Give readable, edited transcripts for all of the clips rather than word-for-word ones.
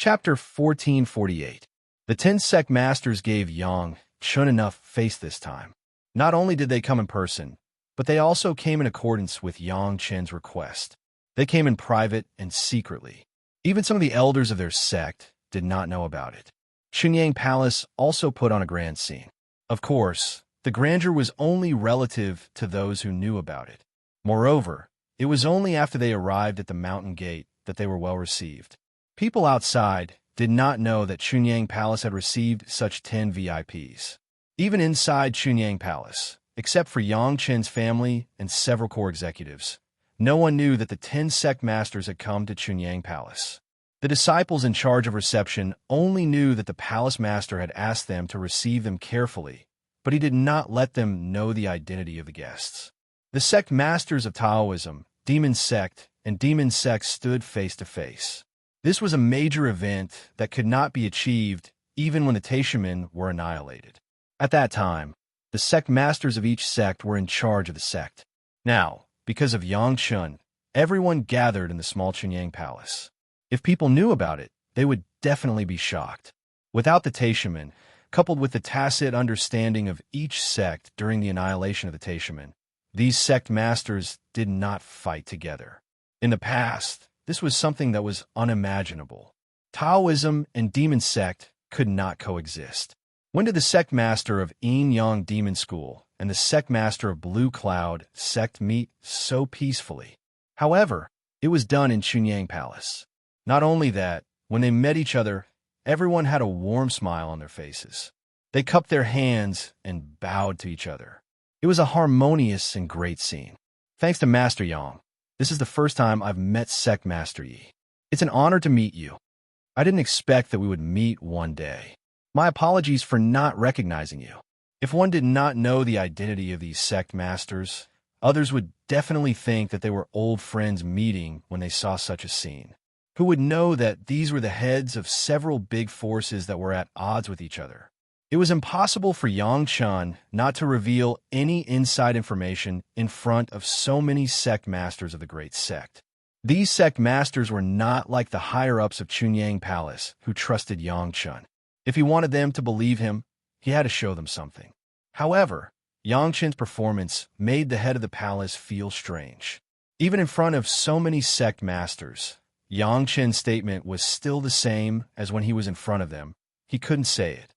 Chapter 1448. The 10 sect masters gave Yang Chun enough face this time. Not only did they come in person, but they also came in accordance with Yang Chen's request. They came in private and secretly. Even some of the elders of their sect did not know about it. Chunyang Palace also put on a grand scene. Of course, the grandeur was only relative to those who knew about it. Moreover, it was only after they arrived at the mountain gate that they were well received. People outside did not know that Chunyang Palace had received such 10 VIPs. Even inside Chunyang Palace, except for Yang Chen's family and several core executives, no one knew that the 10 sect masters had come to Chunyang Palace. The disciples in charge of reception only knew that the palace master had asked them to receive them carefully, but he did not let them know the identity of the guests. The sect masters of Taoism, Demon Sect, and Demon Sect stood face to face. This was a major event that could not be achieved even when the Taishamen were annihilated. At that time, the sect masters of each sect were in charge of the sect. Now, because of Yang Chun, everyone gathered in the small Chunyang Palace. If people knew about it, they would definitely be shocked. Without the Taishamen, coupled with the tacit understanding of each sect during the annihilation of the Taishamen, these sect masters did not fight together. In the past, this was something that was unimaginable. Taoism and Demon Sect could not coexist. When did the sect master of Yin Yang Demon School and the sect master of Blue Cloud Sect meet so peacefully? However, it was done in Chunyang Palace. Not only that, when they met each other, everyone had a warm smile on their faces. They cupped their hands and bowed to each other. It was a harmonious and great scene. Thanks to Master Yang, this is the first time I've met Sect Master Yi. It's an honor to meet you. I didn't expect that we would meet one day. My apologies for not recognizing you. If one did not know the identity of these sect masters, others would definitely think that they were old friends meeting when they saw such a scene. Who would know that these were the heads of several big forces that were at odds with each other? It was impossible for Yang Chun not to reveal any inside information in front of so many sect masters of the great sect. These sect masters were not like the higher-ups of Chunyang Palace who trusted Yang Chun. If he wanted them to believe him, he had to show them something. However, Yang Chun's performance made the head of the palace feel strange. Even in front of so many sect masters, Yang Chun's statement was still the same as when he was in front of them. He couldn't say it.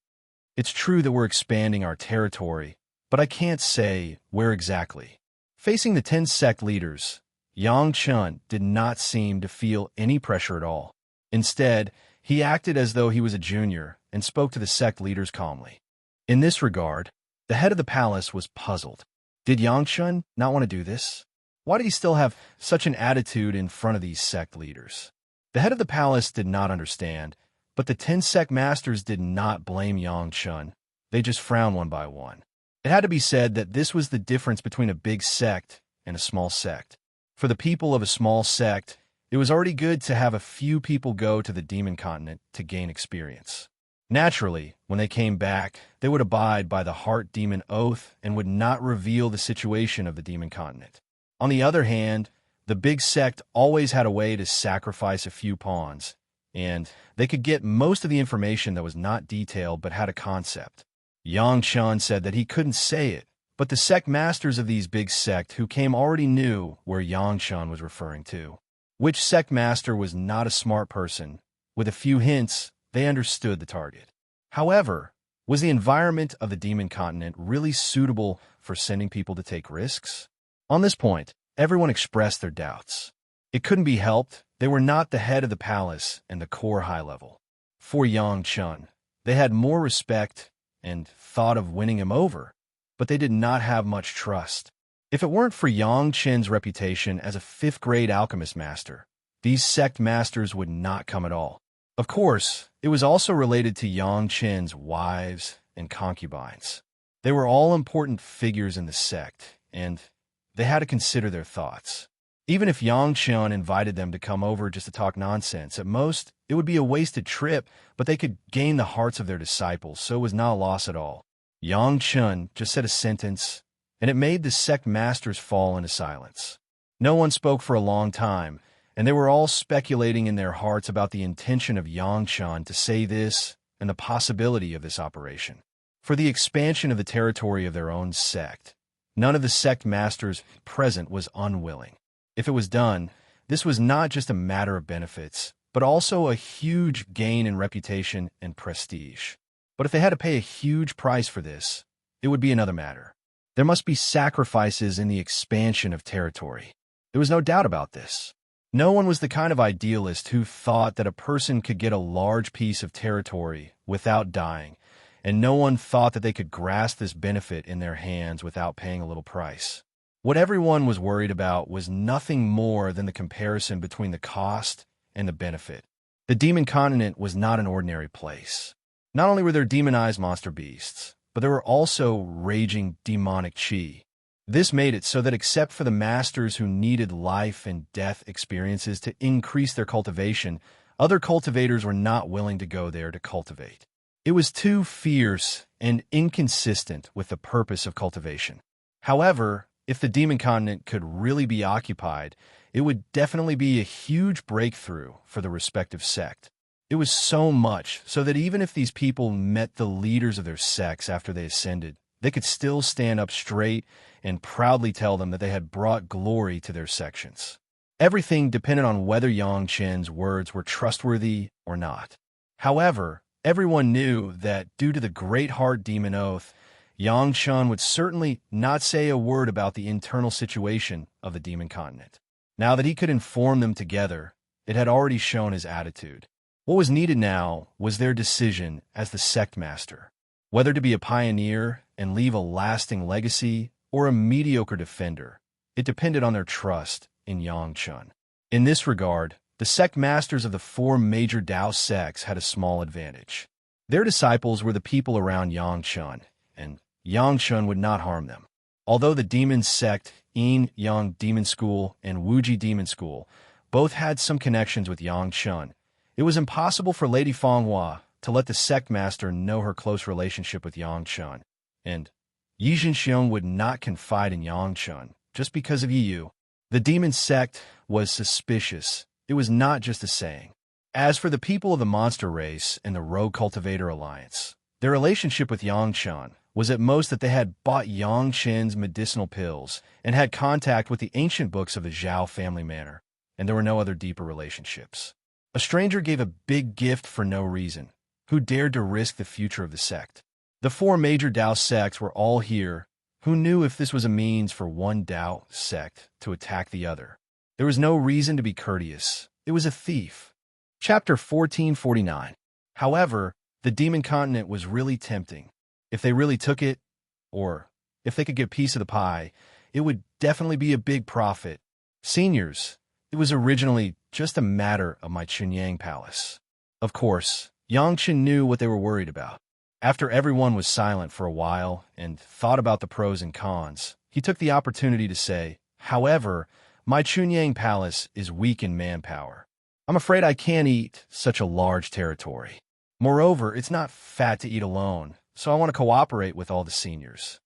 It's true that we're expanding our territory, but I can't say where exactly. Facing the 10 sect leaders, Yang Chun did not seem to feel any pressure at all. Instead, he acted as though he was a junior and spoke to the sect leaders calmly. In this regard, the head of the palace was puzzled. Did Yang Chun not want to do this? Why did he still have such an attitude in front of these sect leaders? The head of the palace did not understand, but the 10 sect masters did not blame Yang Chun. They just frowned one by one. It had to be said that this was the difference between a big sect and a small sect. For the people of a small sect, it was already good to have a few people go to the demon continent to gain experience. Naturally, when they came back, they would abide by the heart demon oath and would not reveal the situation of the demon continent. On the other hand, the big sect always had a way to sacrifice a few pawns, and they could get most of the information that was not detailed but had a concept. Yang Chun said that he couldn't say it, but the sect masters of these big sect who came already knew where Yang Chun was referring to. Which sect master was not a smart person? With a few hints, they understood the target. However, was the environment of the demon continent really suitable for sending people to take risks? On this point, everyone expressed their doubts. It couldn't be helped. They were not the head of the palace and the core high level. For Yang Chun, they had more respect and thought of winning him over, but they did not have much trust. If it weren't for Yang Chun's reputation as a 5th-grade alchemist master, these sect masters would not come at all. Of course, it was also related to Yang Chun's wives and concubines. They were all important figures in the sect, and they had to consider their thoughts. Even if Yang Chun invited them to come over just to talk nonsense, at most, it would be a wasted trip, but they could gain the hearts of their disciples, so it was not a loss at all. Yang Chun just said a sentence, and it made the sect masters fall into silence. No one spoke for a long time, and they were all speculating in their hearts about the intention of Yangchun to say this and the possibility of this operation. For the expansion of the territory of their own sect, none of the sect masters present was unwilling. If it was done, this was not just a matter of benefits, but also a huge gain in reputation and prestige. But if they had to pay a huge price for this, it would be another matter. There must be sacrifices in the expansion of territory. There was no doubt about this. No one was the kind of idealist who thought that a person could get a large piece of territory without dying, and no one thought that they could grasp this benefit in their hands without paying a little price. What everyone was worried about was nothing more than the comparison between the cost and the benefit. The demon continent was not an ordinary place. Not only were there demonized monster beasts, but there were also raging demonic chi. This made it so that except for the masters who needed life and death experiences to increase their cultivation, other cultivators were not willing to go there to cultivate. It was too fierce and inconsistent with the purpose of cultivation. However, if the demon continent could really be occupied, it would definitely be a huge breakthrough for the respective sect. It was so much so that even if these people met the leaders of their sects after they ascended, they could still stand up straight and proudly tell them that they had brought glory to their sections. Everything depended on whether Yang Chen's words were trustworthy or not. However, everyone knew that due to the Great Heart Demon Oath, Yang Chen would certainly not say a word about the internal situation of the demon continent. Now that he could inform them together, it had already shown his attitude. What was needed now was their decision as the sect master, whether to be a pioneer and leave a lasting legacy or a mediocre defender. It depended on their trust in Yang Chen. In this regard, the sect masters of the four major Dao sects had a small advantage. Their disciples were the people around Yang Chen, and Yang Chen would not harm them. Although the demon sect, Yin Yang Demon School and Wuji Demon School, both had some connections with Yang Chen, it was impossible for Lady Fanghua to let the sect master know her close relationship with Yang Chen, and Yi Zhenxiong would not confide in Yang Chen just because of Yu. The demon sect was suspicious. It was not just a saying. As for the people of the monster race and the rogue cultivator alliance, their relationship with Yang Chen was at most that they had bought Yang Chen's medicinal pills and had contact with the ancient books of the Zhao family manor, and there were no other deeper relationships. A stranger gave a big gift for no reason, who dared to risk the future of the sect. The four major Dao sects were all here, who knew if this was a means for one Dao sect to attack the other. There was no reason to be courteous. It was a thief. Chapter 1449. However, the demon continent was really tempting. If they really took it, or if they could get a piece of the pie, it would definitely be a big profit. Seniors, it was originally just a matter of my Chunyang Palace. Of course, Yang Chen knew what they were worried about. After everyone was silent for a while and thought about the pros and cons, he took the opportunity to say, "However, my Chunyang Palace is weak in manpower. I'm afraid I can't eat such a large territory. Moreover, it's not fat to eat alone, so I want to cooperate with all the seniors.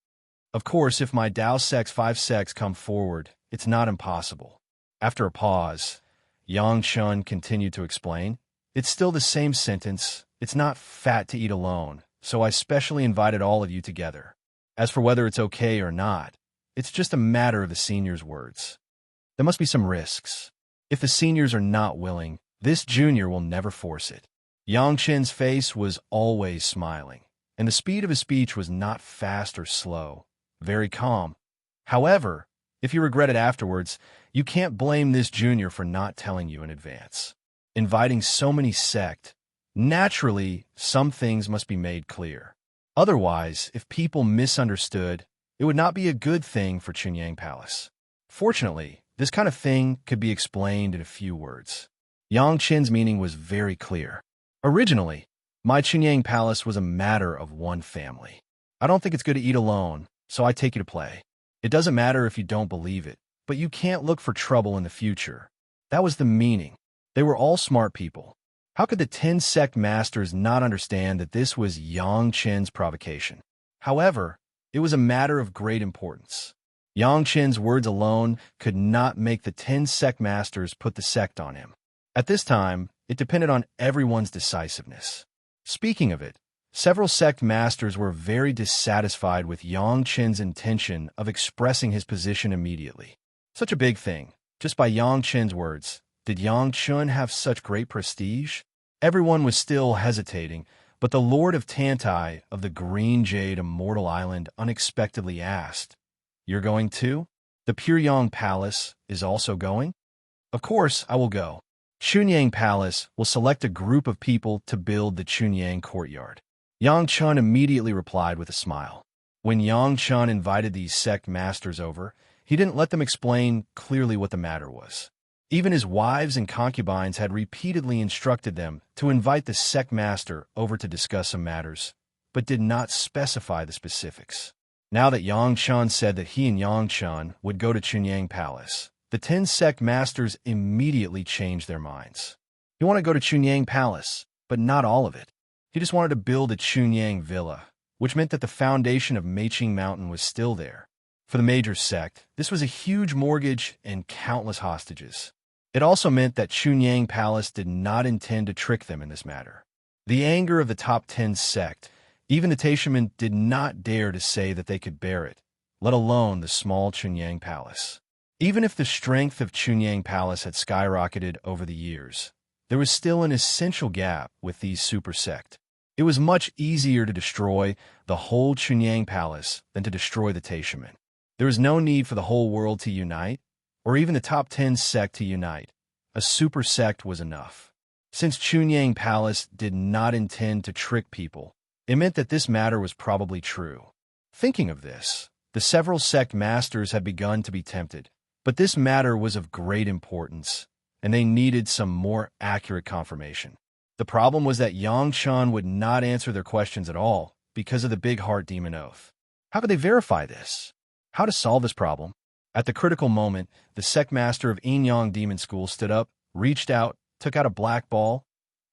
Of course, if my Dao sects 5 sects come forward, it's not impossible." After a pause, Yang Chen continued to explain, "It's still the same sentence. It's not fat to eat alone, so I specially invited all of you together. As for whether it's okay or not, it's just a matter of the seniors' words. There must be some risks. If the seniors are not willing, this junior will never force it." Yang Chen's face was always smiling, and the speed of his speech was not fast or slow, very calm. However, if you regret it afterwards, you can't blame this junior for not telling you in advance. Inviting so many sect, naturally, some things must be made clear. Otherwise, if people misunderstood, it would not be a good thing for Chunyang Palace. Fortunately, this kind of thing could be explained in a few words. Yang Chen's meaning was very clear. Originally, my Chunyang Palace was a matter of one family. I don't think it's good to eat alone, so I take you to play. It doesn't matter if you don't believe it, but you can't look for trouble in the future. That was the meaning. They were all smart people. How could the 10 sect masters not understand that this was Yang Chen's provocation? However, it was a matter of great importance. Yang Qin's words alone could not make the 10 sect masters put the sect on him. At this time, it depended on everyone's decisiveness. Speaking of it, several sect masters were very dissatisfied with Yang Qin's intention of expressing his position immediately. Such a big thing, just by Yang Qin's words. Did Yang Qin have such great prestige? Everyone was still hesitating, but the Lord of Tantai of the Green Jade Immortal Island unexpectedly asked, "You're going too? The Pure Yang Palace is also going?" "Of course, I will go. Chunyang Palace will select a group of people to build the Chunyang Courtyard." Yang Chun immediately replied with a smile. When Yang Chun invited these sect masters over, he didn't let them explain clearly what the matter was. Even his wives and concubines had repeatedly instructed them to invite the sect master over to discuss some matters, but did not specify the specifics. Now that Yang Chun said that he and Yang Chun would go to Chunyang Palace, the 10 sect masters immediately changed their minds. He wanted to go to Chunyang Palace, but not all of it. He just wanted to build a Chunyang villa, which meant that the foundation of Meiqing Mountain was still there. For the major sect, this was a huge mortgage and countless hostages. It also meant that Chunyang Palace did not intend to trick them in this matter. The anger of the top 10 sect, even the Taishamen did not dare to say that they could bear it, let alone the small Chunyang Palace. Even if the strength of Chunyang Palace had skyrocketed over the years, there was still an essential gap with these super sect. It was much easier to destroy the whole Chunyang Palace than to destroy the Taishamen. There was no need for the whole world to unite, or even the top 10 sect to unite. A super sect was enough. Since Chunyang Palace did not intend to trick people, it meant that this matter was probably true. Thinking of this, the several sect masters had begun to be tempted, but this matter was of great importance, and they needed some more accurate confirmation. The problem was that Yang Chun would not answer their questions at all because of the big heart demon oath. How could they verify this? How to solve this problem? At the critical moment, the sect master of Yang Demon School stood up, reached out, took out a black ball,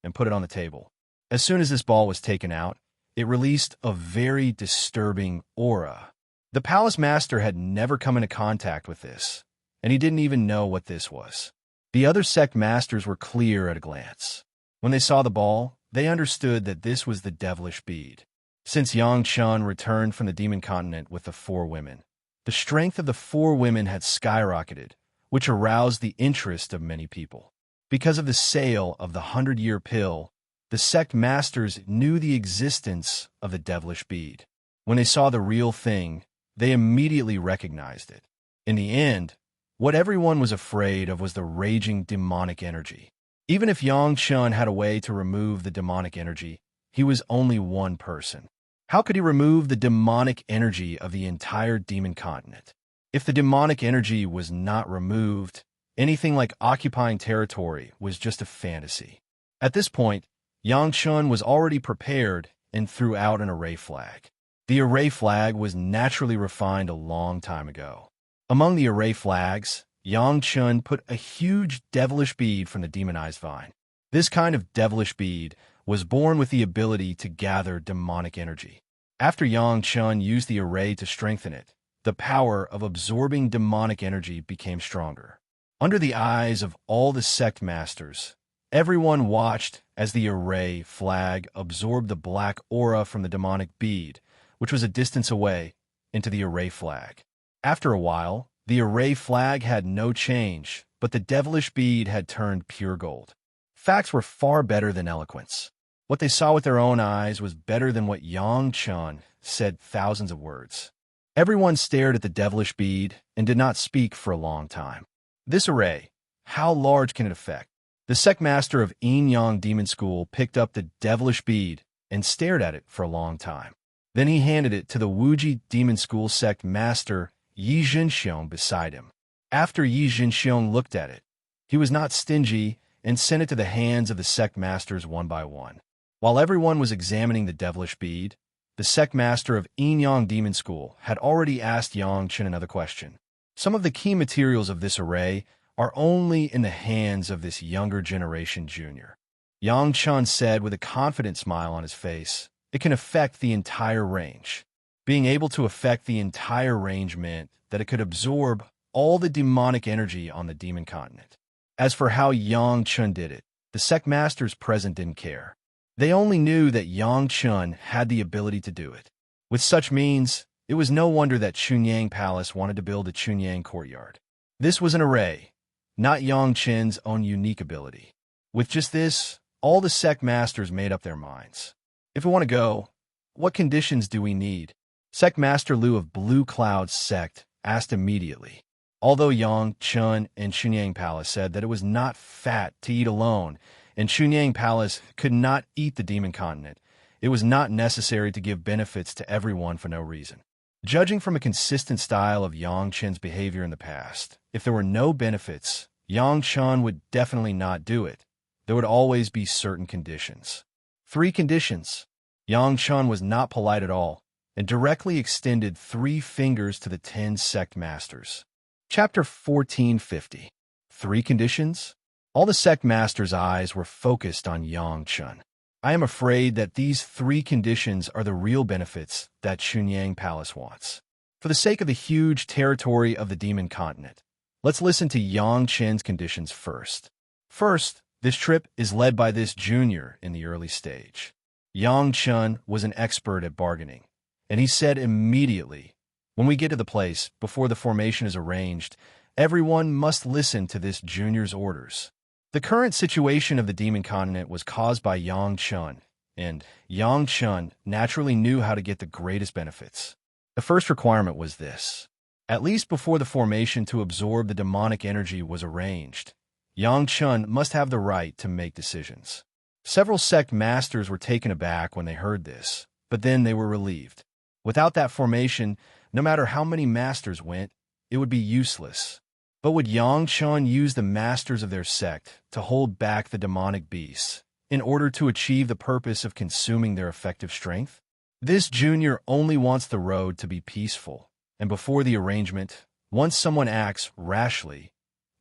and put it on the table. As soon as this ball was taken out, it released a very disturbing aura. The palace master had never come into contact with this, and he didn't even know what this was. The other sect masters were clear at a glance. When they saw the ball, they understood that this was the devilish bead. Since Yang Chun returned from the demon continent with the 4 women, the strength of the 4 women had skyrocketed, which aroused the interest of many people. Because of the sale of the 100-year pill, the sect masters knew the existence of the devilish bead. When they saw the real thing, they immediately recognized it. In the end, what everyone was afraid of was the raging demonic energy. Even if Yang Chun had a way to remove the demonic energy, he was only one person. How could he remove the demonic energy of the entire demon continent? If the demonic energy was not removed, anything like occupying territory was just a fantasy. At this point, Yang Chun was already prepared and threw out an array flag. The array flag was naturally refined a long time ago. Among the array flags, Yang Chun put a huge devilish bead from the demonized vine. This kind of devilish bead was born with the ability to gather demonic energy. After Yang Chun used the array to strengthen it, the power of absorbing demonic energy became stronger. Under the eyes of all the sect masters, everyone watched as the array flag absorbed the black aura from the demonic bead, which was a distance away, into the array flag. After a while, the array flag had no change, but the devilish bead had turned pure gold. Facts were far better than eloquence. What they saw with their own eyes was better than what Yang Chun said thousands of words. Everyone stared at the devilish bead and did not speak for a long time. This array, how large can it affect? The sect master of Yang Demon School picked up the devilish bead and stared at it for a long time. Then he handed it to the Wuji Demon School sect master Yi Jinxiong beside him. After Yi Jinxiong looked at it, he was not stingy and sent it to the hands of the sect masters one by one. While everyone was examining the devilish bead, the sect master of Yang Demon School had already asked Yang Chun another question. Some of the key materials of this array are only in the hands of this younger generation junior. Yang Chun said with a confident smile on his face, "It can affect the entire range." Being able to affect the entire range meant that it could absorb all the demonic energy on the demon continent. As for how Yang Chun did it, the sect masters present didn't care. They only knew that Yang Chun had the ability to do it. With such means, it was no wonder that Chunyang Palace wanted to build a Chunyang courtyard. This was an array, not Yang Chen's own unique ability. With just this, all the sect masters made up their minds. If we want to go, what conditions do we need? Sect Master Liu of Blue Cloud's sect asked immediately. Although Yang Chun and Chunyang Palace said that it was not fat to eat alone, and Chunyang Palace could not eat the demon continent, it was not necessary to give benefits to everyone for no reason. Judging from a consistent style of Yang Chen's behavior in the past, if there were no benefits, Yang Chun would definitely not do it. There would always be certain conditions. 3 conditions. Yang Chun was not polite at all, and directly extended 3 fingers to the 10 sect masters. Chapter 1450. 3 conditions? All the sect masters' eyes were focused on Yang Chun. I am afraid that these 3 conditions are the real benefits that Chunyang Palace wants. For the sake of the huge territory of the demon continent, let's listen to Yang Chen's conditions first. First, this trip is led by this junior in the early stage. Yang Chun was an expert at bargaining, and he said immediately, when we get to the place, before the formation is arranged, everyone must listen to this junior's orders. The current situation of the demon continent was caused by Yang Chun, and Yang Chun naturally knew how to get the greatest benefits. The first requirement was this. At least before the formation to absorb the demonic energy was arranged, Yang Chun must have the right to make decisions. Several sect masters were taken aback when they heard this, but then they were relieved. Without that formation, no matter how many masters went, it would be useless. But would Yang Chun use the masters of their sect to hold back the demonic beasts in order to achieve the purpose of consuming their effective strength? This junior only wants the road to be peaceful, and before the arrangement, once someone acts rashly,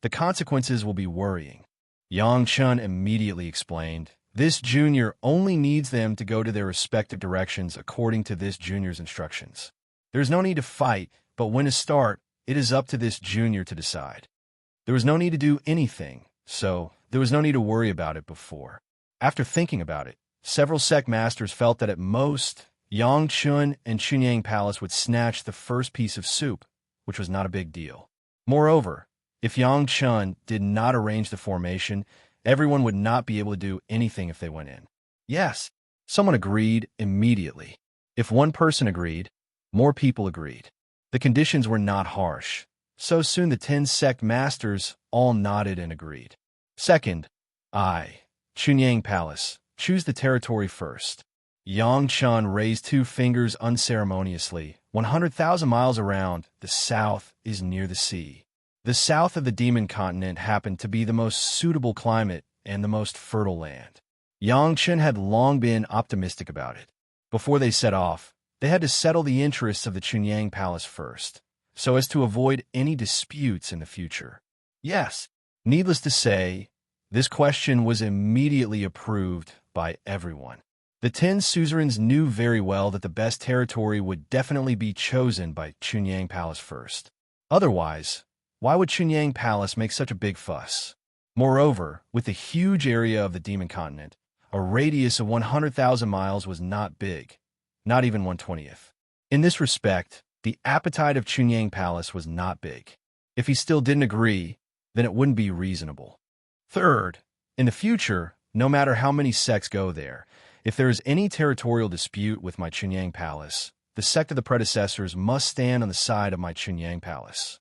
the consequences will be worrying. Yang Chun immediately explained, this junior only needs them to go to their respective directions according to this junior's instructions. There is no need to fight, but when to start, it is up to this junior to decide. There was no need to do anything, so there was no need to worry about it before. After thinking about it, several sect masters felt that at most, Yang Chun and Chunyang Palace would snatch the first piece of soup, which was not a big deal. Moreover, if Yang Chun did not arrange the formation, everyone would not be able to do anything if they went in. Yes, someone agreed immediately. If one person agreed, more people agreed. The conditions were not harsh, so soon the 10 sect masters all nodded and agreed. Second, Chunyang Palace, choose the territory first. Yang Chun raised 2 fingers unceremoniously. 100,000 miles around, the south is near the sea. The south of the demon continent happened to be the most suitable climate and the most fertile land. Yang Chun had long been optimistic about it. Before they set off, they had to settle the interests of the Chunyang Palace first, so as to avoid any disputes in the future. Yes, needless to say, this question was immediately approved by everyone. The 10 suzerains knew very well that the best territory would definitely be chosen by Chunyang Palace first. Otherwise, why would Chunyang Palace make such a big fuss? Moreover, with the huge area of the demon continent, a radius of 100,000 miles was not big, not even 1/20th. In this respect, the appetite of Chunyang Palace was not big. If he still didn't agree, then it wouldn't be reasonable. Third, in the future, no matter how many sects go there, if there is any territorial dispute with my Chunyang Palace, the sect of the predecessors must stand on the side of my Chunyang Palace.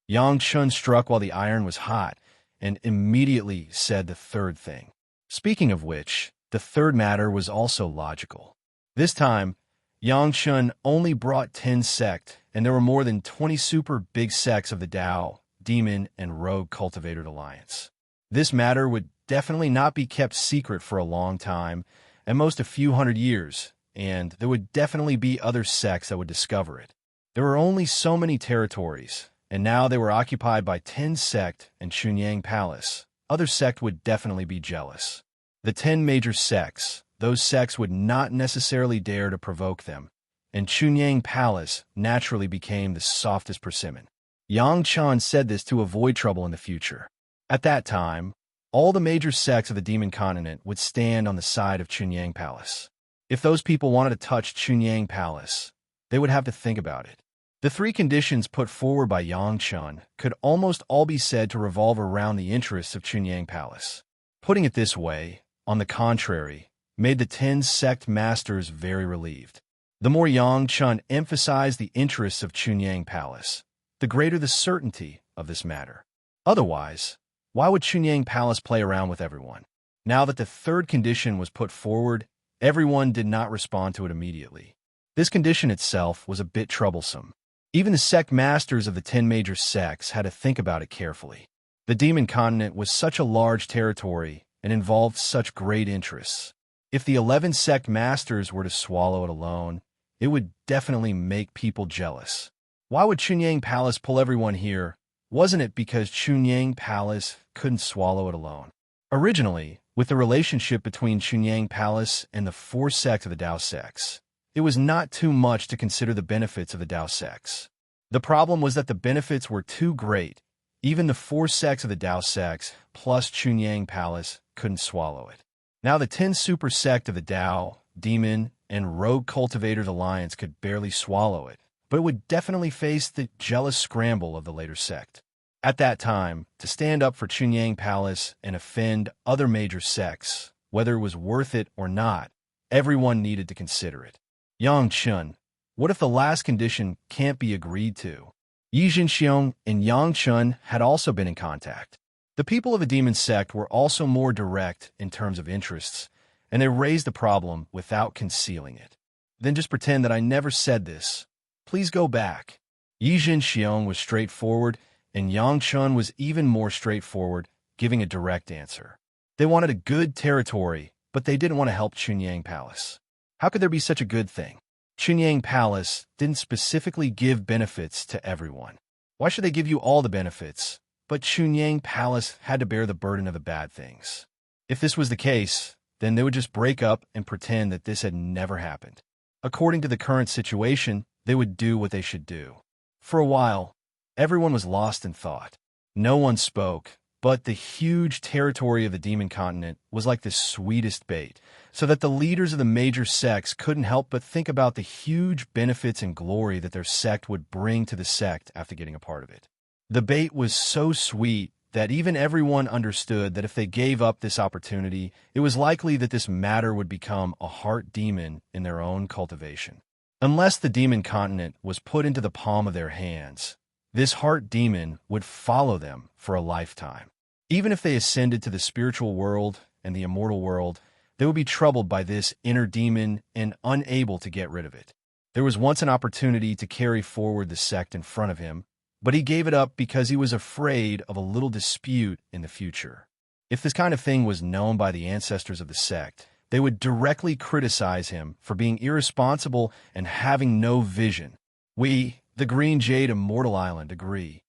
Yang Chun struck while the iron was hot and immediately said the third thing. Speaking of which, the third matter was also logical. This time, Yang Chun only brought 10 sect, and there were more than 20 super big sects of the Tao, Demon, and Rogue Cultivated Alliance. This matter would definitely not be kept secret for a long time, at most a few hundred years, and there would definitely be other sects that would discover it. There were only so many territories, and now they were occupied by 10 sect and Chunyang Palace. Other sect would definitely be jealous. The 10 major sects, those sects would not necessarily dare to provoke them, and Chunyang Palace naturally became the softest persimmon. Yang Chun said this to avoid trouble in the future. At that time, all the major sects of the Demon Continent would stand on the side of Chunyang Palace. If those people wanted to touch Chunyang Palace, they would have to think about it. The three conditions put forward by Yang Chun could almost all be said to revolve around the interests of Chunyang Palace. Putting it this way, on the contrary, made the 10 sect masters very relieved. The more Yang Chun emphasized the interests of Chunyang Palace, the greater the certainty of this matter. Otherwise, why would Chunyang Palace play around with everyone? Now that the third condition was put forward, everyone did not respond to it immediately. This condition itself was a bit troublesome. Even the sect masters of the 10 major sects had to think about it carefully. The Demon Continent was such a large territory and involved such great interests. If the 11 sect masters were to swallow it alone, it would definitely make people jealous. Why would Chunyang Palace pull everyone here? Wasn't it because Chunyang Palace couldn't swallow it alone? Originally, with the relationship between Chunyang Palace and the 4 sects of the Dao sects, it was not too much to consider the benefits of the Dao sects. The problem was that the benefits were too great. Even the 4 sects of the Dao sects, plus Chunyang Palace, couldn't swallow it. Now the 10 super sect of the Dao, Demon, and Rogue Cultivators Alliance could barely swallow it, but it would definitely face the jealous scramble of the later sect. At that time, to stand up for Chunyang Palace and offend other major sects, whether it was worth it or not, everyone needed to consider it. Yang Chun, what if the last condition can't be agreed to? Yi Jinxiong and Yang Chun had also been in contact. The people of the demon sect were also more direct in terms of interests, and they raised the problem without concealing it. Then just pretend that I never said this. Please go back. Yi Jinxiong was straightforward, and Yang Chun was even more straightforward, giving a direct answer. They wanted a good territory, but they didn't want to help Chunyang Palace. How could there be such a good thing? Chunyang Palace didn't specifically give benefits to everyone. Why should they give you all the benefits? But Chunyang Palace had to bear the burden of the bad things. If this was the case, then they would just break up and pretend that this had never happened. According to the current situation, they would do what they should do. For a while, everyone was lost in thought. No one spoke, but the huge territory of the Demon Continent was like the sweetest bait, so that the leaders of the major sects couldn't help but think about the huge benefits and glory that their sect would bring to the sect after getting a part of it. The bait was so sweet that even everyone understood that if they gave up this opportunity, it was likely that this matter would become a heart demon in their own cultivation. Unless the Demon Continent was put into the palm of their hands, this heart demon would follow them for a lifetime. Even if they ascended to the spiritual world and the immortal world, they would be troubled by this inner demon and unable to get rid of it. There was once an opportunity to carry forward the sect in front of him, but he gave it up because he was afraid of a little dispute in the future. If this kind of thing was known by the ancestors of the sect, they would directly criticize him for being irresponsible and having no vision. We, the Green Jade Immortal Island, agree.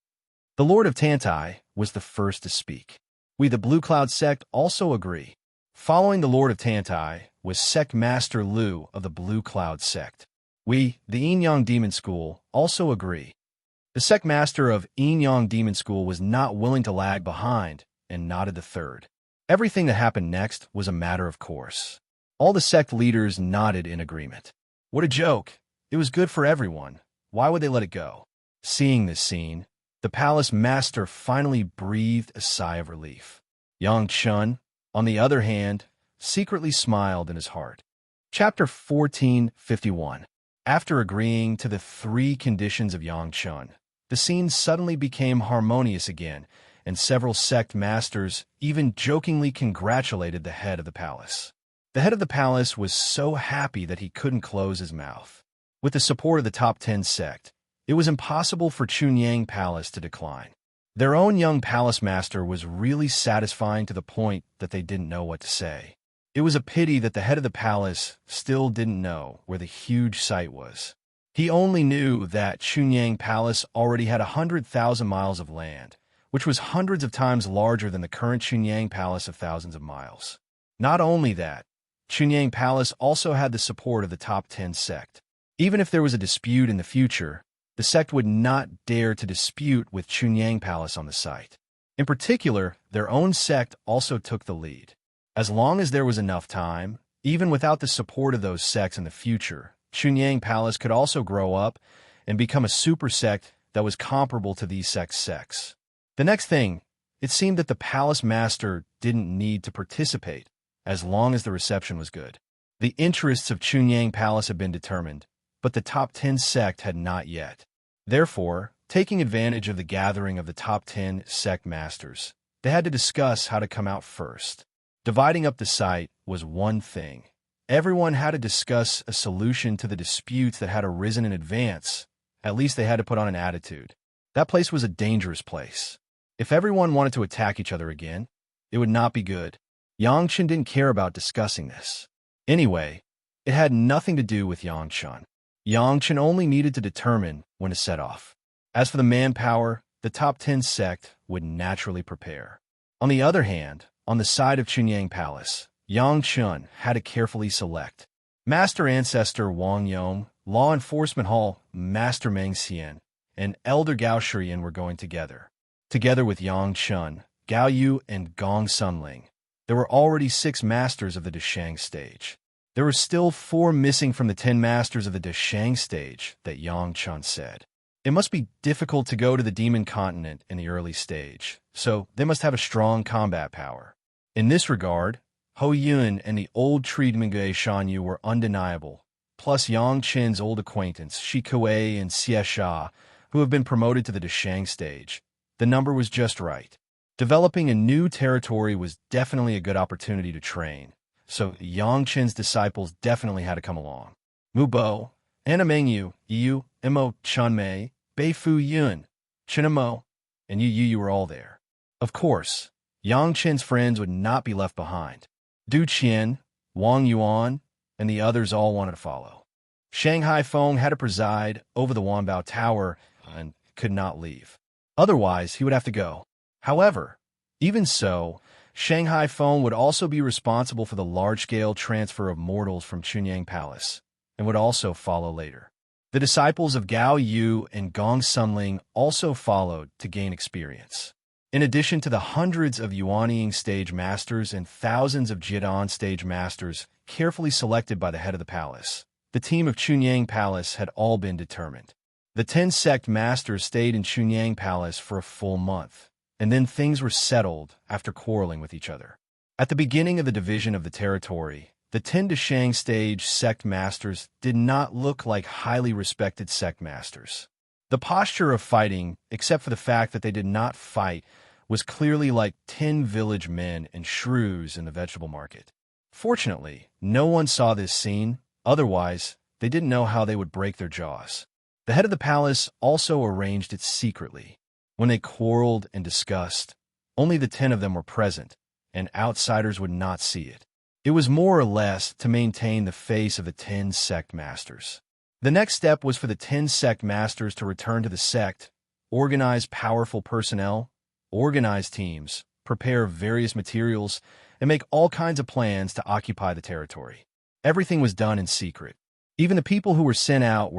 The Lord of Tantai was the first to speak. We, the Blue Cloud sect, also agree. Following the Lord of Tantai was Sect Master Lu of the Blue Cloud sect. We, the Yin Yang Demon School, also agree. The sect master of Yin Yang Demon School was not willing to lag behind and nodded the third. Everything that happened next was a matter of course. All the sect leaders nodded in agreement. What a joke! It was good for everyone. Why would they let it go? Seeing this scene, the palace master finally breathed a sigh of relief. Yang Chun, on the other hand, secretly smiled in his heart. Chapter 1451. After agreeing to the 3 conditions of Yang Chun, the scene suddenly became harmonious again, and several sect masters even jokingly congratulated the head of the palace. The head of the palace was so happy that he couldn't close his mouth. With the support of the top 10 sect, it was impossible for Chunyang Palace to decline. Their own young palace master was really satisfying to the point that they didn't know what to say. It was a pity that the head of the palace still didn't know where the huge site was. He only knew that Chunyang Palace already had 100,000 miles of land, which was hundreds of times larger than the current Chunyang Palace of thousands of miles. Not only that, Chunyang Palace also had the support of the top 10 sect. Even if there was a dispute in the future, the sect would not dare to dispute with Chunyang Palace on the site. In particular, their own sect also took the lead. As long as there was enough time, even without the support of those sects in the future, Chunyang Palace could also grow up and become a super sect that was comparable to these sects. The next thing, it seemed that the palace master didn't need to participate as long as the reception was good. The interests of Chunyang Palace had been determined, but the top 10 sect had not yet. Therefore, taking advantage of the gathering of the top 10 sect masters, they had to discuss how to come out first. Dividing up the site was one thing. Everyone had to discuss a solution to the disputes that had arisen in advance. At least they had to put on an attitude. That place was a dangerous place. If everyone wanted to attack each other again, it would not be good. Yangchen didn't care about discussing this. Anyway, it had nothing to do with Yangchen. Yangchen only needed to determine when to set off. As for the manpower, the top 10 sect would naturally prepare. On the other hand, on the side of Chunyang Palace, Yangchen had to carefully select. Master Ancestor Wang Yong, Law Enforcement Hall, Master Meng Xian, and Elder Gao Shiyan were going together. Together with Yangchen, Gao Yu, and Gong Sunling, there were already 6 masters of the Deshang stage. There were still 4 missing from the 10 masters of the Deshang stage that Yangchen said. It must be difficult to go to the Demon Continent in the early stage, so they must have a strong combat power. In this regard, Ho Yun and the old Treedmingui Shanyu were undeniable, plus Yangchen's old acquaintance Shi Kuei and Xie Sha, who have been promoted to the Deshang stage. The number was just right. Developing a new territory was definitely a good opportunity to train, so Yangchen's disciples definitely had to come along. Mu Bo, Anna Mengyu, Yu, Mo Chanmei, Bei Fu Yun, Chinamo, and Yu were all there. Of course, Yangchen's friends would not be left behind. Du Qian, Wang Yuan, and the others all wanted to follow. Shanghai Feng had to preside over the Wanbao Tower and could not leave. Otherwise, he would have to go. However, even so, Shanghai Feng would also be responsible for the large-scale transfer of mortals from Chunyang Palace, and would also follow later. The disciples of Gao Yu and Gong Sunling also followed to gain experience. In addition to the hundreds of Yuanying stage masters and thousands of Jidan stage masters carefully selected by the head of the palace, the team of Chunyang Palace had all been determined. The 10 sect masters stayed in Chunyang Palace for a full month, and then things were settled after quarreling with each other. At the beginning of the division of the territory, the 10 Deshang stage sect masters did not look like highly respected sect masters. The posture of fighting, except for the fact that they did not fight, was clearly like 10 village men and shrews in the vegetable market. Fortunately, no one saw this scene, otherwise, they didn't know how they would break their jaws. The head of the palace also arranged it secretly. When they quarreled and discussed, only the 10 of them were present, and outsiders would not see it. It was more or less to maintain the face of the 10 sect masters. The next step was for the 10 sect masters to return to the sect, organize powerful personnel, organize teams, prepare various materials, and make all kinds of plans to occupy the territory. Everything was done in secret. Even the people who were sent out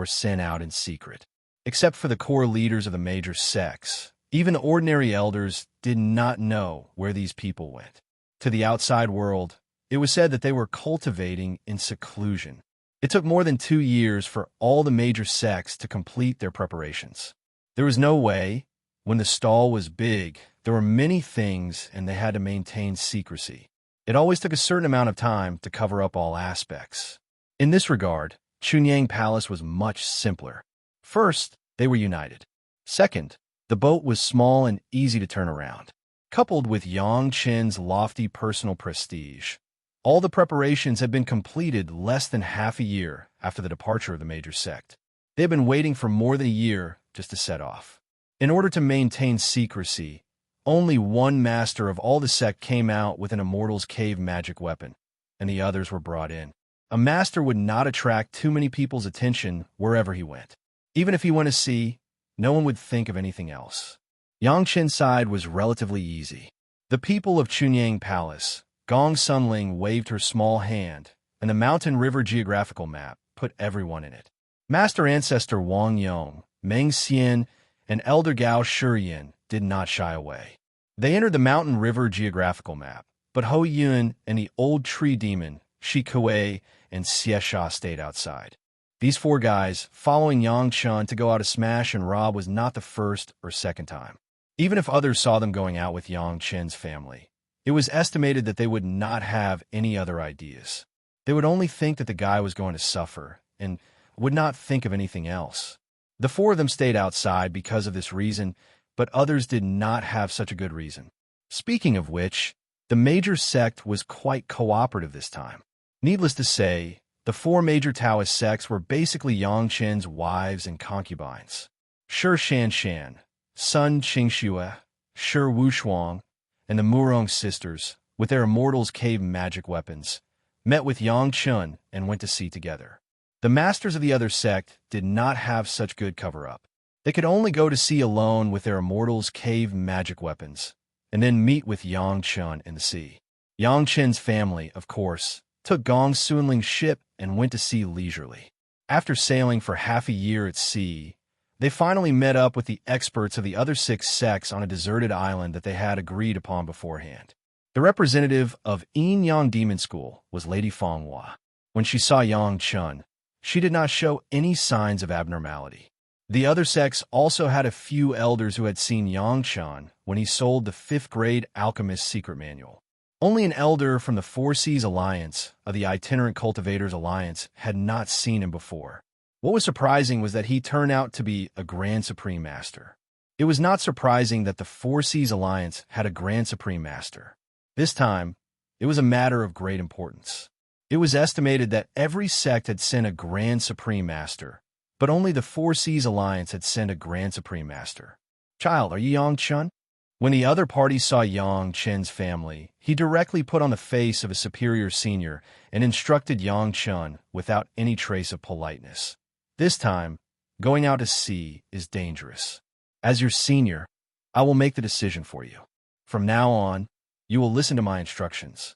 in secret. Except for the core leaders of the major sects, even ordinary elders did not know where these people went. To the outside world, it was said that they were cultivating in seclusion. It took more than 2 years for all the major sects to complete their preparations. There was no way. When the stall was big, there were many things and they had to maintain secrecy. It always took a certain amount of time to cover up all aspects. In this regard, Chunyang Palace was much simpler. First, they were united. Second, the boat was small and easy to turn around. Coupled with Yangchen's lofty personal prestige, all the preparations had been completed less than half a year after the departure of the major sect. They had been waiting for more than a year just to set off. In order to maintain secrecy, only one master of all the sect came out with an Immortal's cave magic weapon, and the others were brought in. A master would not attract too many people's attention wherever he went. Even if he went to sea, no one would think of anything else. Yangchen's side was relatively easy. The people of Chunyang Palace, Gong Sunling waved her small hand, and the mountain river geographical map put everyone in it. Master Ancestor Wang Yong, Meng Xian, and Elder Gao Shiyin did not shy away. They entered the mountain river geographical map, but Ho Yun and the old tree demon, Shi Kuei, and Xie Sha stayed outside. These four guys, following Yang Chun to go out to smash and rob, was not the first or second time. Even if others saw them going out with Yang Chen's family, it was estimated that they would not have any other ideas. They would only think that the guy was going to suffer, and would not think of anything else. The four of them stayed outside because of this reason, but others did not have such a good reason. Speaking of which, the major sect was quite cooperative this time. Needless to say, the four major Taoist sects were basically Yang Chen's wives and concubines. Shi Shan, Sun Qingxue, Shi Wushuang, and the Murong sisters, with their Immortal's cave magic weapons, met with Yang Chun and went to sea together. The masters of the other sect did not have such good cover-up. They could only go to sea alone with their Immortal's cave magic weapons, and then meet with Yang Chun in the sea. Yang Chen's family, of course, took Gong Sunling's ship and went to sea leisurely. After sailing for half a year at sea, they finally met up with the experts of the other six sects on a deserted island that they had agreed upon beforehand. The representative of Yin Yang Demon School was Lady Fanghua. When she saw Yang Chun, she did not show any signs of abnormality. The other sects also had a few elders who had seen Yang Chun when he sold the 5th grade alchemist's secret manual. Only an elder from the Four Seas Alliance of the Itinerant Cultivators Alliance had not seen him before. What was surprising was that he turned out to be a Grand Supreme Master. It was not surprising that the Four Seas Alliance had a Grand Supreme Master. This time, it was a matter of great importance. It was estimated that every sect had sent a Grand Supreme Master, but only the Four Seas Alliance had sent a Grand Supreme Master. "Child, are you Yang Chun?" When the other party saw Yang Chen's family, he directly put on the face of a superior senior and instructed Yang Chun without any trace of politeness. "This time, going out to sea is dangerous. As your senior, I will make the decision for you. From now on, you will listen to my instructions."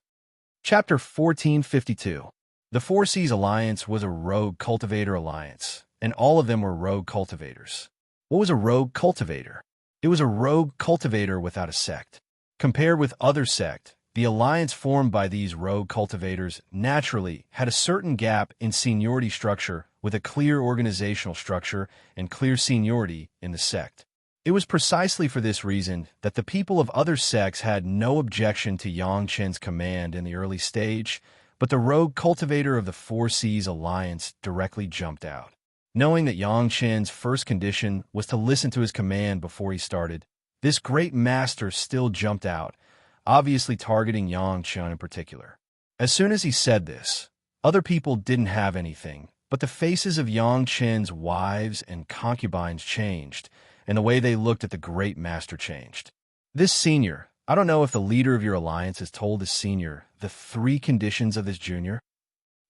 Chapter 1452. The Four Seas Alliance was a rogue cultivator alliance, and all of them were rogue cultivators. What was a rogue cultivator? It was a rogue cultivator without a sect. Compared with other sect, the alliance formed by these rogue cultivators naturally had a certain gap in seniority structure with a clear organizational structure and clear seniority in the sect. It was precisely for this reason that the people of other sects had no objection to Yang Chen's command in the early stage, but the rogue cultivator of the Four Seas Alliance directly jumped out. Knowing that Yang Chen's first condition was to listen to his command before he started, this great master still jumped out, obviously targeting Yang Chen in particular. As soon as he said this, other people didn't have anything, but the faces of Yang Chen's wives and concubines changed, and the way they looked at the great master changed. This senior, I don't know if the leader of your alliance has told this senior the 3 conditions of this junior.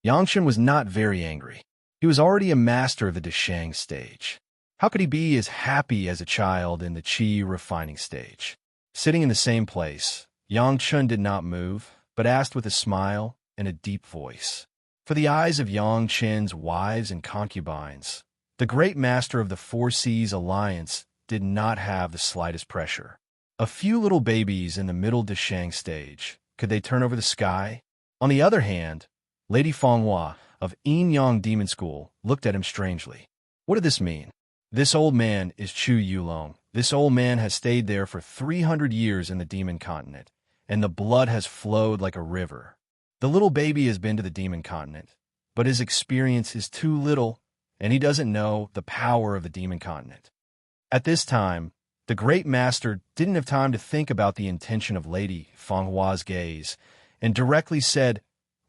Yang Chen was not very angry. He was already a master of the Deshang stage. How could he be as happy as a child in the Qi refining stage? Sitting in the same place, Yang Chen did not move, but asked with a smile and a deep voice. For the eyes of Yang Chen's wives and concubines, the great master of the Four Seas Alliance did not have the slightest pressure. A few little babies in the middle Deshang stage, could they turn over the sky? On the other hand, Lady Fanghua of Yin Yang Demon School looked at him strangely. What did this mean? This old man is Chu Yulong. This old man has stayed there for 300 years in the demon continent, and the blood has flowed like a river. The little baby has been to the demon continent, but his experience is too little, and he doesn't know the power of the demon continent. At this time, the great master didn't have time to think about the intention of Lady Fanghua's gaze, and directly said,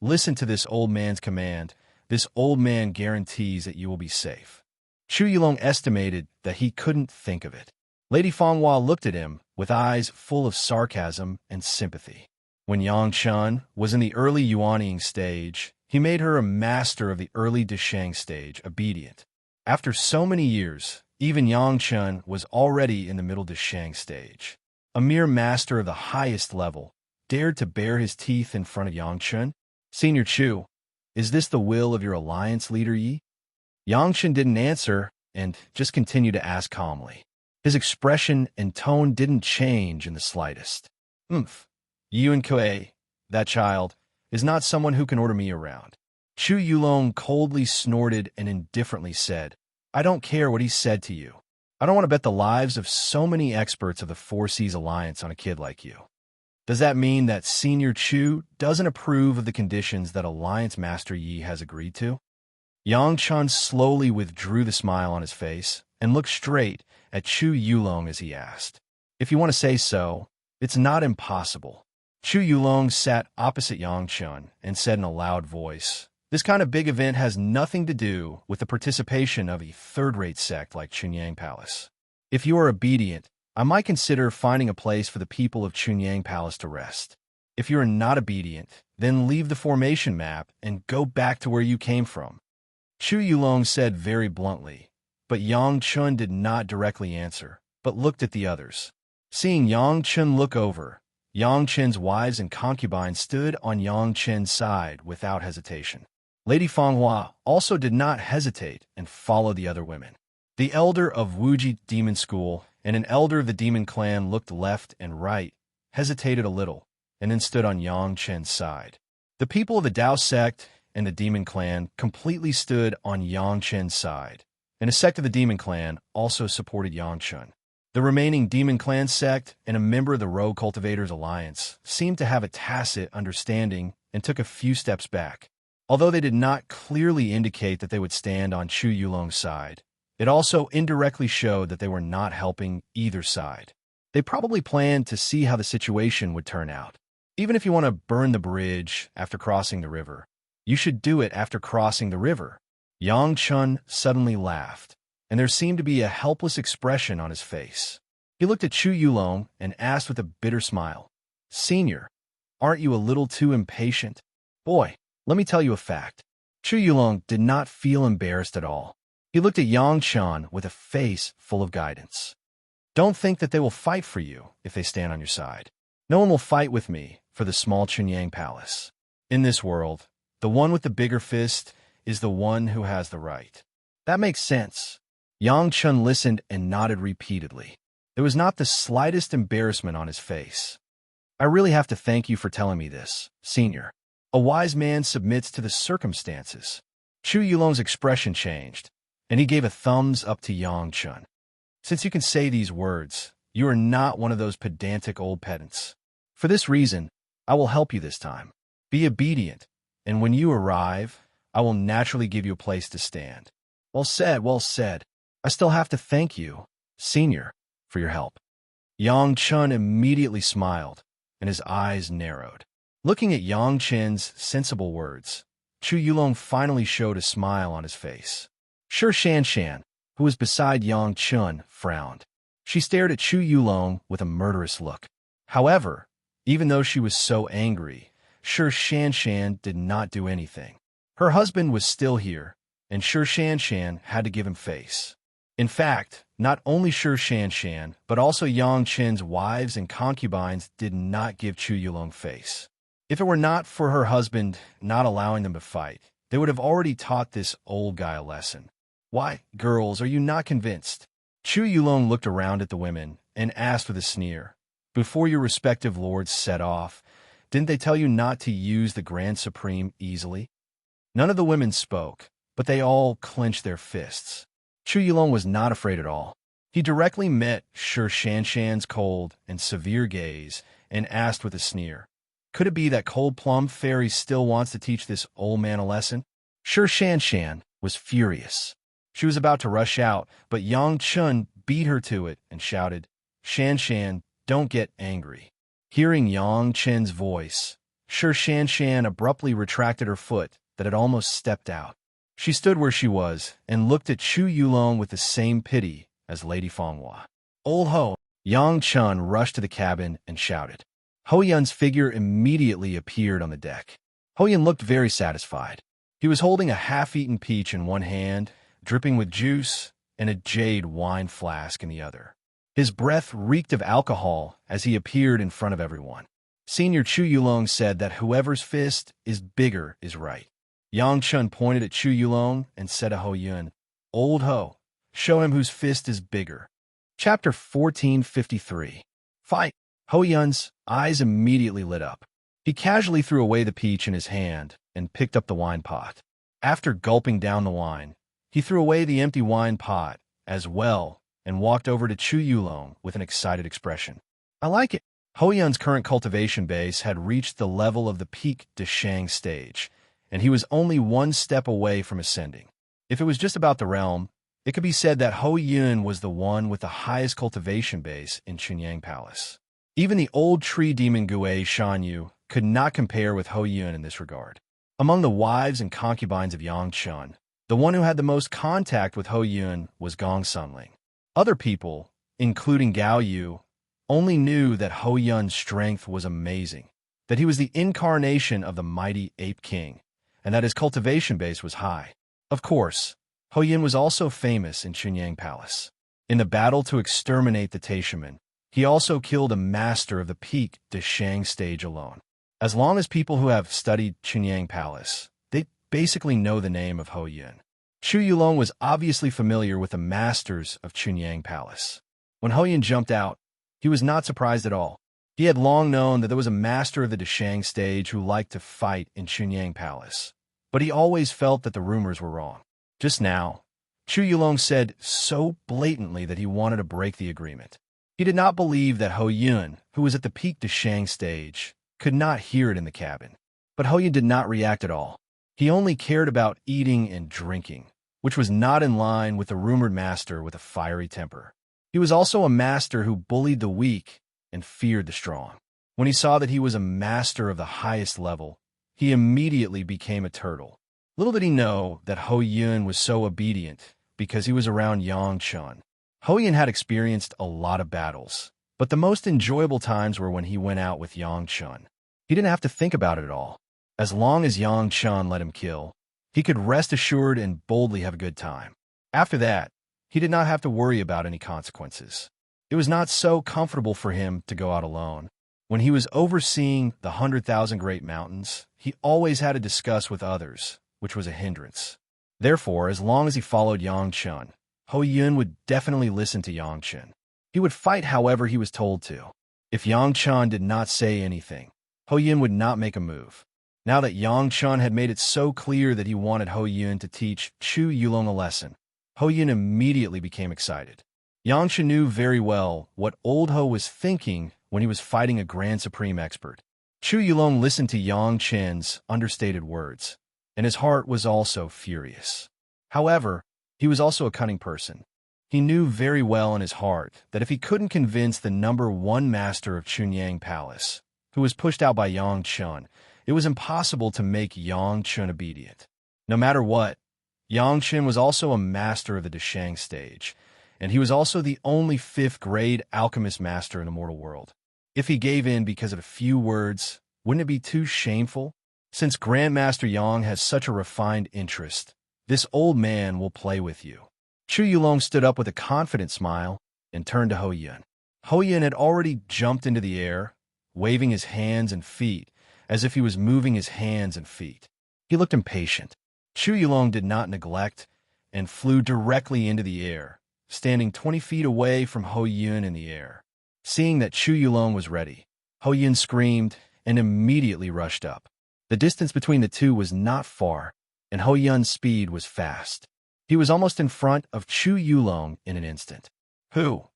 "Listen to this old man's command. This old man guarantees that you will be safe." Chu Yulong estimated that he couldn't think of it. Lady Fanghua looked at him with eyes full of sarcasm and sympathy. When Yang Chen was in the early Yuanying stage, he made her a master of the early Deshang stage, obedient. After so many years, even Yang Chen was already in the middle Deshang stage. A mere master of the highest level dared to bare his teeth in front of Yang Chen? "Senior Chu, is this the will of your alliance leader Yi?" Yang Chen didn't answer, and just continued to ask calmly. His expression and tone didn't change in the slightest. Yun Kuei, that child, is not someone who can order me around. Chu Yulong coldly snorted and indifferently said, I don't care what he said to you. I don't want to bet the lives of so many experts of the Four Seas Alliance on a kid like you. Does that mean that Senior Chu doesn't approve of the conditions that Alliance Master Yi has agreed to? Yang Chun slowly withdrew the smile on his face and looked straight at Chu Yulong as he asked, If you want to say so, it's not impossible. Chu Yulong sat opposite Yang Chun and said in a loud voice, This kind of big event has nothing to do with the participation of a third-rate sect like Chunyang Palace. If you are obedient, I might consider finding a place for the people of Chunyang Palace to rest. If you are not obedient, then leave the formation map and go back to where you came from. Chu Yulong said very bluntly, but Yang Chun did not directly answer, but looked at the others. Seeing Yang Chun look over, Yang Chen's wives and concubines stood on Yang Chen's side without hesitation. Lady Fanghua also did not hesitate and followed the other women. The elder of Wuji Demon School and an elder of the Demon Clan looked left and right, hesitated a little, and then stood on Yang Chen's side. The people of the Dao sect and the Demon Clan completely stood on Yang Chen's side, and a sect of the Demon Clan also supported Yang Chen. The remaining Demon Clan sect and a member of the Rogue Cultivators Alliance seemed to have a tacit understanding and took a few steps back. Although they did not clearly indicate that they would stand on Chu Yulong's side, it also indirectly showed that they were not helping either side. They probably planned to see how the situation would turn out. Even if you want to burn the bridge after crossing the river, you should do it after crossing the river. Yang Chun suddenly laughed, and there seemed to be a helpless expression on his face. He looked at Chu Yulong and asked with a bitter smile, Senior, aren't you a little too impatient? Boy, let me tell you a fact. Chu Yulong did not feel embarrassed at all. He looked at Yang Chun with a face full of guidance. Don't think that they will fight for you if they stand on your side. No one will fight with me for the small Chunyang Palace. In this world, the one with the bigger fist is the one who has the right. That makes sense. Yang Chun listened and nodded repeatedly. There was not the slightest embarrassment on his face. I really have to thank you for telling me this, Senior. A wise man submits to the circumstances. Chu Yulong's expression changed, and he gave a thumbs up to Yang Chun. Since you can say these words, you are not one of those pedantic old pedants. For this reason, I will help you this time. Be obedient, and when you arrive, I will naturally give you a place to stand. Well said, well said. I still have to thank you, Senior, for your help. Yang Chun immediately smiled, and his eyes narrowed. Looking at Yang Chen's sensible words, Chu Yulong finally showed a smile on his face. Shi Shanshan, who was beside Yang Chun, frowned. She stared at Chu Yulong with a murderous look. However, even though she was so angry, Shi Shanshan did not do anything. Her husband was still here, and Shi Shanshan had to give him face. In fact, not only Shi Shanshan, but also Yang Chen's wives and concubines did not give Chu Yulong face. If it were not for her husband not allowing them to fight, they would have already taught this old guy a lesson. Why, girls, are you not convinced? Chu Yulong looked around at the women and asked with a sneer, Before your respective lords set off, didn't they tell you not to use the Grand Supreme easily? None of the women spoke, but they all clenched their fists. Chu Yulong was not afraid at all. He directly met Shi Shanshan's cold and severe gaze and asked with a sneer, Could it be that Cold Plum Fairy still wants to teach this old man a lesson? Shi Shanshan was furious. She was about to rush out, but Yang Chun beat her to it and shouted, Shanshan, don't get angry. Hearing Yang Chen's voice, Shi Shanshan abruptly retracted her foot that had almost stepped out. She stood where she was and looked at Chu Yulong with the same pity as Lady Fanghua. Old ho! Yang Chun rushed to the cabin and shouted. Ho Yun's figure immediately appeared on the deck. Ho Yun looked very satisfied. He was holding a half-eaten peach in one hand, dripping with juice, and a jade wine flask in the other. His breath reeked of alcohol as he appeared in front of everyone. Senior Chu Yulong said that whoever's fist is bigger is right. Yang Chun pointed at Chu Yulong and said to Ho Yun, Old Ho, Show him whose fist is bigger. Chapter 1453. Fight. Ho Yun's eyes immediately lit up. He casually threw away the peach in his hand and picked up the wine pot. After gulping down the wine, he threw away the empty wine pot as well and walked over to Chu Yulong with an excited expression. I like it. Ho Yun's current cultivation base had reached the level of the peak de Shang stage, and he was only one step away from ascending. If it was just about the realm, it could be said that Ho Yun was the one with the highest cultivation base in Chunyang Palace. Even the old tree demon Gue Shanyu could not compare with Ho Yun in this regard. Among the wives and concubines of Yang Chun, the one who had the most contact with Ho Yun was Gong Sunling. Other people, including Gao Yu, only knew that Ho Yun's strength was amazing, that he was the incarnation of the mighty Ape King, and that his cultivation base was high. Of course, Ho Yun was also famous in Chunyang Palace. In the battle to exterminate the Taishaman, he also killed a master of the peak de Shang stage alone. As long as people who have studied Chunyang Palace, they basically know the name of Ho Yun. Chu Yulong was obviously familiar with the masters of Chunyang Palace. When Ho Yun jumped out, he was not surprised at all. He had long known that there was a master of the Deshang stage who liked to fight in Chunyang Palace, but he always felt that the rumors were wrong. Just now, Chu Yulong said so blatantly that he wanted to break the agreement. He did not believe that Ho Yun, who was at the peak Deshang stage, could not hear it in the cabin. But Ho Yun did not react at all. He only cared about eating and drinking, which was not in line with the rumored master with a fiery temper. He was also a master who bullied the weak and feared the strong. When he saw that he was a master of the highest level, he immediately became a turtle. Little did he know that Ho Yun was so obedient because he was around Yang Chun. Ho Yun had experienced a lot of battles, but the most enjoyable times were when he went out with Yang Chun. He didn't have to think about it at all. As long as Yang Chun let him kill, he could rest assured and boldly have a good time. After that, he did not have to worry about any consequences. It was not so comfortable for him to go out alone. When he was overseeing the 100,000 Great Mountains, he always had to discuss with others, which was a hindrance. Therefore, as long as he followed Yang Chun, Ho Yun would definitely listen to Yang Chun. He would fight however he was told to. If Yang Chun did not say anything, Ho Yun would not make a move. Now that Yang Chun had made it so clear that he wanted Ho Yun to teach Chu Yulong a lesson, Ho Yun immediately became excited. Yang Chun knew very well what old Ho was thinking when he was fighting a Grand Supreme expert. Chu Yulong listened to Yang Chun's understated words, and his heart was also furious. However, he was also a cunning person. He knew very well in his heart that if he couldn't convince the #1 master of Chunyang Palace, who was pushed out by Yang Chun, it was impossible to make Yang Chun obedient. No matter what, Yang Chun was also a master of the Deshang stage, and he was also the only 5th-grade alchemist master in the mortal world. If he gave in because of a few words, wouldn't it be too shameful? Since Grandmaster Yang has such a refined interest, this old man will play with you. Chu Yulong stood up with a confident smile and turned to Ho Yun. Ho Yun had already jumped into the air, waving his hands and feet as if he was moving his hands and feet. He looked impatient. Chu Yulong did not neglect and flew directly into the air, standing 20 feet away from Ho Yun in the air. Seeing that Chu Yulong was ready, Ho Yun screamed and immediately rushed up. The distance between the two was not far, and Ho Yun's speed was fast. He was almost in front of Chu Yulong in an instant. Ho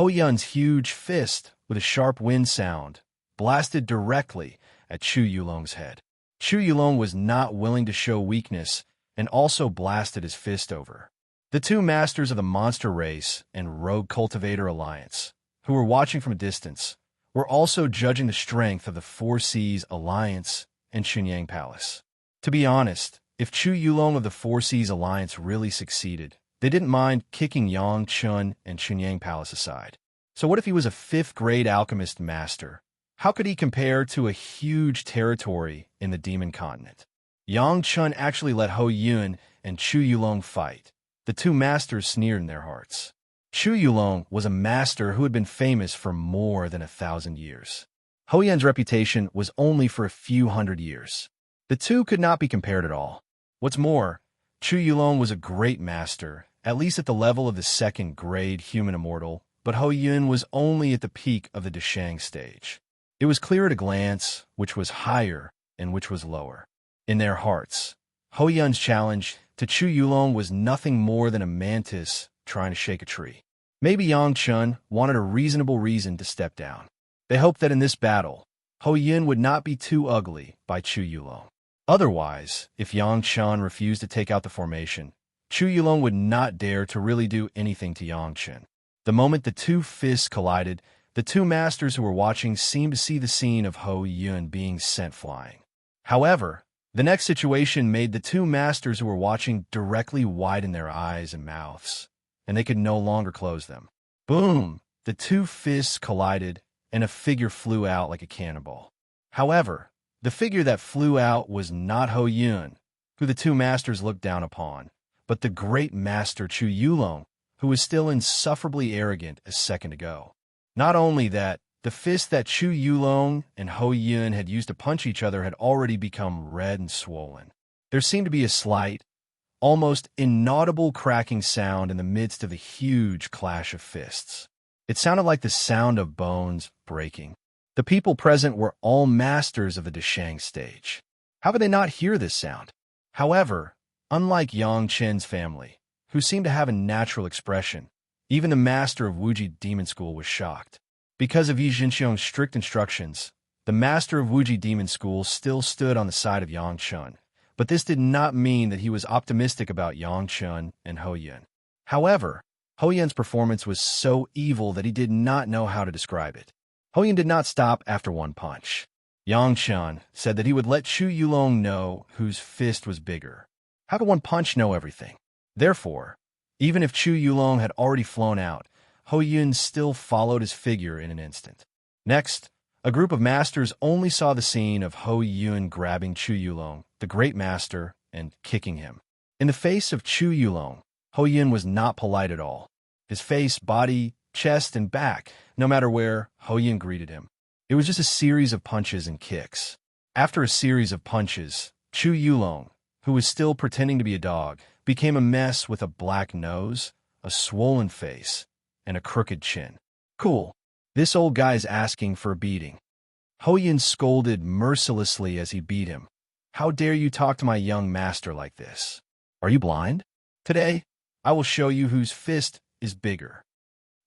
Yun's huge fist, with a sharp wind sound, blasted directly at Chu Yulong's head. Chu Yulong was not willing to show weakness and also blasted his fist over. The two masters of the Monster Race and Rogue Cultivator Alliance, who were watching from a distance, were also judging the strength of the Four Seas Alliance and Chunyang Palace. To be honest, if Chu Yulong of the Four Seas Alliance really succeeded, they didn't mind kicking Yang Chun and Chunyang Palace aside. So what if he was a 5th-grade alchemist master? How could he compare to a huge territory in the Demon Continent? Yang Chun actually let Ho Yun and Chu Yulong fight. The two masters sneered in their hearts. Chu Yulong was a master who had been famous for more than 1,000 years. Ho Yun's reputation was only for a few hundred years. The two could not be compared at all. What's more, Chu Yulong was a great master at least at the level of the second-grade human immortal, but Hou Yun was only at the peak of the Deshang stage. It was clear at a glance which was higher and which was lower. In their hearts, Hou Yun's challenge to Chu Yulong was nothing more than a mantis trying to shake a tree. Maybe Yang Chun wanted a reasonable reason to step down. They hoped that in this battle, Hou Yun would not be too ugly by Chu Yulong. Otherwise, if Yang Chun refused to take out the formation, Chu Yulong would not dare to really do anything to Yang Chun. The moment the two fists collided, the two masters who were watching seemed to see the scene of Hou Yun being sent flying. However, the next situation made the two masters who were watching directly widen their eyes and mouths, and they could no longer close them. Boom! The two fists collided, and a figure flew out like a cannonball. However, the figure that flew out was not Hou Yun, who the two masters looked down upon, but the great master Chu Yulong, who was still insufferably arrogant a second ago. Not only that, the fist that Chu Yulong and Hou Yun had used to punch each other had already become red and swollen. There seemed to be a slight, almost inaudible cracking sound in the midst of the huge clash of fists. It sounded like the sound of bones breaking. The people present were all masters of the Deshang stage. How could they not hear this sound? However, unlike Yang Chen's family, who seemed to have a natural expression, even the master of Wuji Demon School was shocked. Because of Yi Jinxiong's strict instructions, the master of Wuji Demon School still stood on the side of Yang Chun, but this did not mean that he was optimistic about Yang Chun and Hou Yun. However, Hou Yun's performance was so evil that he did not know how to describe it. Hou Yun did not stop after one punch. Yang Chun said that he would let Chu Yulong know whose fist was bigger. How could one punch know everything? Therefore, even if Chu Yulong had already flown out, Hou Yun still followed his figure in an instant. Next, a group of masters only saw the scene of Hou Yun grabbing Chu Yulong, the great master, and kicking him. In the face of Chu Yulong, Hou Yun was not polite at all. His face, body, chest, and back, no matter where, Hou Yun greeted him. It was just a series of punches and kicks. After a series of punches, Chu Yulong, who was still pretending to be a dog, became a mess with a black nose, a swollen face, and a crooked chin. Cool. This old guy's asking for a beating. Hou Yun scolded mercilessly as he beat him. How dare you talk to my young master like this? Are you blind? Today, I will show you whose fist is bigger.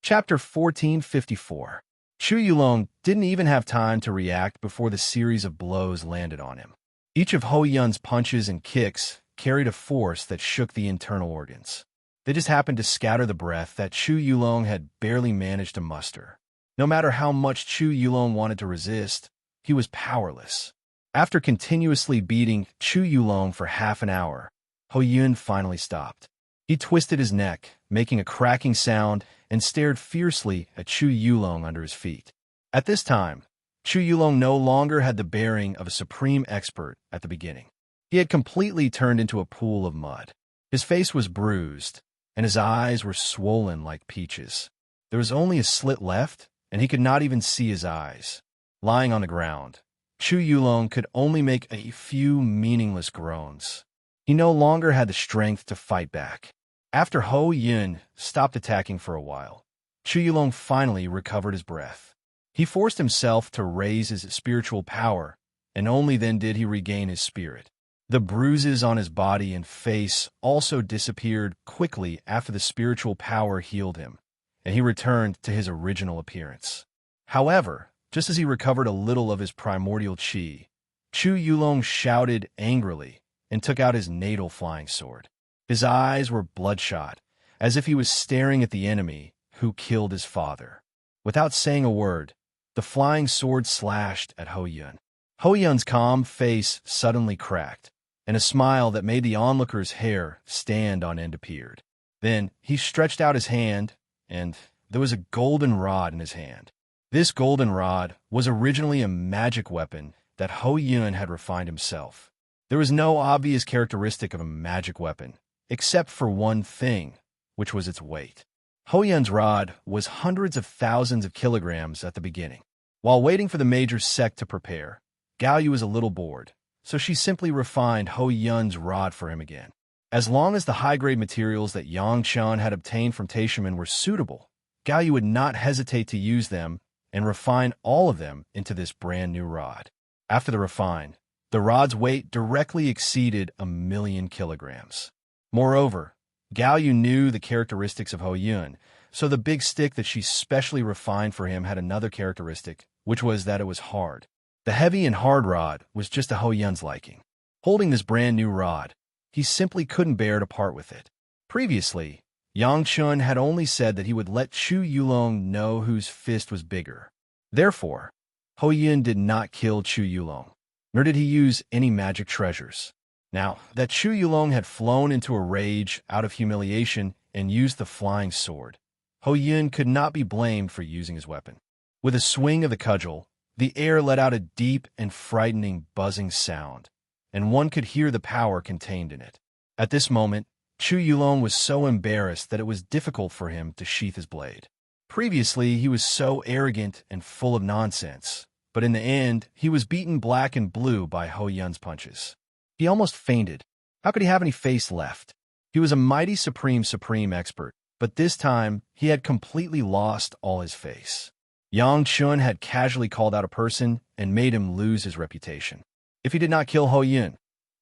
Chapter 1454. Chu Yulong didn't even have time to react before the series of blows landed on him. Each of Hou Yun's punches and kicks carried a force that shook the internal organs. They just happened to scatter the breath that Chu Yulong had barely managed to muster. No matter how much Chu Yulong wanted to resist, he was powerless. After continuously beating Chu Yulong for half an hour, Hou Yun finally stopped. He twisted his neck, making a cracking sound, and stared fiercely at Chu Yulong under his feet. At this time, Chu Yulong no longer had the bearing of a supreme expert at the beginning. He had completely turned into a pool of mud. His face was bruised, and his eyes were swollen like peaches. There was only a slit left, and he could not even see his eyes. Lying on the ground, Chu Yulong could only make a few meaningless groans. He no longer had the strength to fight back. After Hou Yun stopped attacking for a while, Chu Yulong finally recovered his breath. He forced himself to raise his spiritual power, and only then did he regain his spirit. The bruises on his body and face also disappeared quickly after the spiritual power healed him, and he returned to his original appearance. However, just as he recovered a little of his primordial qi, Chu Yulong shouted angrily and took out his natal flying sword. His eyes were bloodshot, as if he was staring at the enemy who killed his father. Without saying a word, the flying sword slashed at Hou Yun. Hou Yun's calm face suddenly cracked, and a smile that made the onlooker's hair stand on end appeared. Then he stretched out his hand, and there was a golden rod in his hand. This golden rod was originally a magic weapon that Hou Yun had refined himself. There was no obvious characteristic of a magic weapon, except for one thing, which was its weight. Hou Yun's rod was hundreds of thousands of kilograms at the beginning. While waiting for the major sect to prepare, Gao Yu was a little bored, so she simply refined Hou Yun's rod for him again. As long as the high-grade materials that Yang Chun had obtained from Taishaman were suitable, Gao Yu would not hesitate to use them and refine all of them into this brand new rod. After the refine, the rod's weight directly exceeded 1,000,000 kilograms. Moreover, Gao Yu knew the characteristics of Ho Yun, so the big stick that she specially refined for him had another characteristic, which was that it was hard. The heavy and hard rod was just to Ho Yun's liking. Holding this brand new rod, he simply couldn't bear to part with it. Previously, Yang Chun had only said that he would let Chu Yulong know whose fist was bigger. Therefore, Ho Yun did not kill Chu Yulong, nor did he use any magic treasures. Now, that Chu Yulong had flown into a rage out of humiliation and used the flying sword, Ho Yun could not be blamed for using his weapon. With a swing of the cudgel, the air let out a deep and frightening buzzing sound, and one could hear the power contained in it. At this moment, Chu Yulong was so embarrassed that it was difficult for him to sheath his blade. Previously, he was so arrogant and full of nonsense, but in the end, he was beaten black and blue by Ho Yun's punches. He almost fainted. How could he have any face left? He was a mighty supreme expert, but this time, he had completely lost all his face. Yang Chun had casually called out a person and made him lose his reputation. If he did not kill Ho Yun,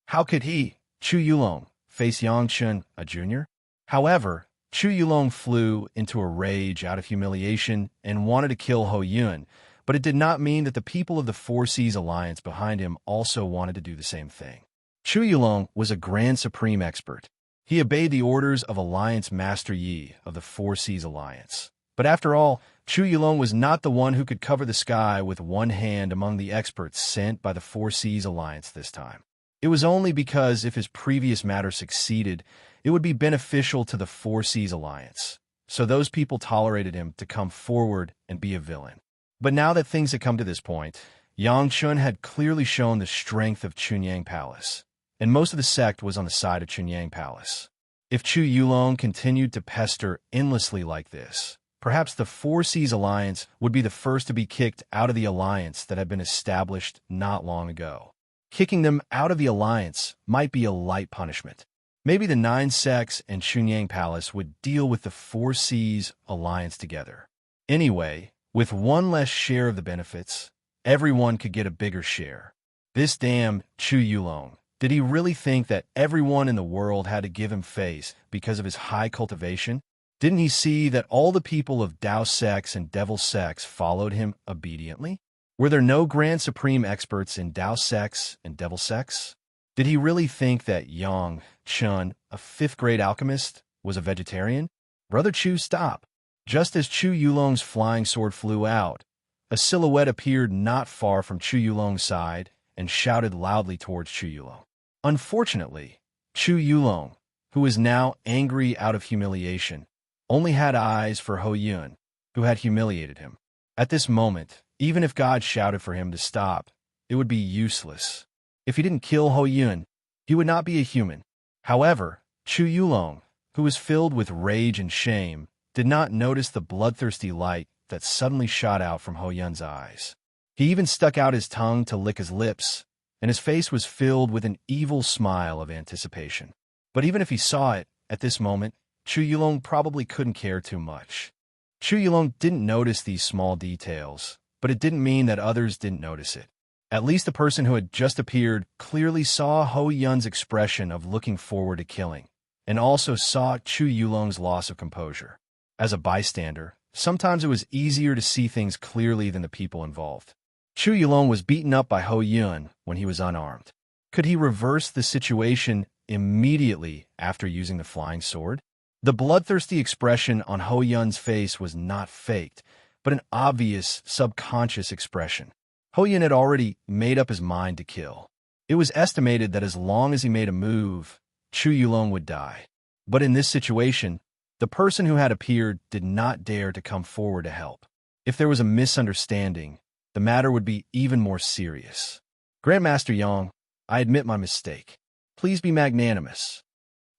how could he, Chu Yulong, face Yang Chun, a junior? However, Chu Yulong flew into a rage out of humiliation and wanted to kill Ho Yun, but it did not mean that the people of the Four Seas Alliance behind him also wanted to do the same thing. Chu Yulong was a grand supreme expert. He obeyed the orders of Alliance Master Yi of the Four Seas Alliance. But after all, Chu Yulong was not the one who could cover the sky with one hand among the experts sent by the Four Seas Alliance this time. It was only because if his previous matter succeeded, it would be beneficial to the Four Seas Alliance. So those people tolerated him to come forward and be a villain. But now that things had come to this point, Yang Chun had clearly shown the strength of Chunyang Palace, and most of the sect was on the side of Chunyang Palace. If Chu Yulong continued to pester endlessly like this, perhaps the Four Seas Alliance would be the first to be kicked out of the alliance that had been established not long ago. Kicking them out of the alliance might be a light punishment. Maybe the 9 sects and Chunyang Palace would deal with the Four Seas Alliance together. Anyway, with one less share of the benefits, everyone could get a bigger share. This damn Chu Yulong. Did he really think that everyone in the world had to give him face because of his high cultivation? Didn't he see that all the people of Tao sects and Devil sects followed him obediently? Were there no grand supreme experts in Tao sects and Devil sects? Did he really think that Yang Chun, a 5th-grade alchemist, was a vegetarian? Brother Chu, stop. Just as Chu Yulong's flying sword flew out, a silhouette appeared not far from Chu Yulong's side and shouted loudly towards Chu Yulong. Unfortunately, Chu Yulong, who was now angry out of humiliation, only had eyes for Ho Yun, who had humiliated him. At this moment, even if God shouted for him to stop, it would be useless. If he didn't kill Ho Yun, he would not be a human. However, Chu Yulong, who was filled with rage and shame, did not notice the bloodthirsty light that suddenly shot out from Ho Yun's eyes. He even stuck out his tongue to lick his lips, and his face was filled with an evil smile of anticipation. But even if he saw it, at this moment, Chu Yulong probably couldn't care too much. Chu Yulong didn't notice these small details, but it didn't mean that others didn't notice it. At least the person who had just appeared clearly saw Ho Yun's expression of looking forward to killing, and also saw Chu Yulong's loss of composure. As a bystander, sometimes it was easier to see things clearly than the people involved. Chu Yulong was beaten up by Ho Yun when he was unarmed. Could he reverse the situation immediately after using the flying sword? The bloodthirsty expression on Ho Yun's face was not faked, but an obvious subconscious expression. Ho Yun had already made up his mind to kill. It was estimated that as long as he made a move, Chu Yulong would die. But in this situation, the person who had appeared did not dare to come forward to help. If there was a misunderstanding, the matter would be even more serious. Grandmaster Yang, I admit my mistake. Please be magnanimous.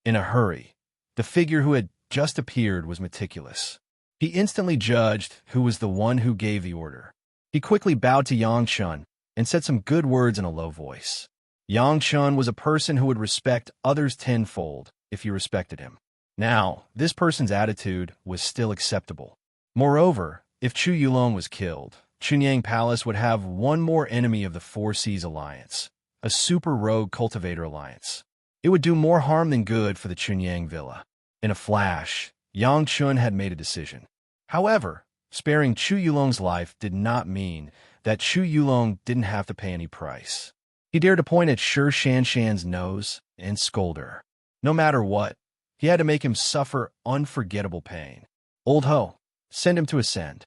In a hurry, the figure who had just appeared was meticulous. He instantly judged who was the one who gave the order. He quickly bowed to Yang Chun and said some good words in a low voice. Yang Chun was a person who would respect others tenfold, if you respected him. Now, this person's attitude was still acceptable. Moreover, if Chu Yulong was killed, Chunyang Palace would have one more enemy of the Four Seas Alliance, a super rogue cultivator alliance. It would do more harm than good for the Chunyang Villa. In a flash, Yang Chun had made a decision. However, sparing Chu Yulong's life did not mean that Chu Yulong didn't have to pay any price. He dared to point at Shi Shanshan's nose and scold her. No matter what, he had to make him suffer unforgettable pain. Old Ho, send him to ascend.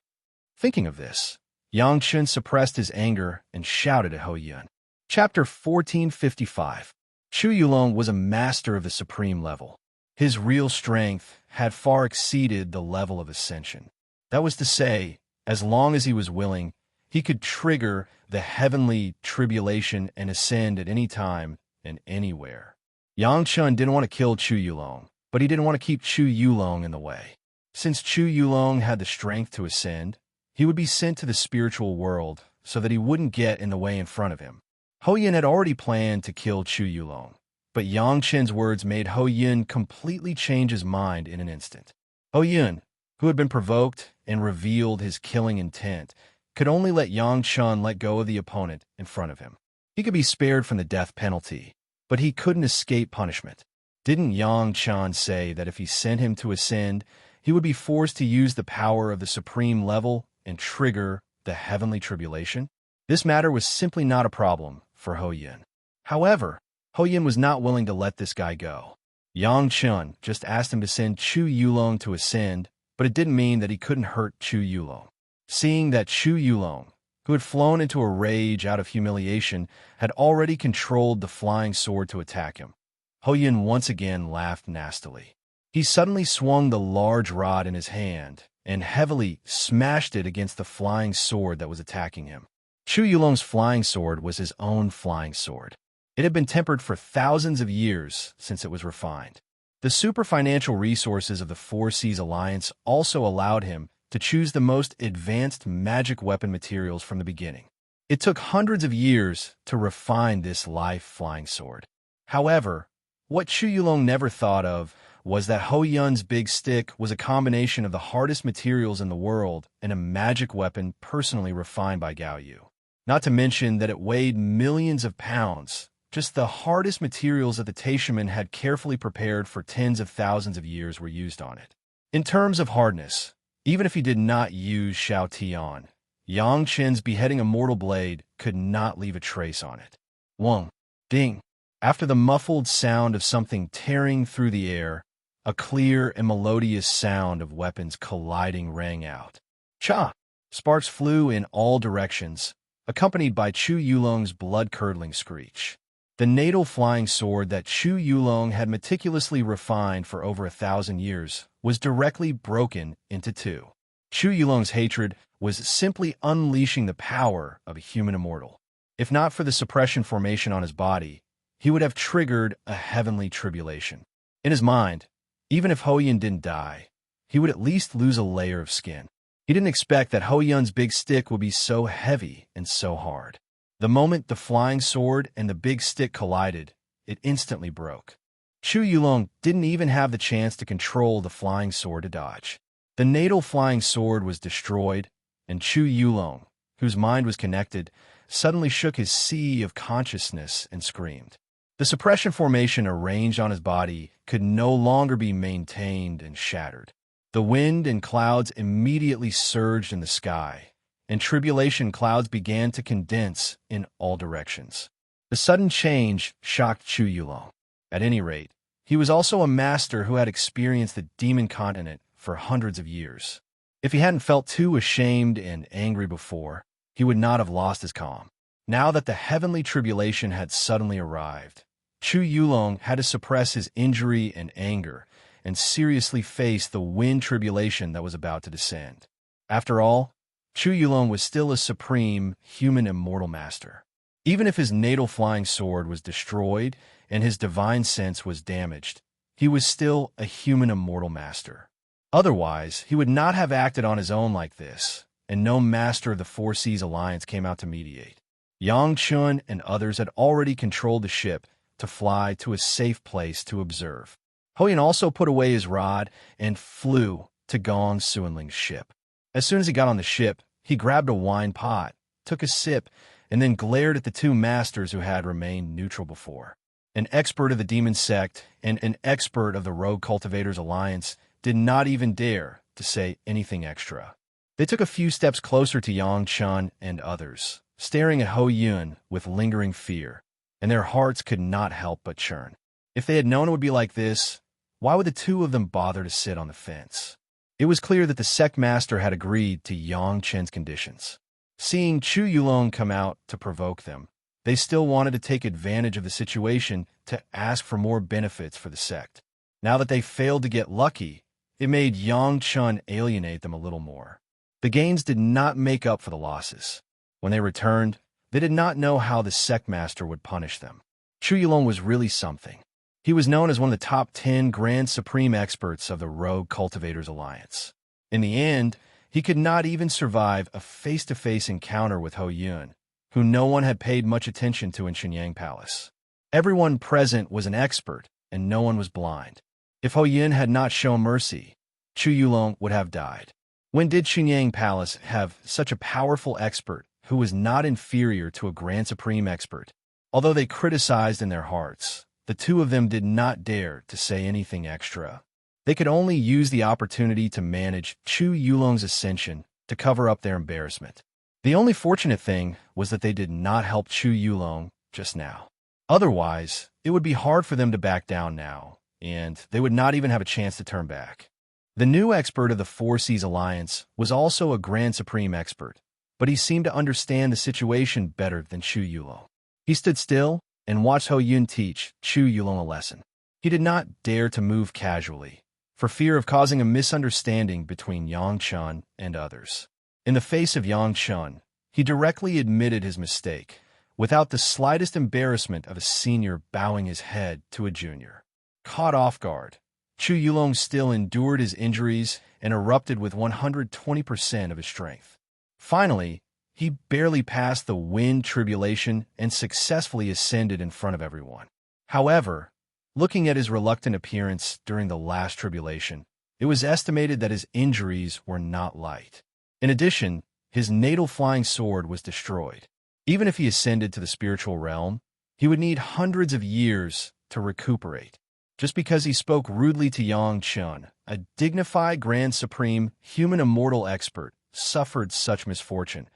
Thinking of this, Yang Chun suppressed his anger and shouted at Ho Yun. Chapter 1455. Chu Yulong was a master of the supreme level. His real strength had far exceeded the level of ascension. That was to say, as long as he was willing, he could trigger the heavenly tribulation and ascend at any time and anywhere. Yang Chun didn't want to kill Chu Yulong, but he didn't want to keep Chu Yulong in the way. Since Chu Yulong had the strength to ascend, he would be sent to the spiritual world so that he wouldn't get in the way in front of him. Ho Yun had already planned to kill Chu Yulong, but Yang Chen's words made Ho Yun completely change his mind in an instant. Ho Yun, who had been provoked and revealed his killing intent, could only let Yang Chun let go of the opponent in front of him. He could be spared from the death penalty, but he couldn't escape punishment. Didn't Yang Chun say that if he sent him to ascend, he would be forced to use the power of the supreme level and trigger the heavenly tribulation? This matter was simply not a problem for Ho Yun. However, Ho Yun was not willing to let this guy go. Yang Chun just asked him to send Chu Yulong to ascend, but it didn't mean that he couldn't hurt Chu Yulong. Seeing that Chu Yulong, who had flown into a rage out of humiliation, had already controlled the flying sword to attack him, Ho Yun once again laughed nastily. He suddenly swung the large rod in his hand and heavily smashed it against the flying sword that was attacking him. Chu Yulong's flying sword was his own flying sword. It had been tempered for thousands of years since it was refined. The super financial resources of the Four Seas Alliance also allowed him to choose the most advanced magic weapon materials from the beginning. It took hundreds of years to refine this live flying sword. However, what Chu Yulong never thought of was that Ho Yun's big stick was a combination of the hardest materials in the world and a magic weapon personally refined by Gao Yu. Not to mention that it weighed millions of pounds, just the hardest materials that the Taishaman had carefully prepared for tens of thousands of years were used on it. In terms of hardness, even if he did not use Shao Tian, Yang Chen's beheading immortal blade could not leave a trace on it. Wong, ding. After the muffled sound of something tearing through the air, a clear and melodious sound of weapons colliding rang out. Cha! Sparks flew in all directions, accompanied by Chu Yulong's blood-curdling screech. The natal flying sword that Chu Yulong had meticulously refined for over 1,000 years was directly broken into two. Chu Yulong's hatred was simply unleashing the power of a human immortal. If not for the suppression formation on his body, he would have triggered a heavenly tribulation. In his mind, even if Ho Yun didn't die, he would at least lose a layer of skin. He didn't expect that Ho Yun's big stick would be so heavy and so hard. The moment the flying sword and the big stick collided, it instantly broke. Chu Yulong didn't even have the chance to control the flying sword to dodge. The natal flying sword was destroyed, and Chu Yulong, whose mind was connected, suddenly shook his sea of consciousness and screamed. The suppression formation arranged on his body could no longer be maintained and shattered. The wind and clouds immediately surged in the sky, and tribulation clouds began to condense in all directions. The sudden change shocked Chu Yulong. At any rate, he was also a master who had experienced the demon continent for hundreds of years. If he hadn't felt too ashamed and angry before, he would not have lost his calm. Now that the heavenly tribulation had suddenly arrived, Chu Yulong had to suppress his injury and anger and seriously face the wind tribulation that was about to descend. After all, Chu Yulong was still a supreme human immortal master. Even if his natal flying sword was destroyed and his divine sense was damaged, he was still a human immortal master. Otherwise, he would not have acted on his own like this, and no master of the Four Seas Alliance came out to mediate. Yang Chun and others had already controlled the ship to fly to a safe place to observe. Hoyan also put away his rod and flew to Gong Suanling's ship. As soon as he got on the ship, he grabbed a wine pot, took a sip, and then glared at the two masters who had remained neutral before. An expert of the demon sect and an expert of the Rogue Cultivators Alliance did not even dare to say anything extra. They took a few steps closer to Yang Chun and others, staring at Ho Yun with lingering fear, and their hearts could not help but churn. If they had known it would be like this, why would the two of them bother to sit on the fence? It was clear that the sect master had agreed to Yang Chen's conditions. Seeing Chu Yulong come out to provoke them, they still wanted to take advantage of the situation to ask for more benefits for the sect. Now that they failed to get lucky, it made Yang Chun alienate them a little more. The gains did not make up for the losses. When they returned, they did not know how the sect master would punish them. Chu Yulong was really something. He was known as one of the top 10 Grand Supreme experts of the Rogue Cultivators Alliance. In the end, he could not even survive a face-to-face encounter with Ho Yun, who no one had paid much attention to in Shenyang Palace. Everyone present was an expert, and no one was blind. If Ho Yun had not shown mercy, Chu Yulong would have died. When did Shenyang Palace have such a powerful expert who was not inferior to a Grand Supreme expert? Although they criticized in their hearts, the two of them did not dare to say anything extra. They could only use the opportunity to manage Chu Yulong's ascension to cover up their embarrassment. The only fortunate thing was that they did not help Chu Yulong just now. Otherwise, it would be hard for them to back down now, and they would not even have a chance to turn back. The new expert of the Four Seas Alliance was also a Grand Supreme expert, but he seemed to understand the situation better than Chu Yulong. He stood still and watched Ho Yun teach Chu Yulong a lesson. He did not dare to move casually, for fear of causing a misunderstanding between Yang Chun and others. In the face of Yang Chun, he directly admitted his mistake, without the slightest embarrassment of a senior bowing his head to a junior. Caught off guard, Chu Yulong still endured his injuries and erupted with 120% of his strength. Finally, he barely passed the wind tribulation and successfully ascended in front of everyone. However, looking at his reluctant appearance during the last tribulation, it was estimated that his injuries were not light. In addition, his natal flying sword was destroyed. Even if he ascended to the spiritual realm, he would need hundreds of years to recuperate. Just because he spoke rudely to Yang Chun, a dignified Grand Supreme human immortal expert, suffered such misfortune,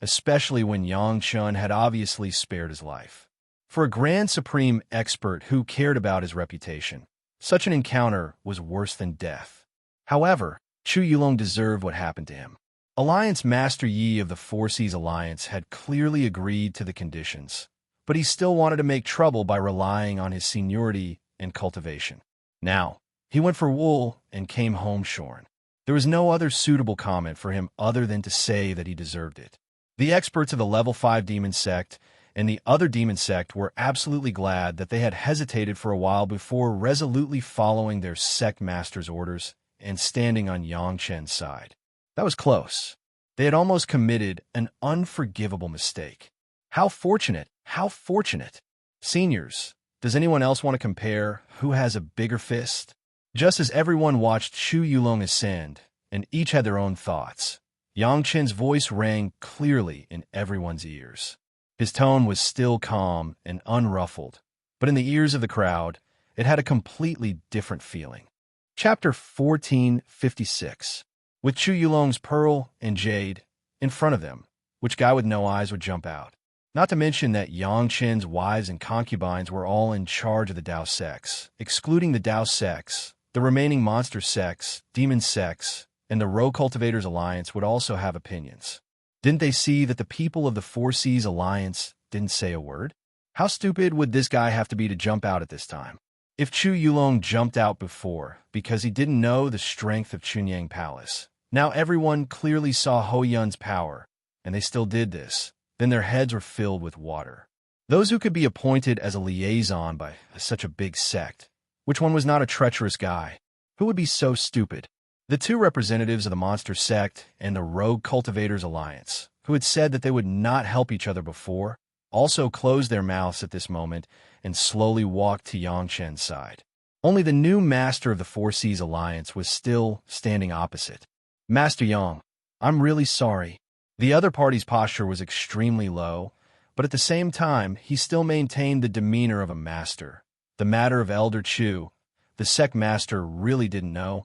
especially when Yang Chun had obviously spared his life. For a Grand Supreme expert who cared about his reputation, such an encounter was worse than death. However, Chu Yulong deserved what happened to him. Alliance Master Yi of the Four Seas Alliance had clearly agreed to the conditions, but he still wanted to make trouble by relying on his seniority and cultivation. Now, he went for wool and came home shorn. There was no other suitable comment for him other than to say that he deserved it. The experts of the Level 5 Demon Sect and the other Demon Sect were absolutely glad that they had hesitated for a while before resolutely following their sect master's orders and standing on Yang Chen's side. That was close. They had almost committed an unforgivable mistake. How fortunate, how fortunate. Seniors, does anyone else want to compare who has a bigger fist? Just as everyone watched Chu Yulong ascend, and each had their own thoughts, Yang Chen's voice rang clearly in everyone's ears. His tone was still calm and unruffled, but in the ears of the crowd, it had a completely different feeling. Chapter 1456. With Chu Yulong's pearl and jade in front of them, which guy with no eyes would jump out? Not to mention that Yang Chen's wives and concubines were all in charge of the Dao sects. Excluding the Dao sects, the remaining monster sects, demon sects, and the Rogue Cultivators Alliance would also have opinions. Didn't they see that the people of the Four Seas Alliance didn't say a word? How stupid would this guy have to be to jump out at this time? If Chu Yulong jumped out before because he didn't know the strength of Shenyang Palace, now everyone clearly saw Ho Yun's power, and they still did this, then their heads were filled with water. Those who could be appointed as a liaison by such a big sect, which one was not a treacherous guy? Who would be so stupid? The two representatives of the Monster Sect and the Rogue Cultivators Alliance, who had said that they would not help each other before, also closed their mouths at this moment and slowly walked to Yang Chen's side. Only the new master of the Four Seas Alliance was still standing opposite. Master Yang, I'm really sorry. The other party's posture was extremely low, but at the same time, he still maintained the demeanor of a master. The matter of Elder Chu, the sect master really didn't know.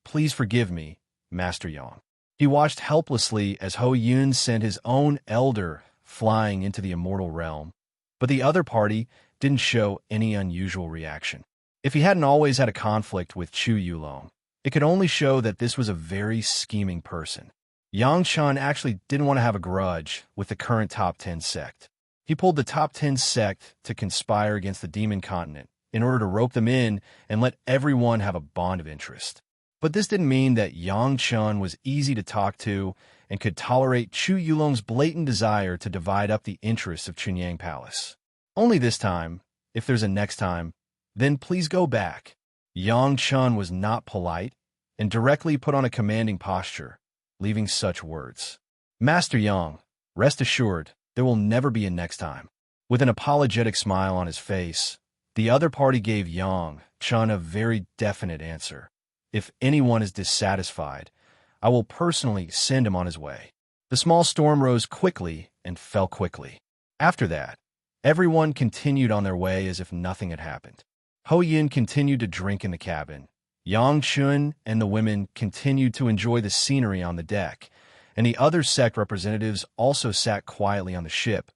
Please forgive me, Master Yang. He watched helplessly as Ho Yun sent his own elder flying into the immortal realm, but the other party didn't show any unusual reaction. If he hadn't always had a conflict with Chu Yulong, it could only show that this was a very scheming person. Yang Chun actually didn't want to have a grudge with the current top 10 sect. He pulled the top 10 sect to conspire against the demon continent in order to rope them in and let everyone have a bond of interest. But this didn't mean that Yang Chun was easy to talk to and could tolerate Chu Yulong's blatant desire to divide up the interests of Chunyang Palace. Only this time, if there's a next time, then please go back. Yang Chun was not polite and directly put on a commanding posture, leaving such words. Master Yang, rest assured, there will never be a next time. With an apologetic smile on his face, the other party gave Yang Chun a very definite answer. If anyone is dissatisfied, I will personally send him on his way. The small storm rose quickly and fell quickly. After that, everyone continued on their way as if nothing had happened. Ho Yin continued to drink in the cabin. Yang Chun and the women continued to enjoy the scenery on the deck, and the other sect representatives also sat quietly on the ship,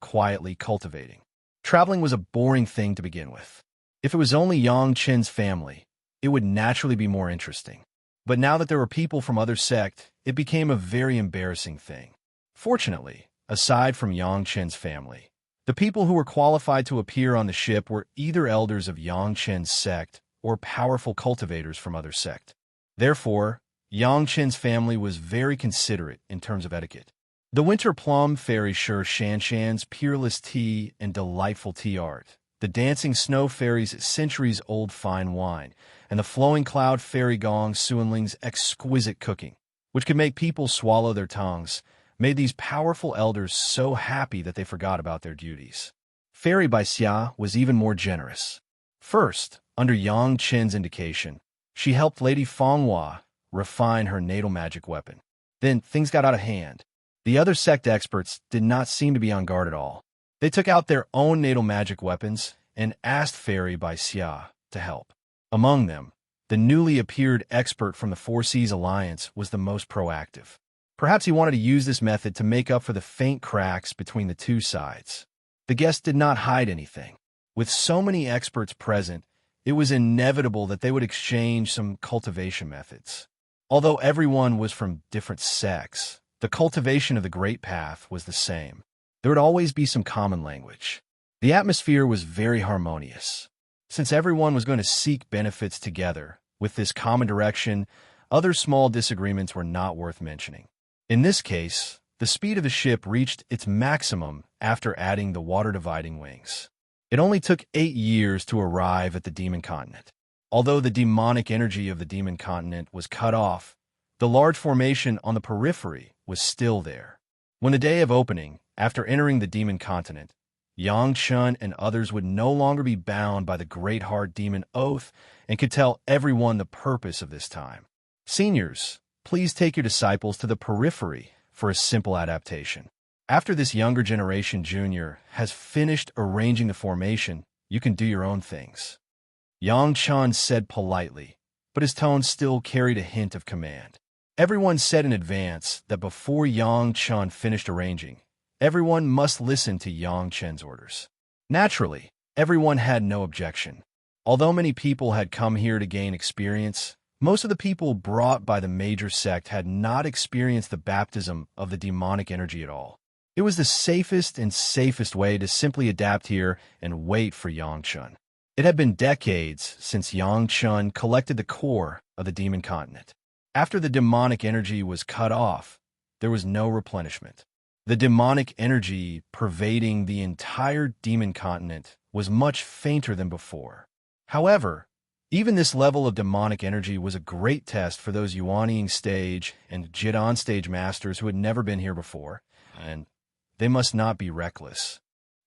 quietly cultivating. Traveling was a boring thing to begin with. If it was only Yang Chen's family, it would naturally be more interesting. But now that there were people from other sect, it became a very embarrassing thing. Fortunately, aside from Yang Chen's family, the people who were qualified to appear on the ship were either elders of Yang Chen's sect or powerful cultivators from other sect. Therefore, Yang Chen's family was very considerate in terms of etiquette. The winter plum fairy sure Shanshan's peerless tea and delightful tea art, the dancing snow fairy's centuries-old fine wine, and the flowing cloud fairy Gong Suanling's exquisite cooking, which could make people swallow their tongues, made these powerful elders so happy that they forgot about their duties. Fairy Bai Xia was even more generous. First, under Yang Chen's indication, she helped Lady Fonghua refine her natal magic weapon. Then things got out of hand. The other sect experts did not seem to be on guard at all. They took out their own natal magic weapons and asked Fairy Bai Xia to help. Among them, the newly appeared expert from the Four Seas Alliance was the most proactive. Perhaps he wanted to use this method to make up for the faint cracks between the two sides. The guests did not hide anything. With so many experts present, it was inevitable that they would exchange some cultivation methods. Although everyone was from different sects, the cultivation of the Great Path was the same. There would always be some common language. The atmosphere was very harmonious. Since everyone was going to seek benefits together, with this common direction, other small disagreements were not worth mentioning. In this case, the speed of the ship reached its maximum after adding the water-dividing wings. It only took 8 years to arrive at the demon continent. Although the demonic energy of the demon continent was cut off, the large formation on the periphery was still there. When the day of opening, after entering the demon continent, Yang Chun and others would no longer be bound by the great hard demon oath and could tell everyone the purpose of this time. Seniors, please take your disciples to the periphery for a simple adaptation. After this younger generation junior has finished arranging the formation, you can do your own things. Yang Chun said politely, but his tone still carried a hint of command. Everyone said in advance that before Yang Chun finished arranging, everyone must listen to Yang Chen's orders. Naturally, everyone had no objection. Although many people had come here to gain experience, most of the people brought by the major sect had not experienced the baptism of the demonic energy at all. It was the safest way to simply adapt here and wait for Yang Chun. It had been decades since Yang Chun collected the core of the demon continent. After the demonic energy was cut off, there was no replenishment. The demonic energy pervading the entire demon continent was much fainter than before. However, even this level of demonic energy was a great test for those Yuanying stage and Jidan stage masters who had never been here before, and they must not be reckless.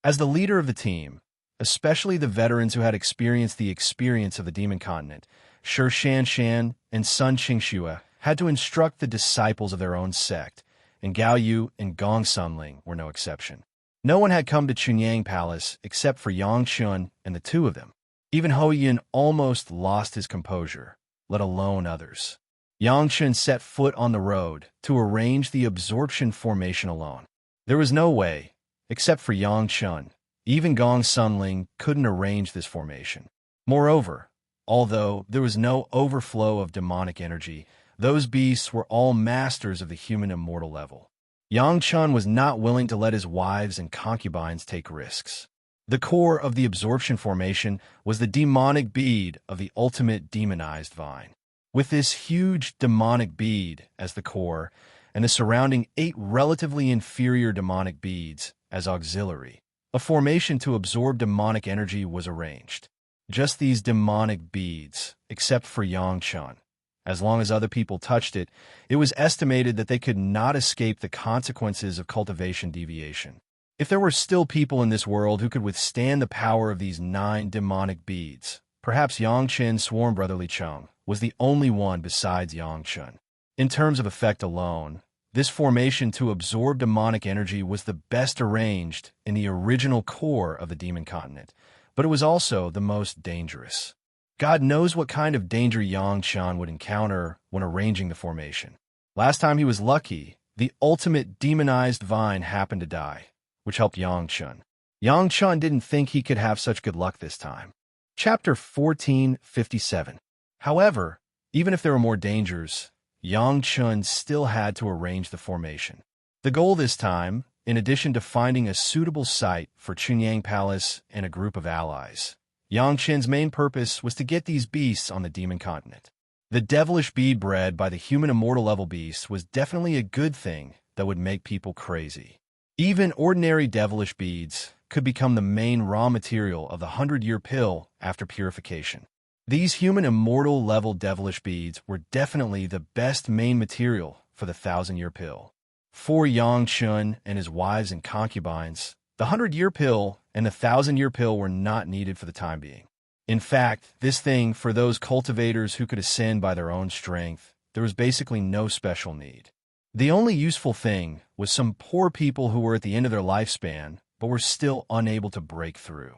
As the leader of the team, especially the veterans who had experienced the experience of the demon continent. Shi Shanshan and Sun Qingxue had to instruct the disciples of their own sect, and Gao Yu and Gong Sunling were no exception. No one had come to Chunyang Palace except for Yang Chun and the two of them. Even Ho Yin almost lost his composure, let alone others. Yang Chun set foot on the road to arrange the absorption formation alone. There was no way, except for Yang Chun, even Gong Sunling couldn't arrange this formation. Moreover, although there was no overflow of demonic energy, those beasts were all masters of the human immortal level. Yang Chun was not willing to let his wives and concubines take risks. The core of the absorption formation was the demonic bead of the ultimate demonized vine. With this huge demonic bead as the core, and the surrounding 8 relatively inferior demonic beads as auxiliary, a formation to absorb demonic energy was arranged. Just these demonic beads, except for Yang Chun. As long as other people touched it, it was estimated that they could not escape the consequences of cultivation deviation. If there were still people in this world who could withstand the power of these 9 demonic beads, perhaps Yang Chen's sworn brotherly Chung was the only one besides Yang Chun. In terms of effect alone, this formation to absorb demonic energy was the best arranged in the original core of the demon continent, but it was also the most dangerous. God knows what kind of danger Yang Chun would encounter when arranging the formation. Last time he was lucky, the ultimate demonized vine happened to die, which helped Yang Chun. Yang Chun didn't think he could have such good luck this time. Chapter 1457. However, even if there were more dangers, Yang Chun still had to arrange the formation. The goal this time, in addition to finding a suitable site for Chunyang Palace and a group of allies, Yang Chun's main purpose was to get these beasts on the demon continent. The devilish bead bred by the human immortal level beasts was definitely a good thing that would make people crazy. Even ordinary devilish beads could become the main raw material of the 100-year pill after purification. These human immortal level devilish beads were definitely the best main material for the 1,000-year pill. For Yang Chun and his wives and concubines, the 100-year pill and the 1,000-year pill were not needed for the time being. In fact, this thing, for those cultivators who could ascend by their own strength, there was basically no special need. The only useful thing was some poor people who were at the end of their lifespan but were still unable to break through.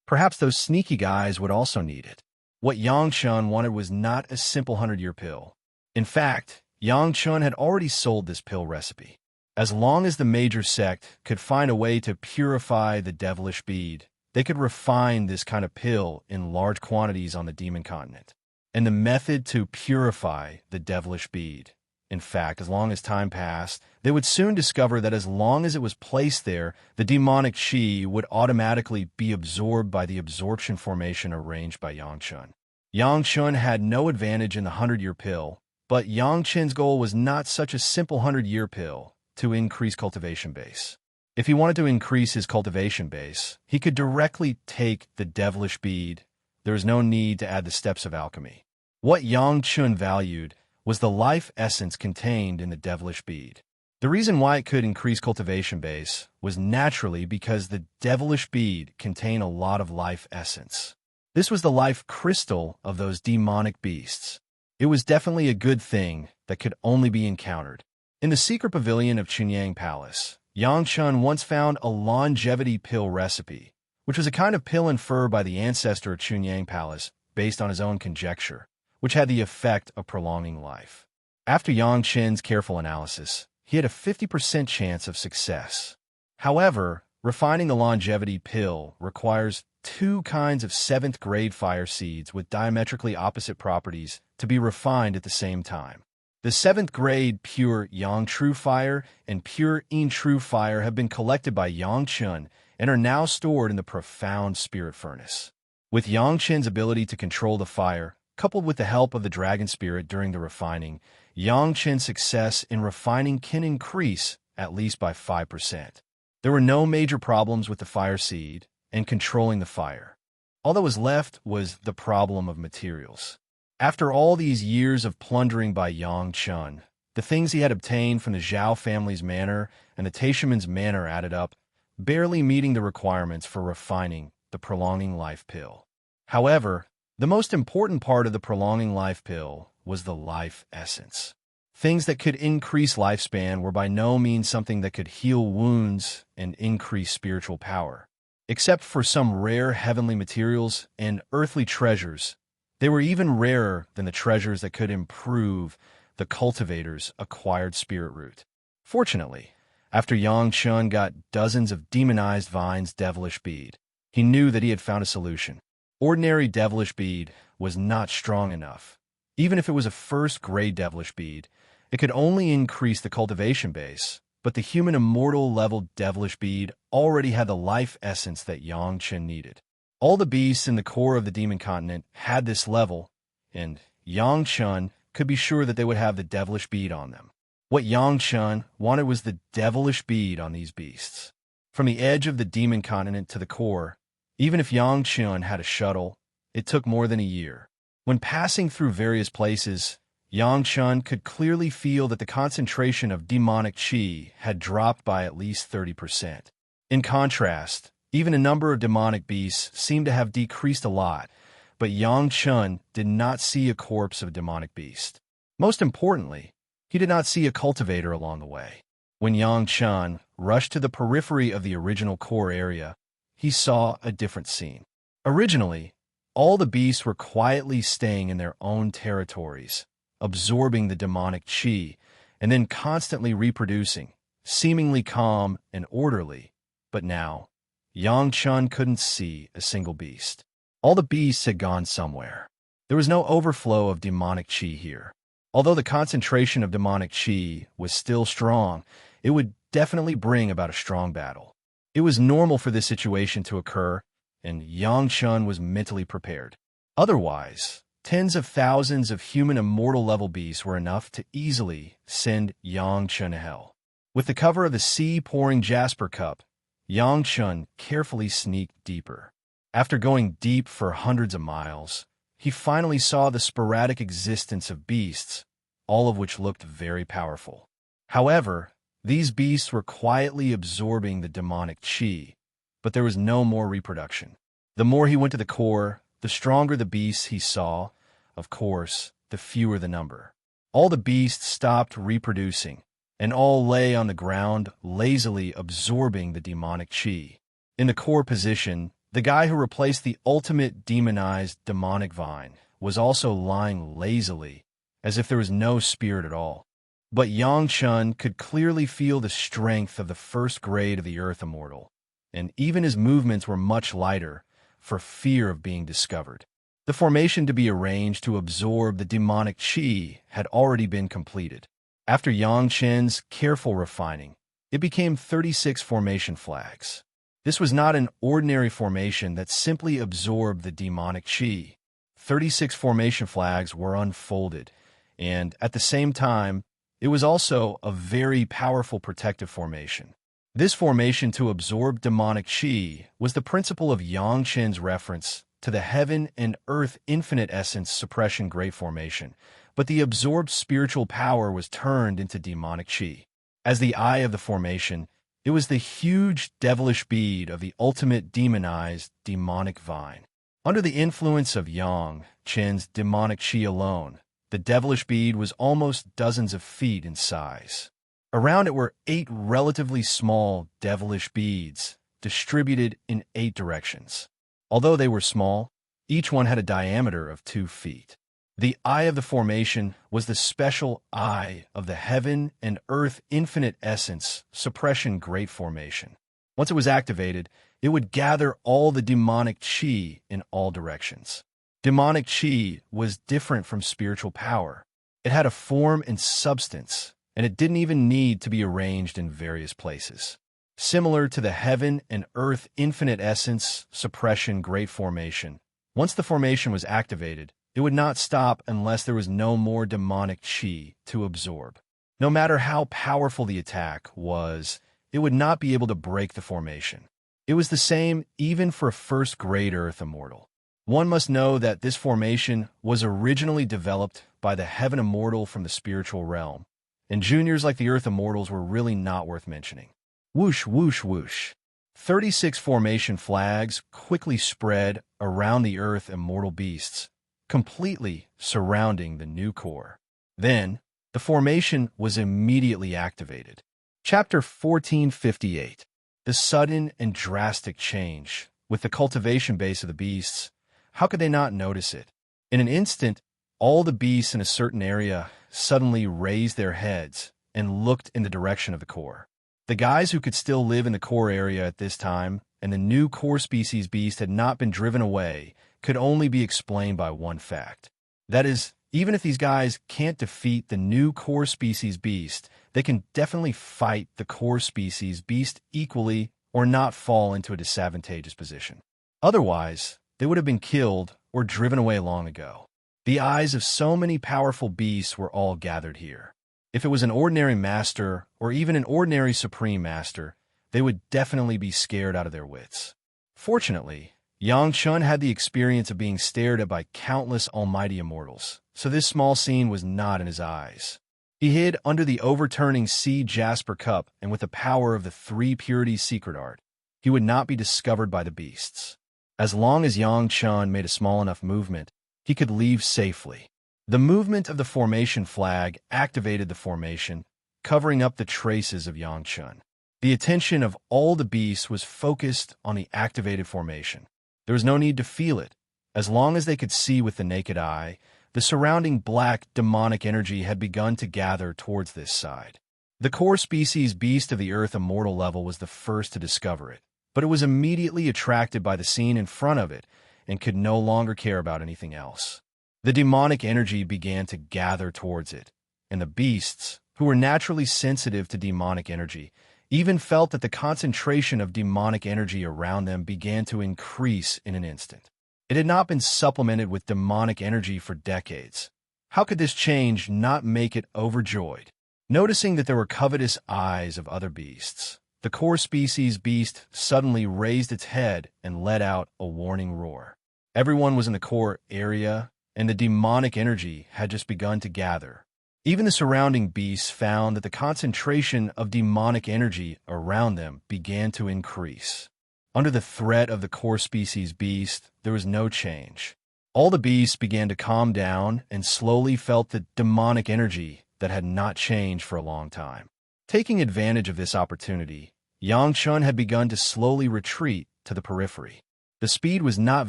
Perhaps those sneaky guys would also need it. What Yang Chun wanted was not a simple 100-year pill. In fact, Yang Chun had already sold this pill recipe. As long as the major sect could find a way to purify the devilish bead, they could refine this kind of pill in large quantities on the demon continent. And the method to purify the devilish bead, in fact, as long as time passed, they would soon discover that as long as it was placed there, the demonic chi would automatically be absorbed by the absorption formation arranged by Yang Chun. Yang Chun had no advantage in the 100-year pill, but Yang Chun's goal was not such a simple 100-year pill to increase cultivation base. If he wanted to increase his cultivation base, he could directly take the devilish bead. There was no need to add the steps of alchemy. What Yang Chun valued was the life essence contained in the devilish bead. The reason why it could increase cultivation base was naturally because the devilish bead contained a lot of life essence. This was the life crystal of those demonic beasts. It was definitely a good thing that could only be encountered. In the secret pavilion of Chunyang Palace, Yang Chun once found a longevity pill recipe, which was a kind of pill inferred by the ancestor of Chunyang Palace based on his own conjecture, which had the effect of prolonging life. After Yang Chun's careful analysis, he had a 50% chance of success. However, refining the longevity pill requires 2 kinds of 7th-grade fire seeds with diametrically opposite properties to be refined at the same time. The 7th-grade pure Yang True Fire and pure Yin True Fire have been collected by Yang Chun and are now stored in the profound spirit furnace. With Yang Chun's ability to control the fire, coupled with the help of the dragon spirit during the refining, Yang Chun's success in refining can increase at least by 5%. There were no major problems with the fire seed and controlling the fire. All that was left was the problem of materials. After all these years of plundering by Yang Chun, the things he had obtained from the Zhao family's manor and the Taishaman's manor added up, barely meeting the requirements for refining the prolonging life pill. However, the most important part of the prolonging life pill was the life essence. Things that could increase lifespan were by no means something that could heal wounds and increase spiritual power. Except for some rare heavenly materials and earthly treasures, they were even rarer than the treasures that could improve the cultivator's acquired spirit root. Fortunately, after Yang Chun got dozens of demonized vines devilish bead, he knew that he had found a solution. Ordinary devilish bead was not strong enough. Even if it was a first-grade devilish bead, it could only increase the cultivation base, but the human immortal level devilish bead already had the life essence that Yang Chun needed. All the beasts in the core of the demon continent had this level, and Yang Chun could be sure that they would have the devilish bead on them. What Yang Chun wanted was the devilish bead on these beasts. From the edge of the demon continent to the core, even if Yang Chun had a shuttle, it took more than a year. When passing through various places, Yang Chun could clearly feel that the concentration of demonic qi had dropped by at least 30%. In contrast, even a number of demonic beasts seemed to have decreased a lot, but Yang Chun did not see a corpse of a demonic beast. Most importantly, he did not see a cultivator along the way. When Yang Chun rushed to the periphery of the original core area, he saw a different scene. Originally, all the beasts were quietly staying in their own territories, absorbing the demonic qi, and then constantly reproducing, seemingly calm and orderly. But now, Yang Chun couldn't see a single beast. All the beasts had gone somewhere. There was no overflow of demonic qi here. Although the concentration of demonic qi was still strong, it would definitely bring about a strong battle. It was normal for this situation to occur, and Yang Chun was mentally prepared. Otherwise, tens of thousands of human immortal level beasts were enough to easily send Yang Chun to hell. With the cover of the sea-pouring jasper cup, Yang Chun carefully sneaked deeper. After going deep for hundreds of miles, he finally saw the sporadic existence of beasts, all of which looked very powerful. However, these beasts were quietly absorbing the demonic qi, but there was no more reproduction. The more he went to the core, the stronger the beasts he saw. Of course, the fewer the number. All the beasts stopped reproducing, and all lay on the ground, lazily absorbing the demonic qi. In the core position, the guy who replaced the ultimate demonized demonic vine was also lying lazily, as if there was no spirit at all. But Yang Chun could clearly feel the strength of the first grade of the Earth Immortal, and even his movements were much lighter, for fear of being discovered. The formation to be arranged to absorb the demonic qi had already been completed. After Yang Chun's careful refining, it became 36 formation flags. This was not an ordinary formation that simply absorbed the demonic qi. 36 formation flags were unfolded, and at the same time, it was also a very powerful protective formation. This formation to absorb demonic qi was the principle of Yang Chun's reference to the heaven and earth infinite essence suppression great formation, but the absorbed spiritual power was turned into demonic qi. As the eye of the formation, it was the huge devilish bead of the ultimate demonized demonic vine. Under the influence of Yang Chun's demonic qi alone, the devilish bead was almost dozens of feet in size. Around it were 8 relatively small devilish beads, distributed in 8 directions. Although they were small, each one had a diameter of 2 feet. The eye of the formation was the special eye of the heaven and earth infinite essence suppression great formation. Once it was activated, it would gather all the demonic qi in all directions. Demonic qi was different from spiritual power. It had a form and substance, and it didn't even need to be arranged in various places. Similar to the heaven and earth infinite essence suppression great formation, once the formation was activated, it would not stop unless there was no more demonic qi to absorb. No matter how powerful the attack was, it would not be able to break the formation. It was the same even for a first-grade Earth Immortal. One must know that this formation was originally developed by the Heaven Immortal from the spiritual realm, and juniors like the Earth Immortals were really not worth mentioning. Whoosh, whoosh, whoosh. 36 formation flags quickly spread around the earth immortal beasts, completely surrounding the new core. Then, the formation was immediately activated. Chapter 1458. The sudden and drastic change. With the cultivation base of the beasts, how could they not notice it? In an instant, all the beasts in a certain area suddenly raised their heads and looked in the direction of the core. The guys who could still live in the core area at this time, and the new core species beast had not been driven away, could only be explained by one fact. That is, even if these guys can't defeat the new core species beast, they can definitely fight the core species beast equally or not fall into a disadvantageous position. Otherwise, they would have been killed or driven away long ago. The eyes of so many powerful beasts were all gathered here. If it was an ordinary master or even an ordinary supreme master, they would definitely be scared out of their wits. Fortunately, Yang Chun had the experience of being stared at by countless almighty immortals, so this small scene was not in his eyes. He hid under the overturning sea jasper cup, and with the power of the three purities secret art, he would not be discovered by the beasts. As long as Yang Chun made a small enough movement, he could leave safely. The movement of the formation flag activated the formation, covering up the traces of Yang Chun. The attention of all the beasts was focused on the activated formation. There was no need to feel it. As long as they could see with the naked eye, the surrounding black demonic energy had begun to gather towards this side. The core species beast of the earth immortal level was the first to discover it, but it was immediately attracted by the scene in front of it and could no longer care about anything else. The demonic energy began to gather towards it, and the beasts, who were naturally sensitive to demonic energy, even felt that the concentration of demonic energy around them began to increase in an instant. It had not been supplemented with demonic energy for decades. How could this change not make it overjoyed? Noticing that there were covetous eyes of other beasts, the core species beast suddenly raised its head and let out a warning roar. Everyone was in the core area, and the demonic energy had just begun to gather. Even the surrounding beasts found that the concentration of demonic energy around them began to increase. Under the threat of the core species beast, there was no change. All the beasts began to calm down and slowly felt the demonic energy that had not changed for a long time. Taking advantage of this opportunity, Yang Chun had begun to slowly retreat to the periphery. The speed was not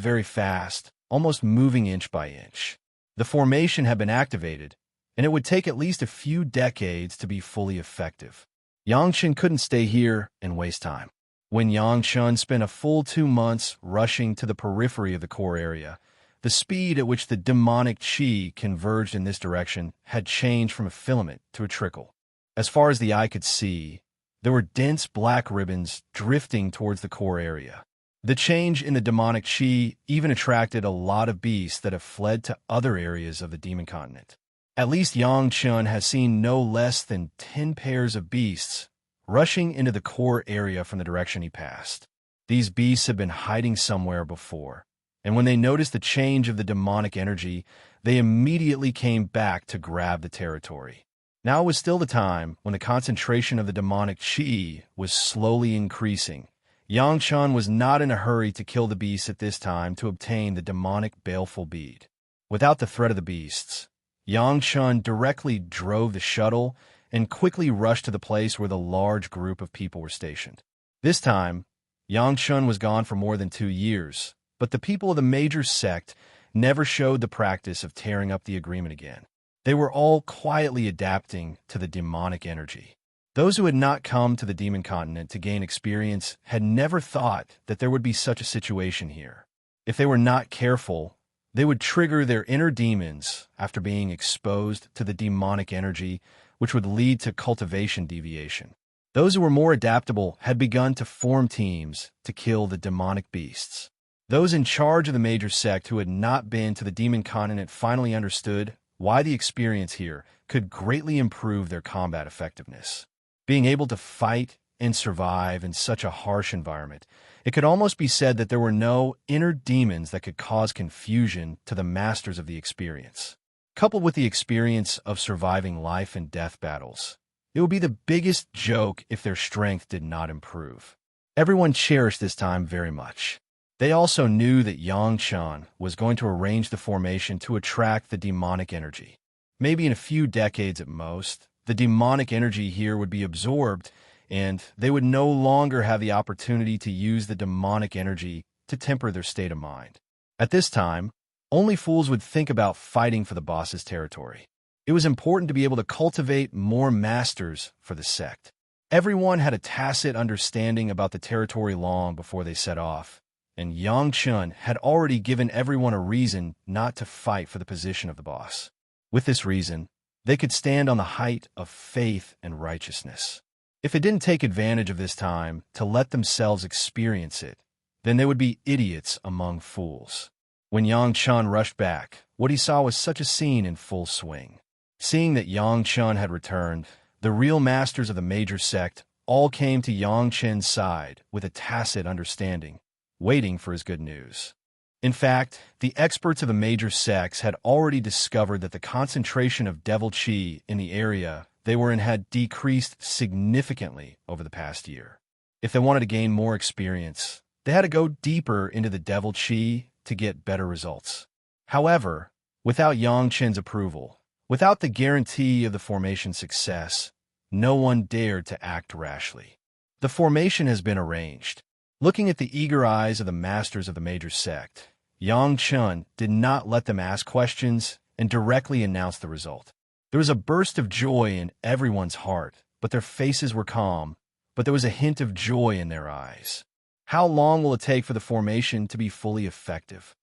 very fast, almost moving inch by inch. The formation had been activated, and it would take at least a few decades to be fully effective. Yang Chun couldn't stay here and waste time. When Yang Chun spent a full 2 months rushing to the periphery of the core area, the speed at which the demonic chi converged in this direction had changed from a filament to a trickle. As far as the eye could see, there were dense black ribbons drifting towards the core area. The change in the demonic chi even attracted a lot of beasts that have fled to other areas of the demon continent. At least Yang Chun has seen no less than 10 pairs of beasts rushing into the core area from the direction he passed. These beasts had been hiding somewhere before, and when they noticed the change of the demonic energy, they immediately came back to grab the territory. Now was still the time when the concentration of the demonic chi was slowly increasing. Yang Chun was not in a hurry to kill the beasts at this time to obtain the demonic baleful bead. Without the threat of the beasts, Yang Chun directly drove the shuttle and quickly rushed to the place where the large group of people were stationed. This time, Yang Chun was gone for more than 2 years, but the people of the major sect never showed the practice of tearing up the agreement again. They were all quietly adapting to the demonic energy. Those who had not come to the demon continent to gain experience had never thought that there would be such a situation here. If they were not careful, they would trigger their inner demons after being exposed to the demonic energy, which would lead to cultivation deviation. Those who were more adaptable had begun to form teams to kill the demonic beasts. Those in charge of the major sect who had not been to the demon continent finally understood why the experience here could greatly improve their combat effectiveness. Being able to fight and survive in such a harsh environment, it could almost be said that there were no inner demons that could cause confusion to the masters of the experience. Coupled with the experience of surviving life and death battles, it would be the biggest joke if their strength did not improve. Everyone cherished this time very much. They also knew that Yang Chen was going to arrange the formation to attract the demonic energy. Maybe in a few decades at most, the demonic energy here would be absorbed, and they would no longer have the opportunity to use the demonic energy to temper their state of mind. At this time, only fools would think about fighting for the boss's territory. It was important to be able to cultivate more masters for the sect. Everyone had a tacit understanding about the territory long before they set off, and Yang Chen had already given everyone a reason not to fight for the position of the boss. With this reason, they could stand on the height of faith and righteousness. If they didn't take advantage of this time to let themselves experience it, then they would be idiots among fools. When Yang Chen rushed back, what he saw was such a scene in full swing. Seeing that Yang Chen had returned, the real masters of the major sect all came to Yang Chen's side with a tacit understanding, waiting for his good news. In fact, the experts of the major sects had already discovered that the concentration of devil chi in the area they were in had decreased significantly over the past year. If they wanted to gain more experience, they had to go deeper into the devil chi to get better results. However, without Yang Chen's approval, without the guarantee of the formation's success, no one dared to act rashly. The formation has been arranged. Looking at the eager eyes of the masters of the major sect, Yang Chen did not let them ask questions and directly announced the result. There was a burst of joy in everyone's heart, but their faces were calm, but there was a hint of joy in their eyes. How long will it take for the formation to be fully effective?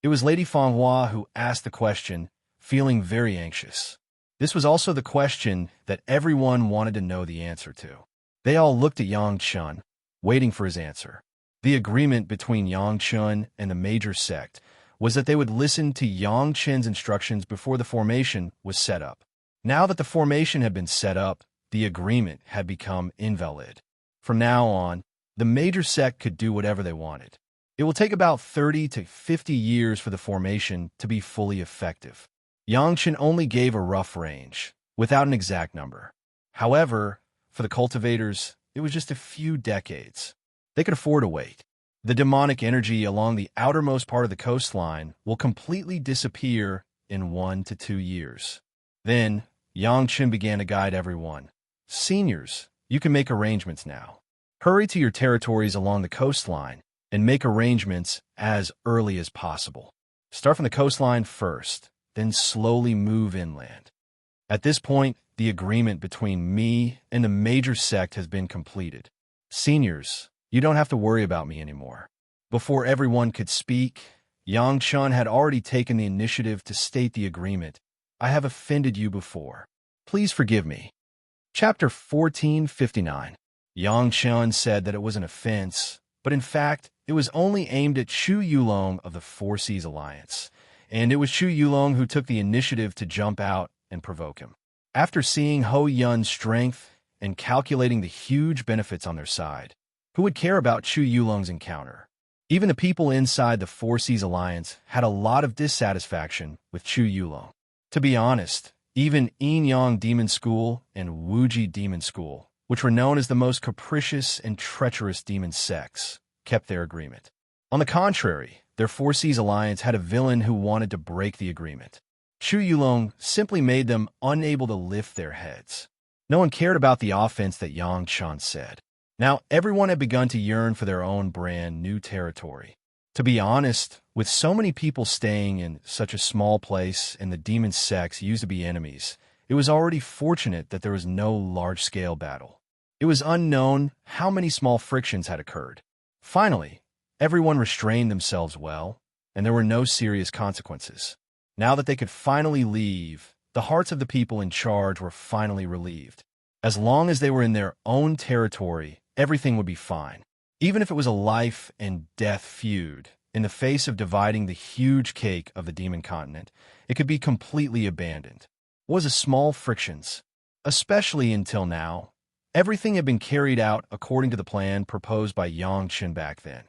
It was Lady Fanghua who asked the question, feeling very anxious. This was also the question that everyone wanted to know the answer to. They all looked at Yang Chen, waiting for his answer. The agreement between Yang Chen and the major sect was that they would listen to Yang Chen's instructions before the formation was set up. Now that the formation had been set up, the agreement had become invalid. From now on, the major sect could do whatever they wanted. It will take about 30 to 50 years for the formation to be fully effective. Yang Chen only gave a rough range, without an exact number. However, for the cultivators, it was just a few decades. They could afford to wait. The demonic energy along the outermost part of the coastline will completely disappear in 1 to 2 years. Then, Yang Chen began to guide everyone. Seniors, you can make arrangements now. Hurry to your territories along the coastline and make arrangements as early as possible. Start from the coastline first, then slowly move inland. At this point, the agreement between me and the major sect has been completed. Seniors, you don't have to worry about me anymore. Before everyone could speak, Yang Chen had already taken the initiative to state the agreement. I have offended you before. Please forgive me. Chapter 1459. Yang Chen said that it was an offense, but in fact, it was only aimed at Chu Yulong of the Four Seas Alliance, and it was Chu Yulong who took the initiative to jump out and provoke him. After seeing Ho Yun's strength and calculating the huge benefits on their side, who would care about Chu Yulong's encounter? Even the people inside the Four Seas Alliance had a lot of dissatisfaction with Chu Yulong. To be honest, even Yin Yang Demon School and Wuji Demon School, which were known as the most capricious and treacherous demon sects, kept their agreement. On the contrary, their Four Seas Alliance had a villain who wanted to break the agreement. Chu Yulong simply made them unable to lift their heads. No one cared about the offense that Yang Chen said. Now, everyone had begun to yearn for their own brand new territory. To be honest, with so many people staying in such a small place and the demon sects used to be enemies, it was already fortunate that there was no large-scale battle. It was unknown how many small frictions had occurred. Finally, everyone restrained themselves well, and there were no serious consequences. Now that they could finally leave, the hearts of the people in charge were finally relieved. As long as they were in their own territory, everything would be fine. Even if it was a life and death feud, in the face of dividing the huge cake of the demon continent, it could be completely abandoned. What was a small frictions? Especially until now, everything had been carried out according to the plan proposed by Yang Chen back then,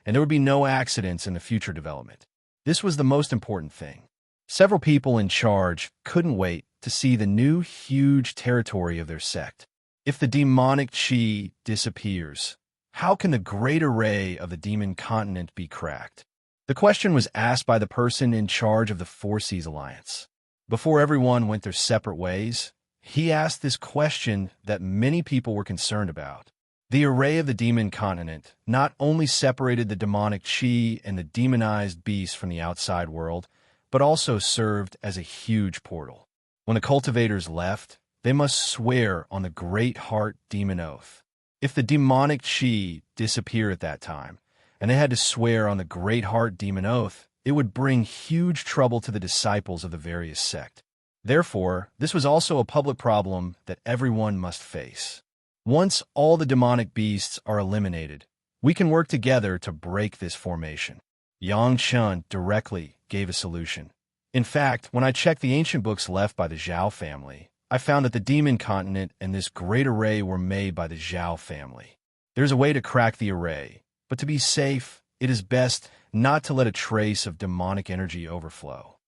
and there would be no accidents in the future development. This was the most important thing. Several people in charge couldn't wait to see the new huge territory of their sect. If the demonic chi disappears, how can the great array of the demon continent be cracked? The question was asked by the person in charge of the Four Seas Alliance. Before everyone went their separate ways, he asked this question that many people were concerned about. The array of the demon continent not only separated the demonic chi and the demonized beast from the outside world, but also served as a huge portal. When the cultivators left, they must swear on the Great Heart Demon Oath. If the demonic chi disappeared at that time, and they had to swear on the Great Heart Demon Oath, it would bring huge trouble to the disciples of the various sect. Therefore, this was also a public problem that everyone must face. Once all the demonic beasts are eliminated, we can work together to break this formation. Yang Chun directly gave a solution. In fact, when I checked the ancient books left by the Zhao family, I found that the demon continent and this great array were made by the Zhao family. There's a way to crack the array, but to be safe, it is best not to let a trace of demonic energy overflow.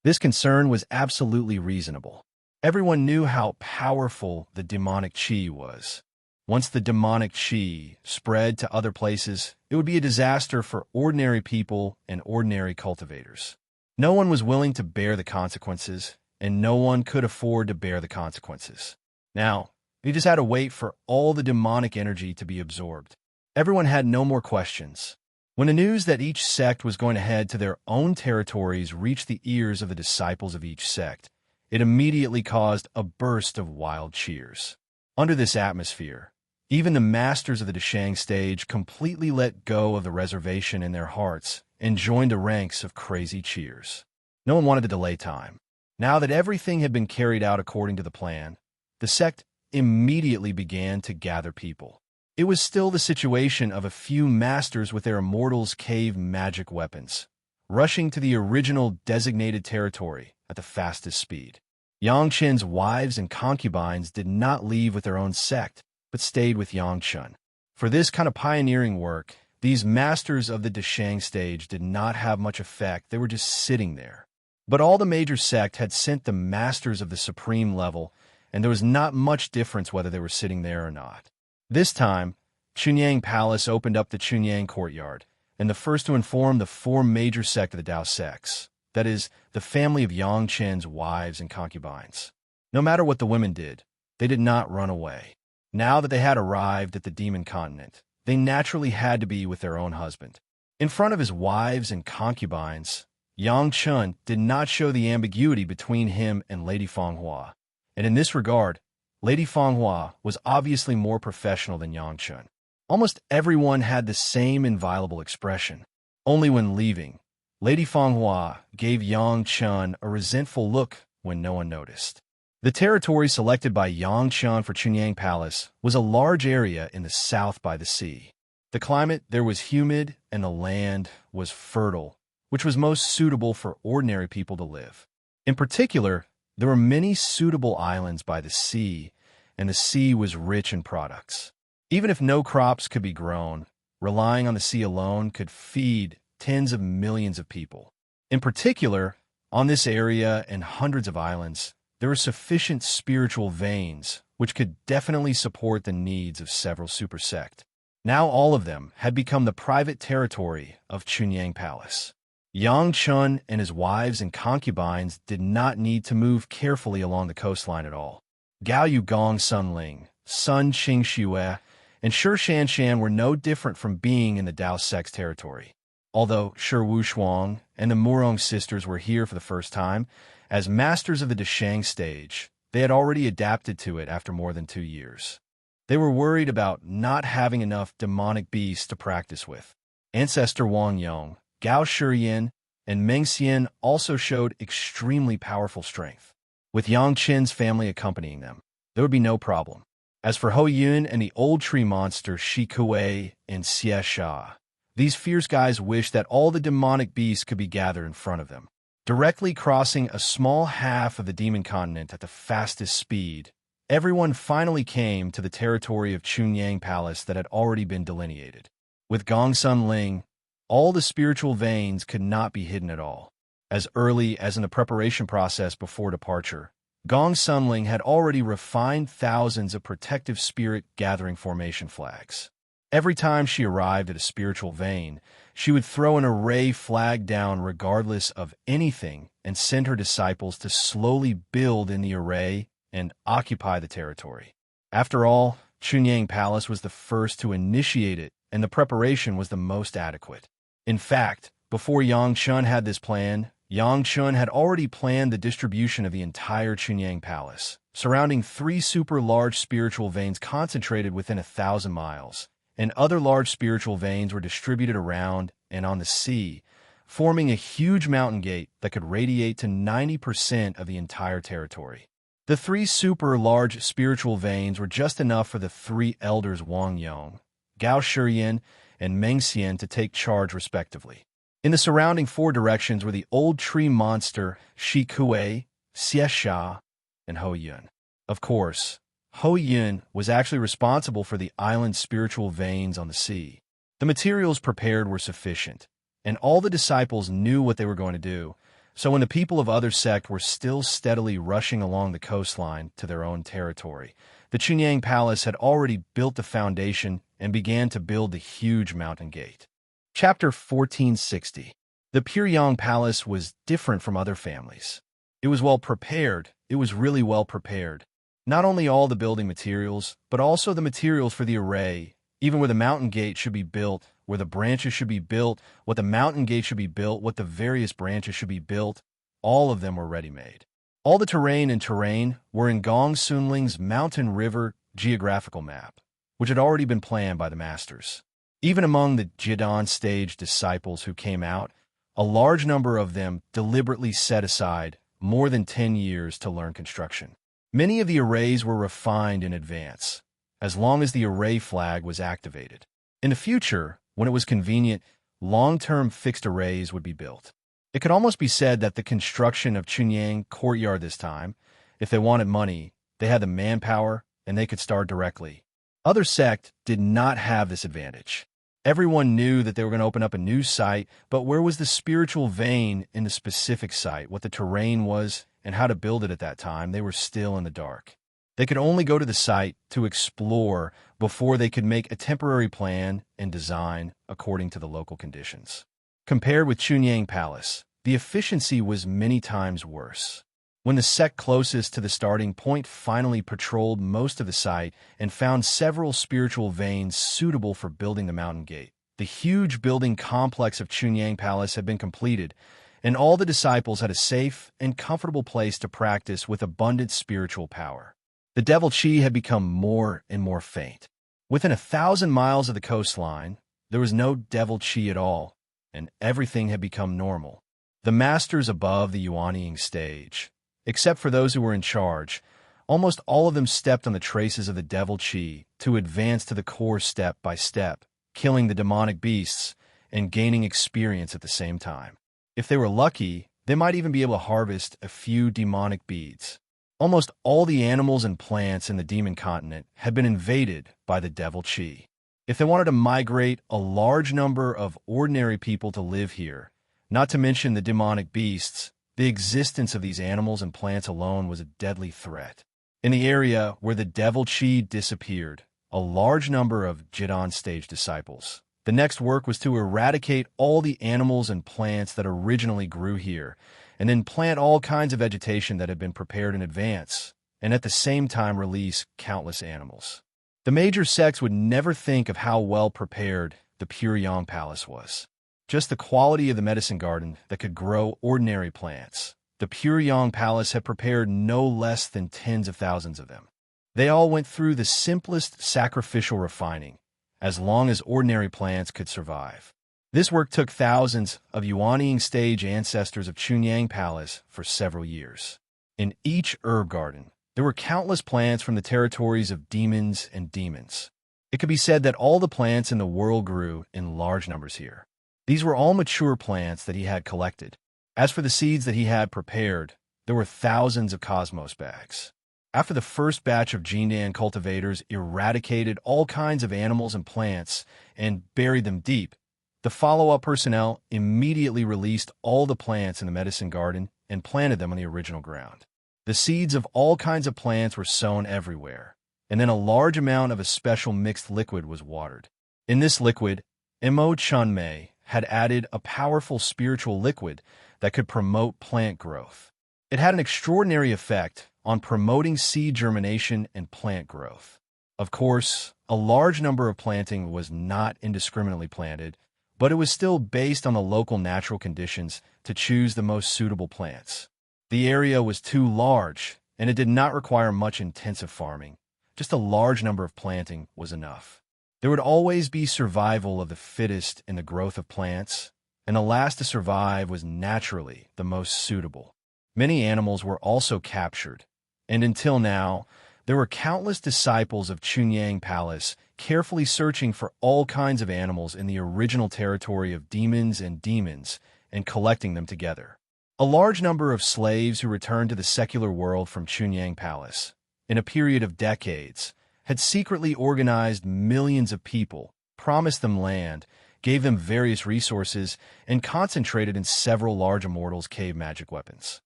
This concern was absolutely reasonable. Everyone knew how powerful the demonic chi was. Once the demonic chi spread to other places, it would be a disaster for ordinary people and ordinary cultivators. No one was willing to bear the consequences, and no one could afford to bear the consequences. Now, they just had to wait for all the demonic energy to be absorbed. Everyone had no more questions. When the news that each sect was going to head to their own territories reached the ears of the disciples of each sect, it immediately caused a burst of wild cheers. Under this atmosphere, even the masters of the Dashang stage completely let go of the reservation in their hearts and joined the ranks of crazy cheers. No one wanted to delay time. Now that everything had been carried out according to the plan, the sect immediately began to gather people. It was still the situation of a few masters with their Immortal's cave magic weapons, rushing to the original designated territory at the fastest speed. Yang Chen's wives and concubines did not leave with their own sect, but stayed with Yang Chen. For this kind of pioneering work, these masters of the Dashang stage did not have much effect. They were just sitting there. But all the major sect had sent the masters of the supreme level, and there was not much difference whether they were sitting there or not. This time, Chunyang Palace opened up the Chunyang courtyard, and the first to inform the four major sect of the Dao sects, that is, the family of Yang Chen's wives and concubines. No matter what the women did, they did not run away. Now that they had arrived at the demon continent, they naturally had to be with their own husband. In front of his wives and concubines, Yang Chen did not show the ambiguity between him and Lady Fanghua, and in this regard, Lady Fanghua was obviously more professional than Yang Chen. Almost everyone had the same inviolable expression. Only when leaving, Lady Fanghua gave Yang Chen a resentful look when no one noticed. The territory selected by Yang Chen for Chunyang Palace was a large area in the south by the sea. The climate there was humid and the land was fertile, which was most suitable for ordinary people to live. In particular, there were many suitable islands by the sea, and the sea was rich in products. Even if no crops could be grown, relying on the sea alone could feed tens of millions of people. In particular, on this area and hundreds of islands, there were sufficient spiritual veins which could definitely support the needs of several super sect. Now all of them had become the private territory of Chunyang Palace. Yang Chen and his wives and concubines did not need to move carefully along the coastline at all. Gao Yugong Sunling, Sun Qingxue, and Shi Shanshan were no different from being in the Dao sect's territory. Although Shi Wushuang and the Murong sisters were here for the first time, as masters of the Dashang stage, they had already adapted to it after more than 2 years. They were worried about not having enough demonic beasts to practice with. Ancestor Wang Yong, Gao Shiyin, and Meng Xian also showed extremely powerful strength. With Yang Chen's family accompanying them, there would be no problem. As for Ho Yun and the old tree monster Shi Kuei and Xie Sha, these fierce guys wished that all the demonic beasts could be gathered in front of them. Directly crossing a small half of the demon continent at the fastest speed, everyone finally came to the territory of Chunyang Palace that had already been delineated. With Gongsun Ling, all the spiritual veins could not be hidden at all. As early as in the preparation process before departure, Gong Sunling had already refined thousands of protective spirit gathering formation flags. Every time she arrived at a spiritual vein, she would throw an array flag down regardless of anything and send her disciples to slowly build in the array and occupy the territory. After all, Chunyang Palace was the first to initiate it, and the preparation was the most adequate. In fact, before Yang Chun had this plan, Yang Chun had already planned the distribution of the entire Chunyang Palace, surrounding 3 super large spiritual veins concentrated within 1,000 miles, and other large spiritual veins were distributed around and on the sea, forming a huge mountain gate that could radiate to 90% of the entire territory. The 3 super large spiritual veins were just enough for the 3 elders Wang Yong, Gao Shiyan, and Meng Xian to take charge respectively. In the surrounding 4 directions were the old tree monster Shi Kuei, Xie Sha, and Ho Yun. Of course, Ho Yun was actually responsible for the island's spiritual veins on the sea. The materials prepared were sufficient, and all the disciples knew what they were going to do, so when the people of other sect were still steadily rushing along the coastline to their own territory, the Chunyang Palace had already built the foundation and began to build the huge mountain gate. Chapter 1460. The Puryang Palace was different from other families. It was well prepared. It was really well prepared. Not only all the building materials, but also the materials for the array, even where the mountain gate should be built, where the branches should be built, what the mountain gate should be built, what the various branches should be built, all of them were ready-made. All the terrain were in Gong Sunling's Mountain River geographical map, which had already been planned by the masters. Even among the Jidan stage disciples who came out, a large number of them deliberately set aside more than 10 years to learn construction. Many of the arrays were refined in advance, as long as the array flag was activated. In the future, when it was convenient, long-term fixed arrays would be built. It could almost be said that the construction of Chunyang Courtyard this time, if they wanted money, they had the manpower and they could start directly. Other sect did not have this advantage. Everyone knew that they were going to open up a new site, but where was the spiritual vein in the specific site, what the terrain was, and how to build it at that time, they were still in the dark. They could only go to the site to explore before they could make a temporary plan and design according to the local conditions. Compared with Chunyang Palace, the efficiency was many times worse. When the sect closest to the starting point finally patrolled most of the site and found several spiritual veins suitable for building the mountain gate, the huge building complex of Chunyang Palace had been completed, and all the disciples had a safe and comfortable place to practice with abundant spiritual power. The devil chi had become more and more faint. Within 1,000 miles of the coastline, there was no devil chi at all, and everything had become normal. The masters above the Yuanying stage, except for those who were in charge, almost all of them stepped on the traces of the devil chi to advance to the core step by step, killing the demonic beasts and gaining experience at the same time. If they were lucky, they might even be able to harvest a few demonic beads. Almost all the animals and plants in the demon continent had been invaded by the devil chi. If they wanted to migrate a large number of ordinary people to live here, not to mention the demonic beasts, the existence of these animals and plants alone was a deadly threat. In the area where the devil chi disappeared, a large number of Jidan stage disciples. The next work was to eradicate all the animals and plants that originally grew here, and then plant all kinds of vegetation that had been prepared in advance, and at the same time release countless animals. The major sects would never think of how well prepared the Puryang Palace was. Just the quality of the medicine garden that could grow ordinary plants. The Puryang Palace had prepared no less than tens of thousands of them. They all went through the simplest sacrificial refining, as long as ordinary plants could survive. This work took thousands of Yuanying stage ancestors of Chunyang Palace for several years. In each herb garden, there were countless plants from the territories of demons and demons. It could be said that all the plants in the world grew in large numbers here. These were all mature plants that he had collected. As for the seeds that he had prepared, there were thousands of cosmos bags. After the first batch of Jindan cultivators eradicated all kinds of animals and plants and buried them deep, the follow-up personnel immediately released all the plants in the medicine garden and planted them on the original ground. The seeds of all kinds of plants were sown everywhere, and then a large amount of a special mixed liquid was watered. In this liquid, Emmo had added a powerful spiritual liquid that could promote plant growth. It had an extraordinary effect on promoting seed germination and plant growth. Of course, a large number of planting was not indiscriminately planted, but it was still based on the local natural conditions to choose the most suitable plants. The area was too large, and it did not require much intensive farming. Just a large number of planting was enough. There would always be survival of the fittest in the growth of plants, and the last to survive was naturally the most suitable. Many animals were also captured, and until now, there were countless disciples of Chunyang Palace carefully searching for all kinds of animals in the original territory of demons and collecting them together. A large number of slaves who returned to the secular world from Chunyang Palace, in a period of decades, had secretly organized millions of people, promised them land, gave them various resources, and concentrated in several large Immortal's cave magic weapons.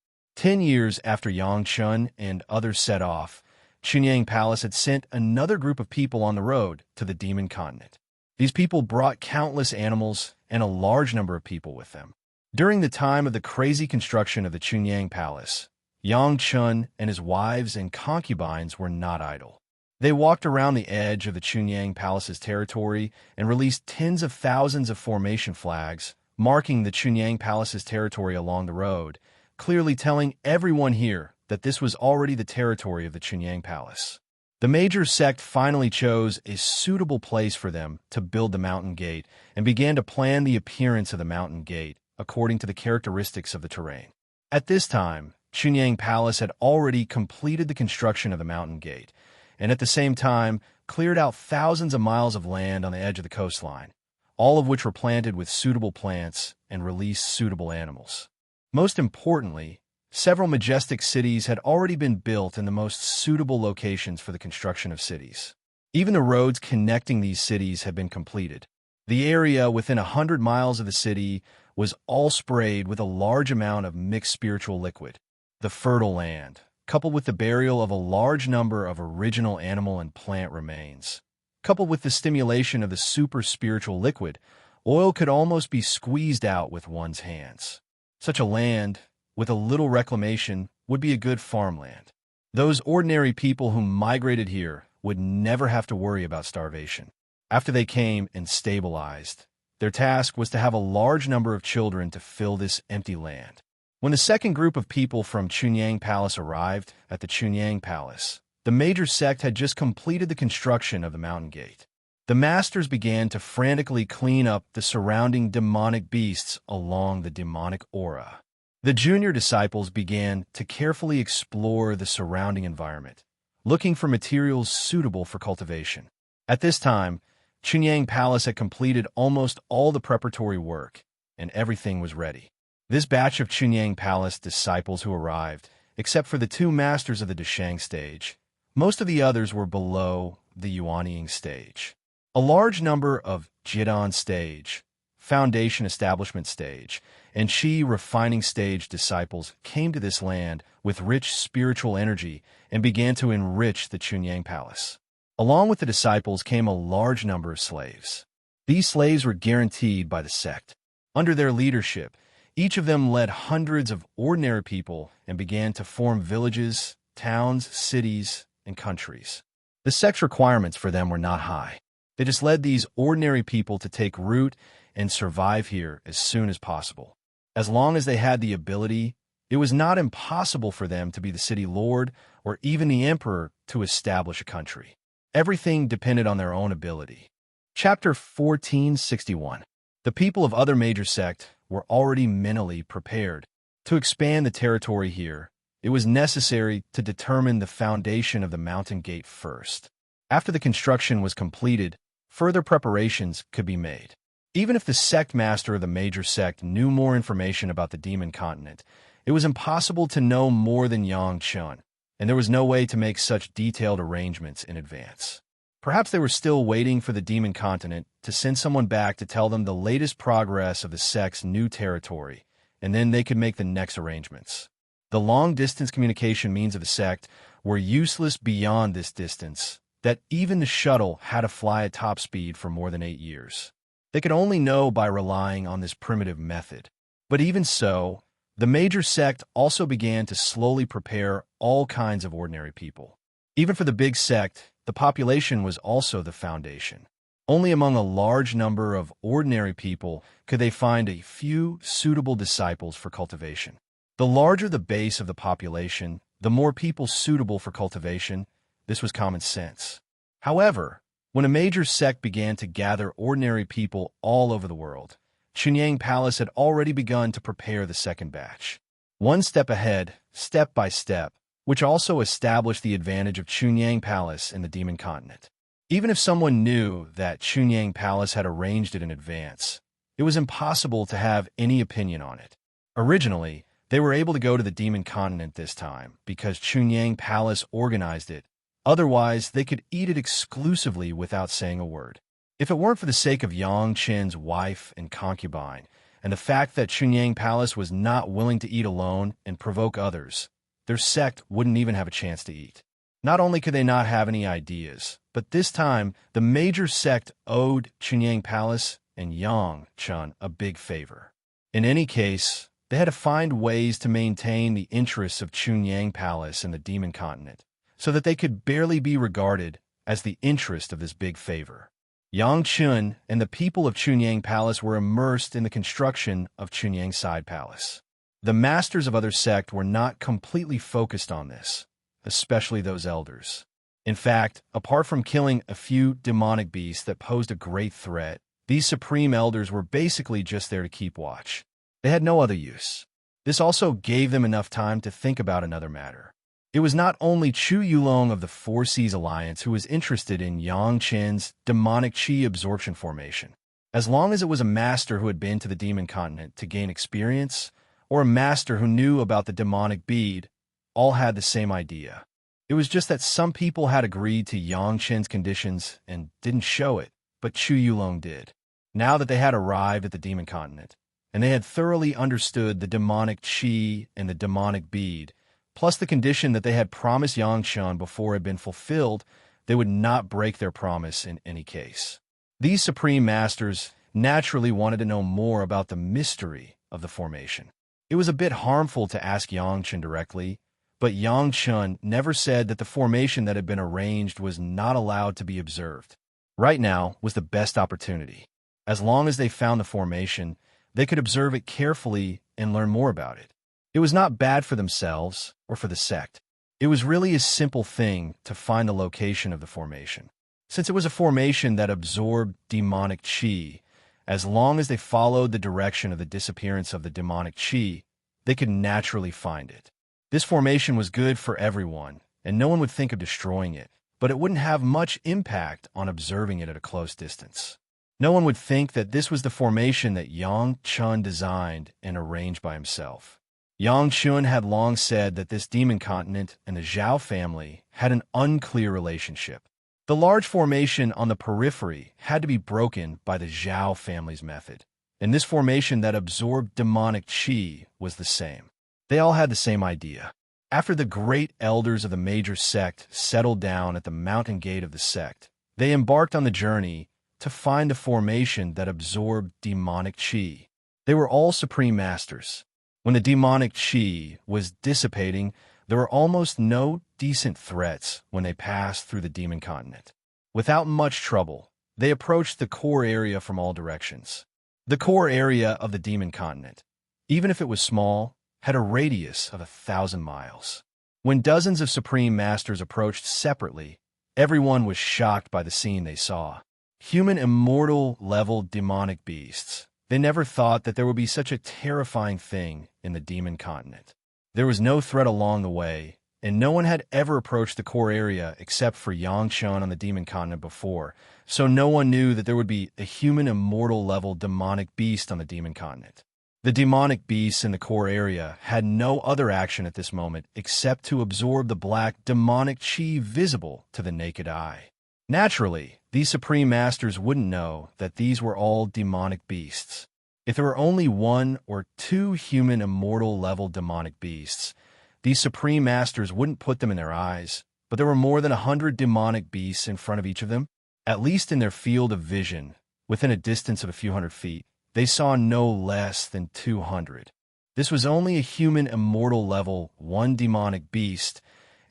10 years after Yangchun and others set off, Chunyang Palace had sent another group of people on the road to the demon continent. These people brought countless animals and a large number of people with them. During the time of the crazy construction of the Chunyang Palace, Yangchun and his wives and concubines were not idle. They walked around the edge of the Chunyang Palace's territory and released tens of thousands of formation flags, marking the Chunyang Palace's territory along the road, clearly telling everyone here that this was already the territory of the Chunyang Palace. The major sect finally chose a suitable place for them to build the mountain gate and began to plan the appearance of the mountain gate according to the characteristics of the terrain. At this time, Chunyang Palace had already completed the construction of the mountain gate, and at the same time cleared out thousands of miles of land on the edge of the coastline, all of which were planted with suitable plants and released suitable animals. Most importantly, several majestic cities had already been built in the most suitable locations for the construction of cities. Even the roads connecting these cities had been completed. The area within 100 miles of the city was all sprayed with a large amount of mixed spiritual liquid. The fertile land, coupled with the burial of a large number of original animal and plant remains, coupled with the stimulation of the super spiritual liquid, oil could almost be squeezed out with one's hands. Such a land, with a little reclamation, would be a good farmland. Those ordinary people who migrated here would never have to worry about starvation. After they came and stabilized, their task was to have a large number of children to fill this empty land. When the second group of people from Chunyang Palace arrived at the Chunyang Palace, the major sect had just completed the construction of the mountain gate. The masters began to frantically clean up the surrounding demonic beasts along the demonic aura. The junior disciples began to carefully explore the surrounding environment, looking for materials suitable for cultivation. At this time, Chunyang Palace had completed almost all the preparatory work, and everything was ready. This batch of Chunyang Palace disciples who arrived, except for the two masters of the Dashang stage, most of the others were below the Yuanying stage. A large number of Jidan stage, Foundation Establishment stage, and Qi Refining stage disciples came to this land with rich spiritual energy and began to enrich the Chunyang Palace. Along with the disciples came a large number of slaves. These slaves were guaranteed by the sect. Under their leadership, each of them led hundreds of ordinary people and began to form villages, towns, cities, and countries. The sect's requirements for them were not high. They just led these ordinary people to take root and survive here as soon as possible. As long as they had the ability, it was not impossible for them to be the city lord or even the emperor to establish a country. Everything depended on their own ability. Chapter 1461. The people of other major sect were already mentally prepared. To expand the territory here, it was necessary to determine the foundation of the mountain gate first. After the construction was completed, further preparations could be made. Even if the sect master of the major sect knew more information about the demon continent, it was impossible to know more than Yang Chun, and there was no way to make such detailed arrangements in advance. Perhaps they were still waiting for the demon continent to send someone back to tell them the latest progress of the sect's new territory, and then they could make the next arrangements. The long-distance communication means of the sect were useless beyond this distance. that even the shuttle had to fly at top speed for more than 8 years. They could only know by relying on this primitive method. But even so, the major sect also began to slowly prepare all kinds of ordinary people. Even for the big sect, the population was also the foundation. Only among a large number of ordinary people could they find a few suitable disciples for cultivation. The larger the base of the population, the more people suitable for cultivation. This was common sense. However, when a major sect began to gather ordinary people all over the world, Chunyang Palace had already begun to prepare the second batch. One step ahead, step by step, which also established the advantage of Chunyang Palace in the Demon Continent. Even if someone knew that Chunyang Palace had arranged it in advance, it was impossible to have any opinion on it. Originally, they were able to go to the Demon Continent this time because Chunyang Palace organized it. Otherwise, they could eat it exclusively without saying a word. If it weren't for the sake of Yang Qin's wife and concubine, and the fact that Chunyang Palace was not willing to eat alone and provoke others, their sect wouldn't even have a chance to eat. Not only could they not have any ideas, but this time, the major sect owed Chunyang Palace and Yang Qin a big favor. In any case, they had to find ways to maintain the interests of Chunyang Palace in the Demon Continent, so that they could barely be regarded as the interest of this big favor. Yang Qin and the people of Chunyang Palace were immersed in the construction of Chunyang Side Palace. The masters of other sect were not completely focused on this, especially those elders. In fact, apart from killing a few demonic beasts that posed a great threat, these supreme elders were basically just there to keep watch. They had no other use. This also gave them enough time to think about another matter. It was not only Chu Yulong of the Four Seas Alliance who was interested in Yang Qin's demonic chi absorption formation. As long as it was a master who had been to the Demon Continent to gain experience, or a master who knew about the demonic bead, all had the same idea. It was just that some people had agreed to Yang Qin's conditions and didn't show it, but Chu Yulong did. Now that they had arrived at the Demon Continent, and they had thoroughly understood the demonic chi and the demonic bead, plus the condition that they had promised Yang Qin before had been fulfilled, they would not break their promise in any case. These supreme masters naturally wanted to know more about the mystery of the formation. It was a bit harmful to ask Yang Qin directly, but Yang Qin never said that the formation that had been arranged was not allowed to be observed. Right now was the best opportunity. As long as they found the formation, they could observe it carefully and learn more about it. It was not bad for themselves or for the sect. It was really a simple thing to find the location of the formation. Since it was a formation that absorbed demonic chi, as long as they followed the direction of the disappearance of the demonic chi, they could naturally find it. This formation was good for everyone, and no one would think of destroying it, but it wouldn't have much impact on observing it at a close distance. No one would think that this was the formation that Yang Qin designed and arranged by himself. Yang Qin had long said that this Demon Continent and the Zhao family had an unclear relationship. The large formation on the periphery had to be broken by the Zhao family's method, and this formation that absorbed demonic chi was the same. They all had the same idea. After the great elders of the major sect settled down at the mountain gate of the sect, they embarked on the journey to find the formation that absorbed demonic chi. They were all supreme masters. When the demonic chi was dissipating, there were almost no decent threats when they passed through the Demon Continent. Without much trouble, they approached the core area from all directions. The core area of the Demon Continent, even if it was small, had a radius of 1,000 miles. When dozens of supreme masters approached separately, everyone was shocked by the scene they saw. Human immortal-level demonic beasts. They never thought that there would be such a terrifying thing in the Demon Continent. There was no threat along the way, and no one had ever approached the core area except for Yang Qin on the Demon Continent before, so no one knew that there would be a human immortal-level demonic beast on the Demon Continent. The demonic beasts in the core area had no other action at this moment except to absorb the black demonic chi visible to the naked eye. Naturally, these supreme masters wouldn't know that these were all demonic beasts. If there were only one or two human immortal-level demonic beasts, these supreme masters wouldn't put them in their eyes, but there were more than 100 demonic beasts in front of each of them. At least in their field of vision, within a distance of a few hundred feet, they saw no less than 200. This was only a human immortal level 1 demonic beast,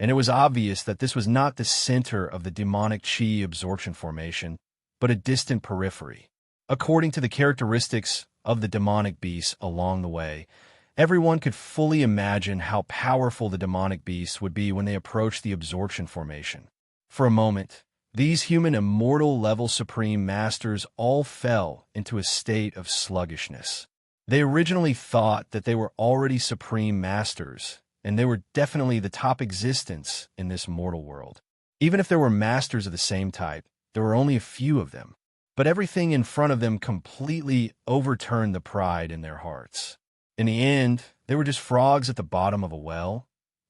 and it was obvious that this was not the center of the demonic chi absorption formation, but a distant periphery. According to the characteristics of the demonic beasts along the way, everyone could fully imagine how powerful the demonic beasts would be when they approached the absorption formation. For a moment, these human immortal level supreme masters all fell into a state of sluggishness. They originally thought that they were already supreme masters, and they were definitely the top existence in this mortal world. Even if there were masters of the same type, there were only a few of them. But everything in front of them completely overturned the pride in their hearts. In the end, they were just frogs at the bottom of a well,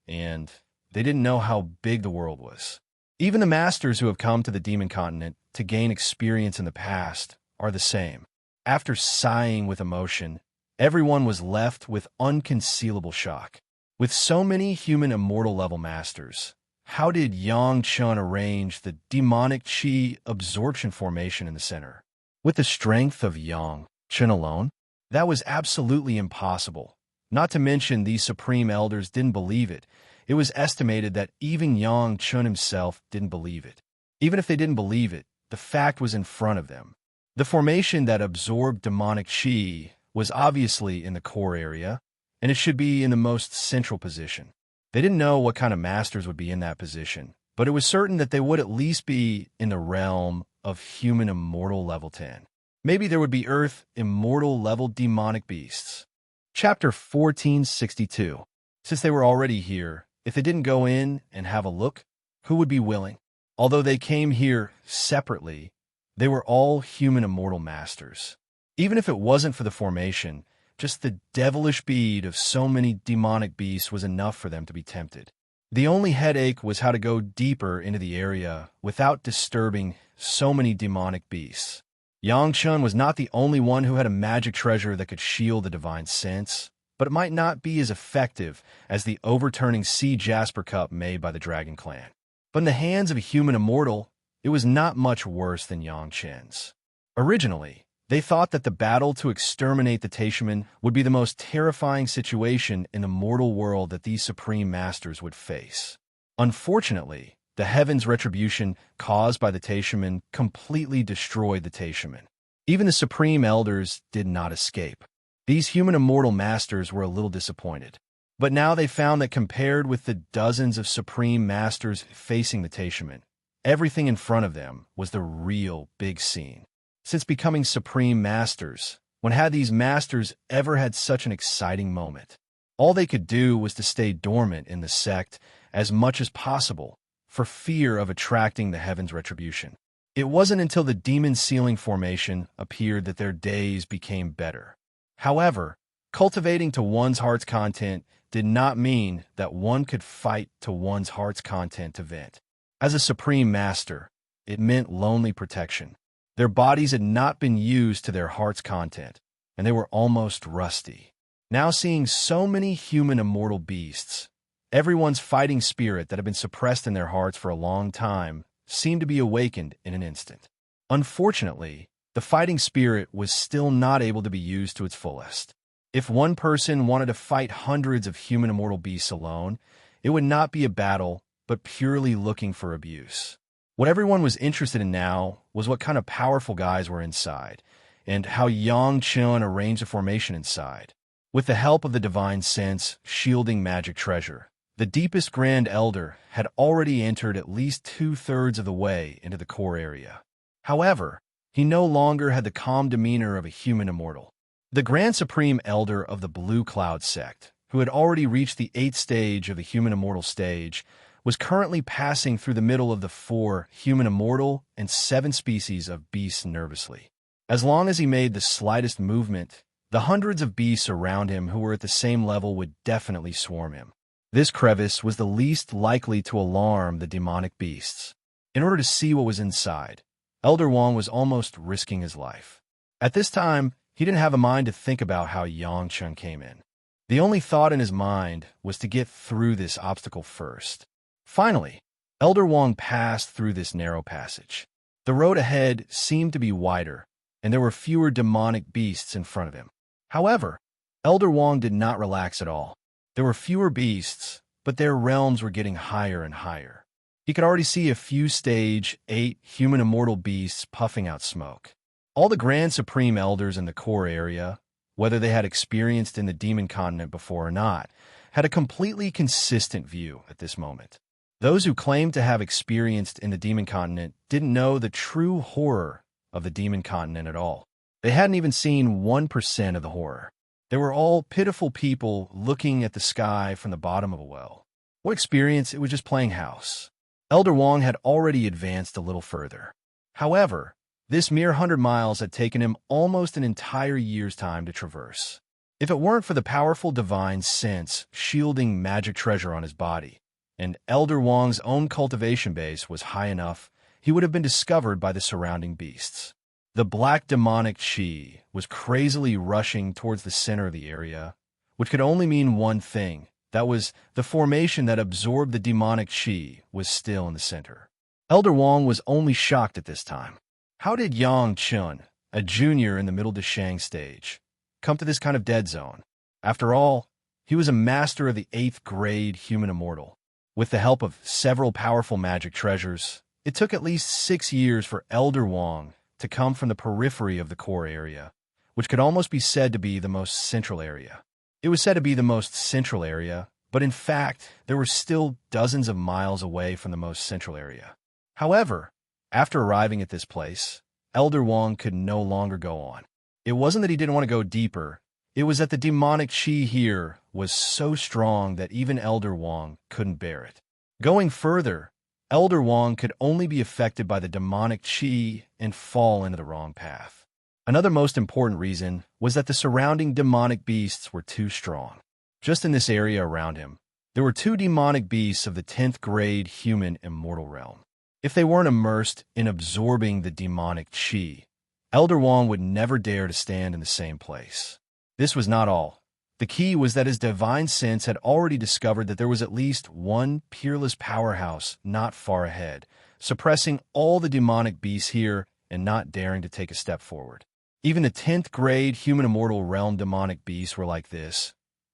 and they didn't know how big the world was. Even the masters who have come to the demon continent to gain experience in the past are the same. After sighing with emotion, everyone was left with unconcealable shock. With so many human immortal level masters, how did Yang Chun arrange the demonic chi absorption formation in the center? With the strength of Yang Chun alone? That was absolutely impossible. Not to mention these supreme elders didn't believe it. It was estimated that even Yang Chun himself didn't believe it. Even if they didn't believe it, the fact was in front of them. The formation that absorbed demonic chi was obviously in the core area, and it should be in the most central position. They didn't know what kind of masters would be in that position, but it was certain that they would at least be in the realm of human immortal level 10. Maybe there would be Earth immortal level demonic beasts. Chapter 1462. Since they were already here, if they didn't go in and have a look, who would be willing? Although they came here separately, they were all human immortal masters. Even if it wasn't for the formation, just the devilish bead of so many demonic beasts was enough for them to be tempted. The only headache was how to go deeper into the area without disturbing so many demonic beasts. Yang Chun was not the only one who had a magic treasure that could shield the divine sense, but it might not be as effective as the overturning sea jasper cup made by the Dragon Clan. But in the hands of a human immortal, it was not much worse than Yang Chun's. Originally, they thought that the battle to exterminate the Taishaman would be the most terrifying situation in the mortal world that these supreme masters would face. Unfortunately, the heaven's retribution caused by the Taishaman completely destroyed the Taishaman. Even the supreme elders did not escape. These human immortal masters were a little disappointed. But now they found that compared with the dozens of supreme masters facing the Taishaman, everything in front of them was the real big scene. Since becoming supreme masters, when had these masters ever had such an exciting moment? All they could do was to stay dormant in the sect as much as possible, for fear of attracting the heaven's retribution. It wasn't until the demon sealing formation appeared that their days became better. However, cultivating to one's heart's content did not mean that one could fight to one's heart's content to vent. As a supreme master, it meant lonely protection. Their bodies had not been used to their heart's content, and they were almost rusty. Now seeing so many human immortal beasts, everyone's fighting spirit that had been suppressed in their hearts for a long time seemed to be awakened in an instant. Unfortunately, the fighting spirit was still not able to be used to its fullest. If one person wanted to fight hundreds of human immortal beasts alone, it would not be a battle, but purely looking for abuse. What everyone was interested in now was what kind of powerful guys were inside, and how Yang Chun arranged the formation inside. With the help of the divine sense shielding magic treasure, the deepest Grand Elder had already entered at least 2/3 of the way into the core area. However, he no longer had the calm demeanor of a human immortal. The Grand Supreme Elder of the Blue Cloud sect, who had already reached the 8th stage of the human immortal stage, was currently passing through the middle of the 4 human immortal and 7 species of beasts nervously. As long as he made the slightest movement, the hundreds of beasts around him who were at the same level would definitely swarm him. This crevice was the least likely to alarm the demonic beasts. In order to see what was inside, Elder Wong was almost risking his life. At this time, he didn't have a mind to think about how Yang Chun came in. The only thought in his mind was to get through this obstacle first. Finally, Elder Wong passed through this narrow passage. The road ahead seemed to be wider, and there were fewer demonic beasts in front of him. However, Elder Wong did not relax at all. There were fewer beasts, but their realms were getting higher and higher. He could already see a few stage 8 human immortal beasts puffing out smoke. All the Grand Supreme Elders in the core area, whether they had experienced in the Demon Continent before or not, had a completely consistent view at this moment. Those who claimed to have experienced in the Demon Continent didn't know the true horror of the Demon Continent at all. They hadn't even seen 1% of the horror. They were all pitiful people looking at the sky from the bottom of a well. What experience? It was just playing house. Elder Wong had already advanced a little further. However, this mere 100 miles had taken him almost an entire year's time to traverse. If it weren't for the powerful divine sense shielding magic treasure on his body, and Elder Wong's own cultivation base was high enough, he would have been discovered by the surrounding beasts. The black demonic chi was crazily rushing towards the center of the area, which could only mean one thing. That was, the formation that absorbed the demonic chi was still in the center. Elder Wong was only shocked at this time. How did Yang Chun, a junior in the Middle Deshang stage, come to this kind of dead zone? After all, he was a master of the 8th grade human immortal. With the help of several powerful magic treasures, it took at least 6 years for Elder Wong to come from the periphery of the core area, which could almost be said to be the most central area. It was said to be the most central area, but in fact, there were still dozens of miles away from the most central area. However, after arriving at this place, Elder Wong could no longer go on. It wasn't that he didn't want to go deeper. It was that the demonic chi here was so strong that even Elder Wong couldn't bear it. Going further, Elder Wong could only be affected by the demonic chi and fall into the wrong path. Another most important reason was that the surrounding demonic beasts were too strong. Just in this area around him, there were 2 demonic beasts of the 10th grade human immortal realm. If they weren't immersed in absorbing the demonic chi, Elder Wong would never dare to stand in the same place. This was not all. The key was that his divine sense had already discovered that there was at least one peerless powerhouse not far ahead, suppressing all the demonic beasts here and not daring to take a step forward. Even the 10th grade human immortal realm demonic beasts were like this.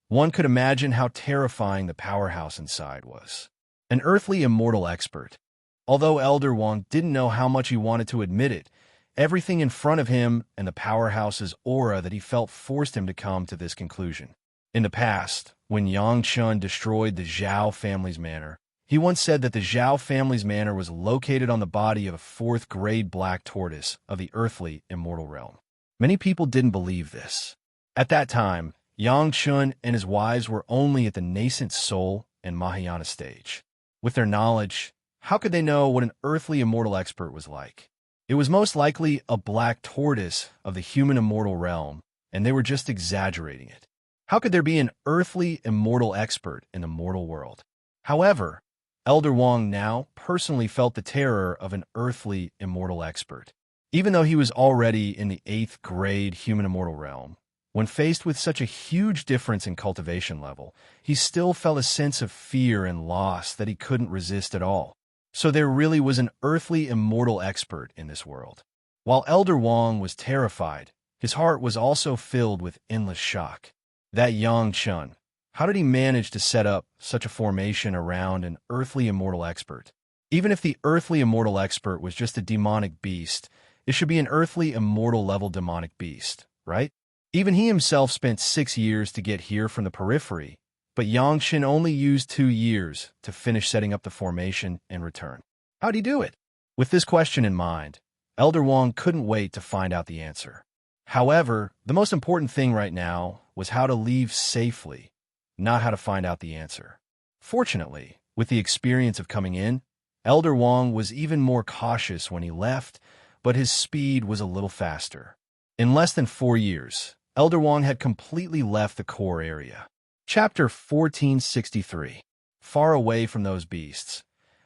One could imagine how terrifying the powerhouse inside was. An earthly immortal expert. Although Elder Wong didn't know how much he wanted to admit it, everything in front of him and the powerhouse's aura that he felt forced him to come to this conclusion. In the past, when Yang Chun destroyed the Zhao family's manor, he once said that the Zhao family's manor was located on the body of a 4th grade black tortoise of the earthly immortal realm. Many people didn't believe this. At that time, Yang Chun and his wives were only at the nascent soul and Mahayana stage. With their knowledge, how could they know what an earthly immortal expert was like? It was most likely a black tortoise of the human immortal realm, and they were just exaggerating it. How could there be an earthly immortal expert in the mortal world? However, Elder Wong now personally felt the terror of an earthly immortal expert. Even though he was already in the 8th grade human immortal realm, when faced with such a huge difference in cultivation level, he still felt a sense of fear and loss that he couldn't resist at all. So there really was an earthly immortal expert in this world. While Elder Wong was terrified, his heart was also filled with endless shock. That Yang Chun, how did he manage to set up such a formation around an earthly immortal expert? Even if the earthly immortal expert was just a demonic beast, it should be an earthly immortal level demonic beast, right? Even he himself spent 6 years to get here from the periphery, but Yang Chun only used 2 years to finish setting up the formation and return. How'd he do it? With this question in mind, Elder Wong couldn't wait to find out the answer. However, the most important thing right now was how to leave safely, not how to find out the answer. Fortunately, with the experience of coming in, Elder Wong was even more cautious when he left, but his speed was a little faster. In less than 4 years, Elder Wong had completely left the core area. Chapter 1463. Far away from those beasts.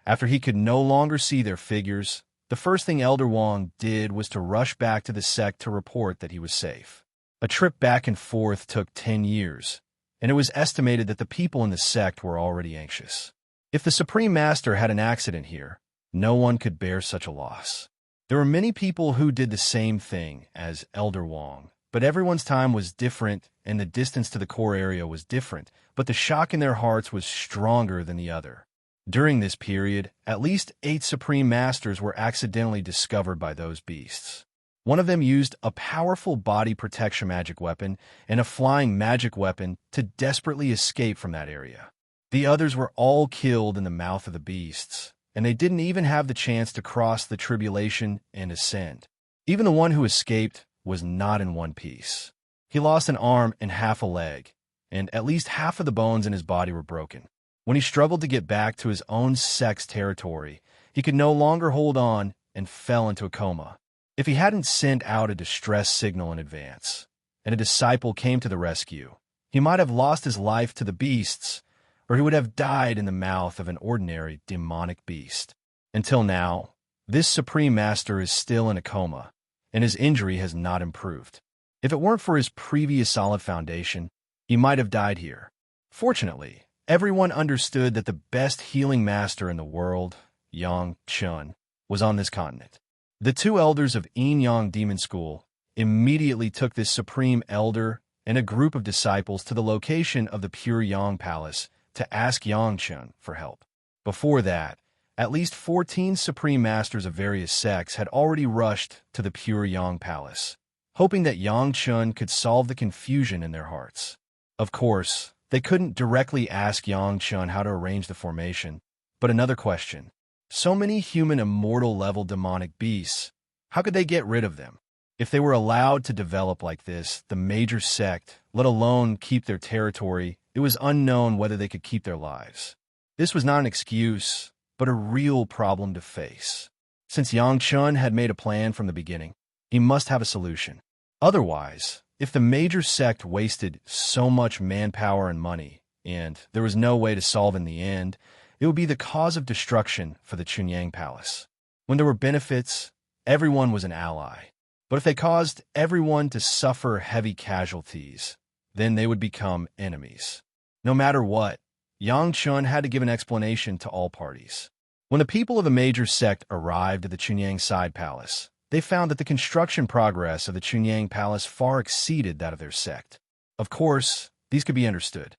After he could no longer see their figures, the first thing Elder Wong did was to rush back to the sect to report that he was safe. A trip back and forth took 10 years, and it was estimated that the people in the sect were already anxious. If the Supreme Master had an accident here, no one could bear such a loss. There were many people who did the same thing as Elder Wang, but everyone's time was different and the distance to the core area was different, but the shock in their hearts was stronger than the other. During this period, at least 8 Supreme Masters were accidentally discovered by those beasts. One of them used a powerful body protection magic weapon and a flying magic weapon to desperately escape from that area. The others were all killed in the mouth of the beasts, and they didn't even have the chance to cross the tribulation and ascend. Even the one who escaped was not in one piece. He lost an arm and half a leg, and at least half of the bones in his body were broken. When he struggled to get back to his own sect's territory, he could no longer hold on and fell into a coma. If he hadn't sent out a distress signal in advance, and a disciple came to the rescue, he might have lost his life to the beasts, or he would have died in the mouth of an ordinary demonic beast. Until now, this Supreme Master is still in a coma, and his injury has not improved. If it weren't for his previous solid foundation, he might have died here. Fortunately, everyone understood that the best healing master in the world, Yang Chun, was on this continent. The 2 elders of Yin Yang Demon School immediately took this Supreme Elder and a group of disciples to the location of the Pure Yang Palace to ask Yang Chun for help. Before that, at least 14 Supreme Masters of various sects had already rushed to the Pure Yang Palace, hoping that Yang Chun could solve the confusion in their hearts. Of course, they couldn't directly ask Yang Chun how to arrange the formation, but another question. So many human immortal level demonic beasts, how could they get rid of them? If they were allowed to develop like this, the major sect, let alone keep their territory, it was unknown whether they could keep their lives. This was not an excuse, but a real problem to face. Since Yang Chun had made a plan from the beginning, he must have a solution. Otherwise, if the major sect wasted so much manpower and money, and there was no way to solve in the end, it would be the cause of destruction for the Chunyang Palace. When there were benefits, everyone was an ally. But if they caused everyone to suffer heavy casualties, then they would become enemies. No matter what, Yang Chun had to give an explanation to all parties. When the people of the major sect arrived at the Chunyang Side Palace, they found that the construction progress of the Chunyang Palace far exceeded that of their sect. Of course, these could be understood.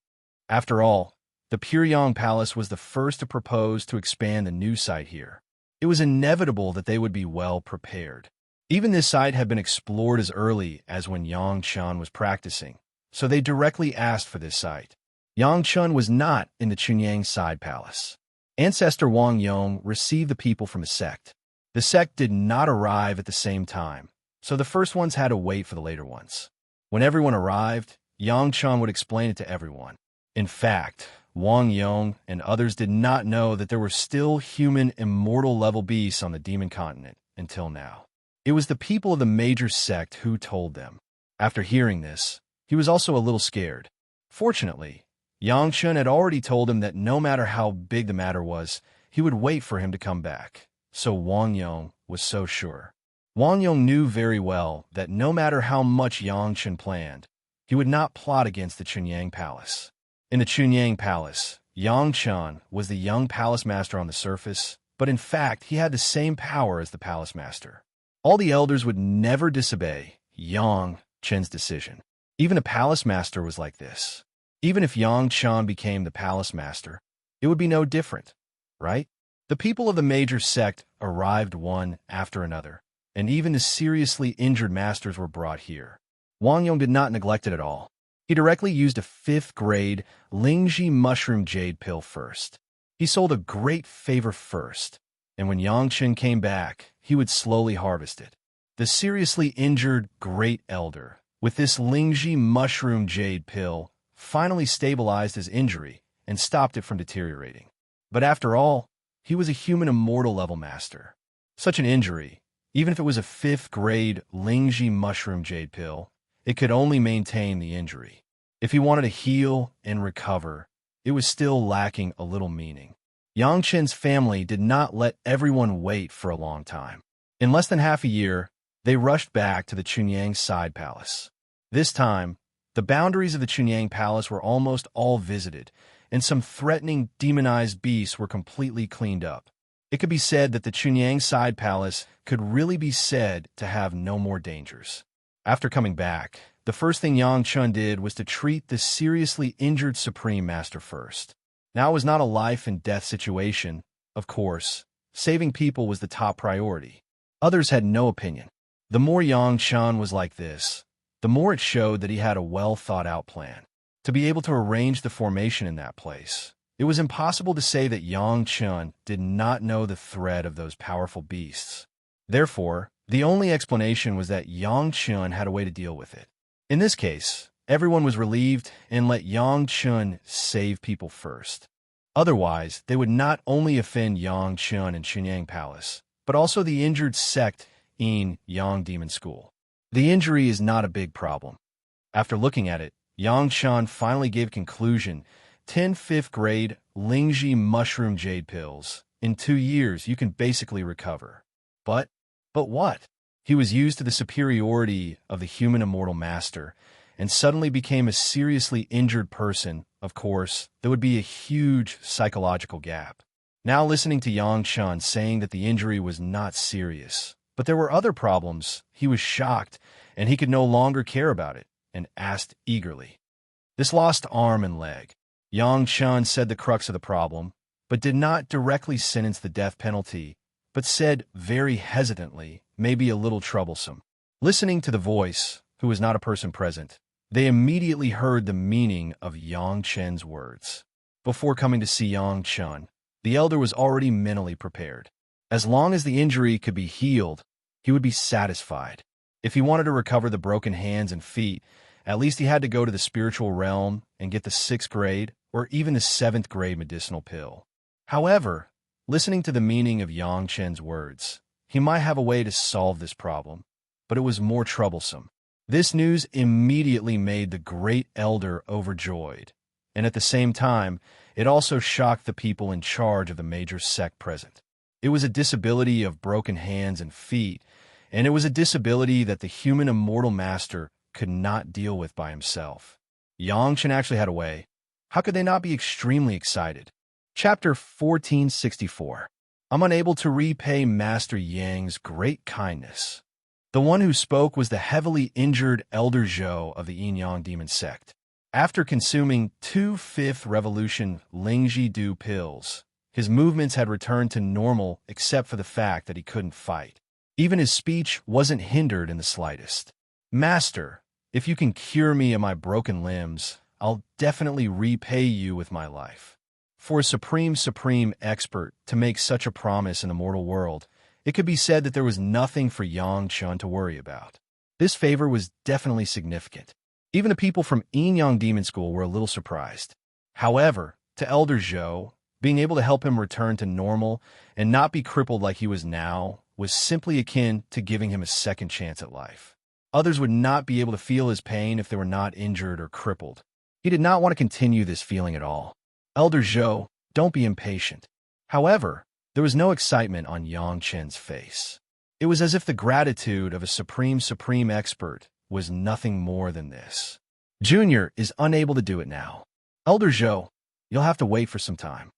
After all, the Pure Yang Palace was the first to propose to expand the new site here. It was inevitable that they would be well prepared. Even this site had been explored as early as when Yang Chun was practicing, so they directly asked for this site. Yang Chun was not in the Chunyang Side Palace. Ancestor Wang Yong received the people from a sect. The sect did not arrive at the same time, so the first ones had to wait for the later ones. When everyone arrived, Yang Chun would explain it to everyone. In fact, Wang Yong and others did not know that there were still human immortal level beasts on the demon continent until now. It was the people of the major sect who told them. After hearing this, he was also a little scared. Fortunately, Yang Chun had already told him that no matter how big the matter was, he would wait for him to come back. So Wang Yong was so sure. Wang Yong knew very well that no matter how much Yang Chun planned, he would not plot against the Chunyang Palace. In the Chunyang Palace, Yang Chun was the young palace master on the surface, but in fact he had the same power as the palace master. All the elders would never disobey Yang Chun's decision. Even a palace master was like this. Even if Yang Chun became the palace master, it would be no different, right? The people of the major sect arrived one after another, and even the seriously injured masters were brought here. Wang Yong did not neglect it at all. He directly used a 5th-grade Lingji mushroom jade pill first. He sold a great favor first, and when Yang Chun came back, he would slowly harvest it. The seriously injured Great Elder, with this Lingji mushroom jade pill, finally stabilized his injury and stopped it from deteriorating. But after all, he was a human immortal level master. Such an injury, even if it was a 5th-grade Lingji mushroom jade pill, it could only maintain the injury. If he wanted to heal and recover, it was still lacking a little meaning. Yang Chun's family did not let everyone wait for a long time. In less than half a year, they rushed back to the Chunyang Side Palace. This time, the boundaries of the Chunyang Palace were almost all visited, and some threatening, demonized beasts were completely cleaned up. It could be said that the Chunyang Side Palace could really be said to have no more dangers. After coming back, the first thing Yang Chun did was to treat the seriously injured Supreme Master first. Now it was not a life-and-death situation, of course. Saving people was the top priority. Others had no opinion. The more Yang Chun was like this, the more it showed that he had a well-thought-out plan. To be able to arrange the formation in that place, it was impossible to say that Yang Chun did not know the threat of those powerful beasts. Therefore, the only explanation was that Yang Chun had a way to deal with it. In this case, everyone was relieved and let Yang Chun save people first. Otherwise, they would not only offend Yang Chun and Chunyang Palace, but also the injured sect in Yang Demon School. The injury is not a big problem. After looking at it, Yang Chun finally gave conclusion. 10 5th grade Lingji mushroom jade pills. In 2 years, you can basically recover. But what? He was used to the superiority of the human immortal master, and suddenly became a seriously injured person. Of course, there would be a huge psychological gap. Now listening to Yang Chun saying that the injury was not serious, but there were other problems, he was shocked, and he could no longer care about it, and asked eagerly. This lost arm and leg. Yang Chun said the crux of the problem, but did not directly sentence the death penalty, but said very hesitantly, maybe a little troublesome. Listening to the voice, who was not a person present, they immediately heard the meaning of Yang Chun's words. Before coming to see Yang Chun, the elder was already mentally prepared. As long as the injury could be healed, he would be satisfied. If he wanted to recover the broken hands and feet, at least he had to go to the spiritual realm and get the 6th grade or even the 7th grade medicinal pill. However, listening to the meaning of Yang Chun's words, he might have a way to solve this problem, but it was more troublesome. This news immediately made the great elder overjoyed, and at the same time, it also shocked the people in charge of the major sect present. It was a disability of broken hands and feet, and it was a disability that the human immortal master could not deal with by himself. Yang Chun actually had a way. How could they not be extremely excited? Chapter 1464. I'm unable to repay Master Yang's great kindness. The one who spoke was the heavily injured Elder Zhou of the Yin Yang Demon Sect. After consuming 2 5th Revolution Lingji Du pills, his movements had returned to normal except for the fact that he couldn't fight. Even his speech wasn't hindered in the slightest. Master, if you can cure me of my broken limbs, I'll definitely repay you with my life. For a supreme expert to make such a promise in the mortal world, it could be said that there was nothing for Yang Chun to worry about. This favor was definitely significant. Even the people from Yin Yang Demon School were a little surprised. However, to Elder Zhou, being able to help him return to normal and not be crippled like he was now was simply akin to giving him a second chance at life. Others would not be able to feel his pain if they were not injured or crippled. He did not want to continue this feeling at all. Elder Zhou, don't be impatient. However, there was no excitement on Yang Chun's face. It was as if the gratitude of a supreme expert was nothing more than this. Junior is unable to do it now. Elder Zhou, you'll have to wait for some time.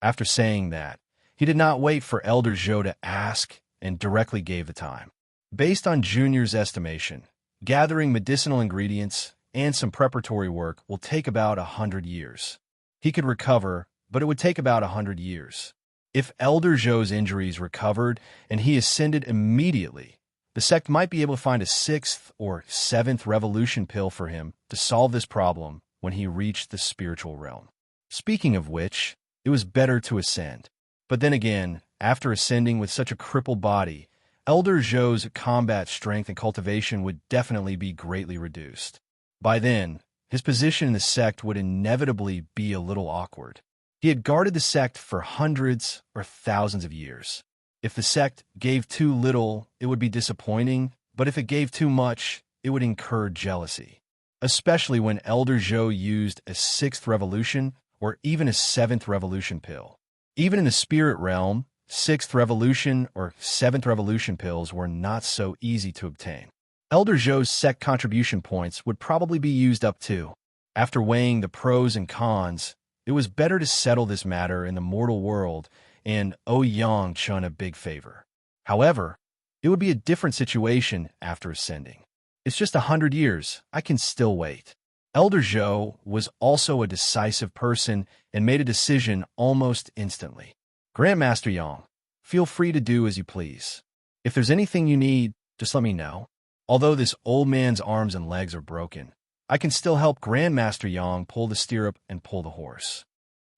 After saying that, he did not wait for Elder Zhou to ask and directly gave the time. Based on Junior's estimation, gathering medicinal ingredients and some preparatory work will take about 100 years. He could recover, but it would take about 100 years. If Elder Zhou's injuries recovered and he ascended immediately, the sect might be able to find a 6th or 7th revolution pill for him to solve this problem when he reached the spiritual realm. Speaking of which, it was better to ascend. But then again, after ascending with such a crippled body, Elder Zhou's combat strength and cultivation would definitely be greatly reduced. By then, his position in the sect would inevitably be a little awkward. He had guarded the sect for hundreds or thousands of years. If the sect gave too little, it would be disappointing, but if it gave too much, it would incur jealousy. Especially when Elder Zhou used a 6th revolution or even a 7th revolution pill. Even in the spirit realm, 6th revolution or 7th revolution pills were not so easy to obtain. Elder Zhou's sect contribution points would probably be used up too. After weighing the pros and cons, It was better to settle this matter in the mortal world and owe Yang Chun a big favor. However, it would be a different situation after ascending. It's just 100 years. I can still wait. Elder Zhou was also a decisive person and made a decision almost instantly. Grandmaster Yang, feel free to do as you please. If there's anything you need, just let me know. Although this old man's arms and legs are broken, I can still help Grandmaster Yang pull the stirrup and pull the horse.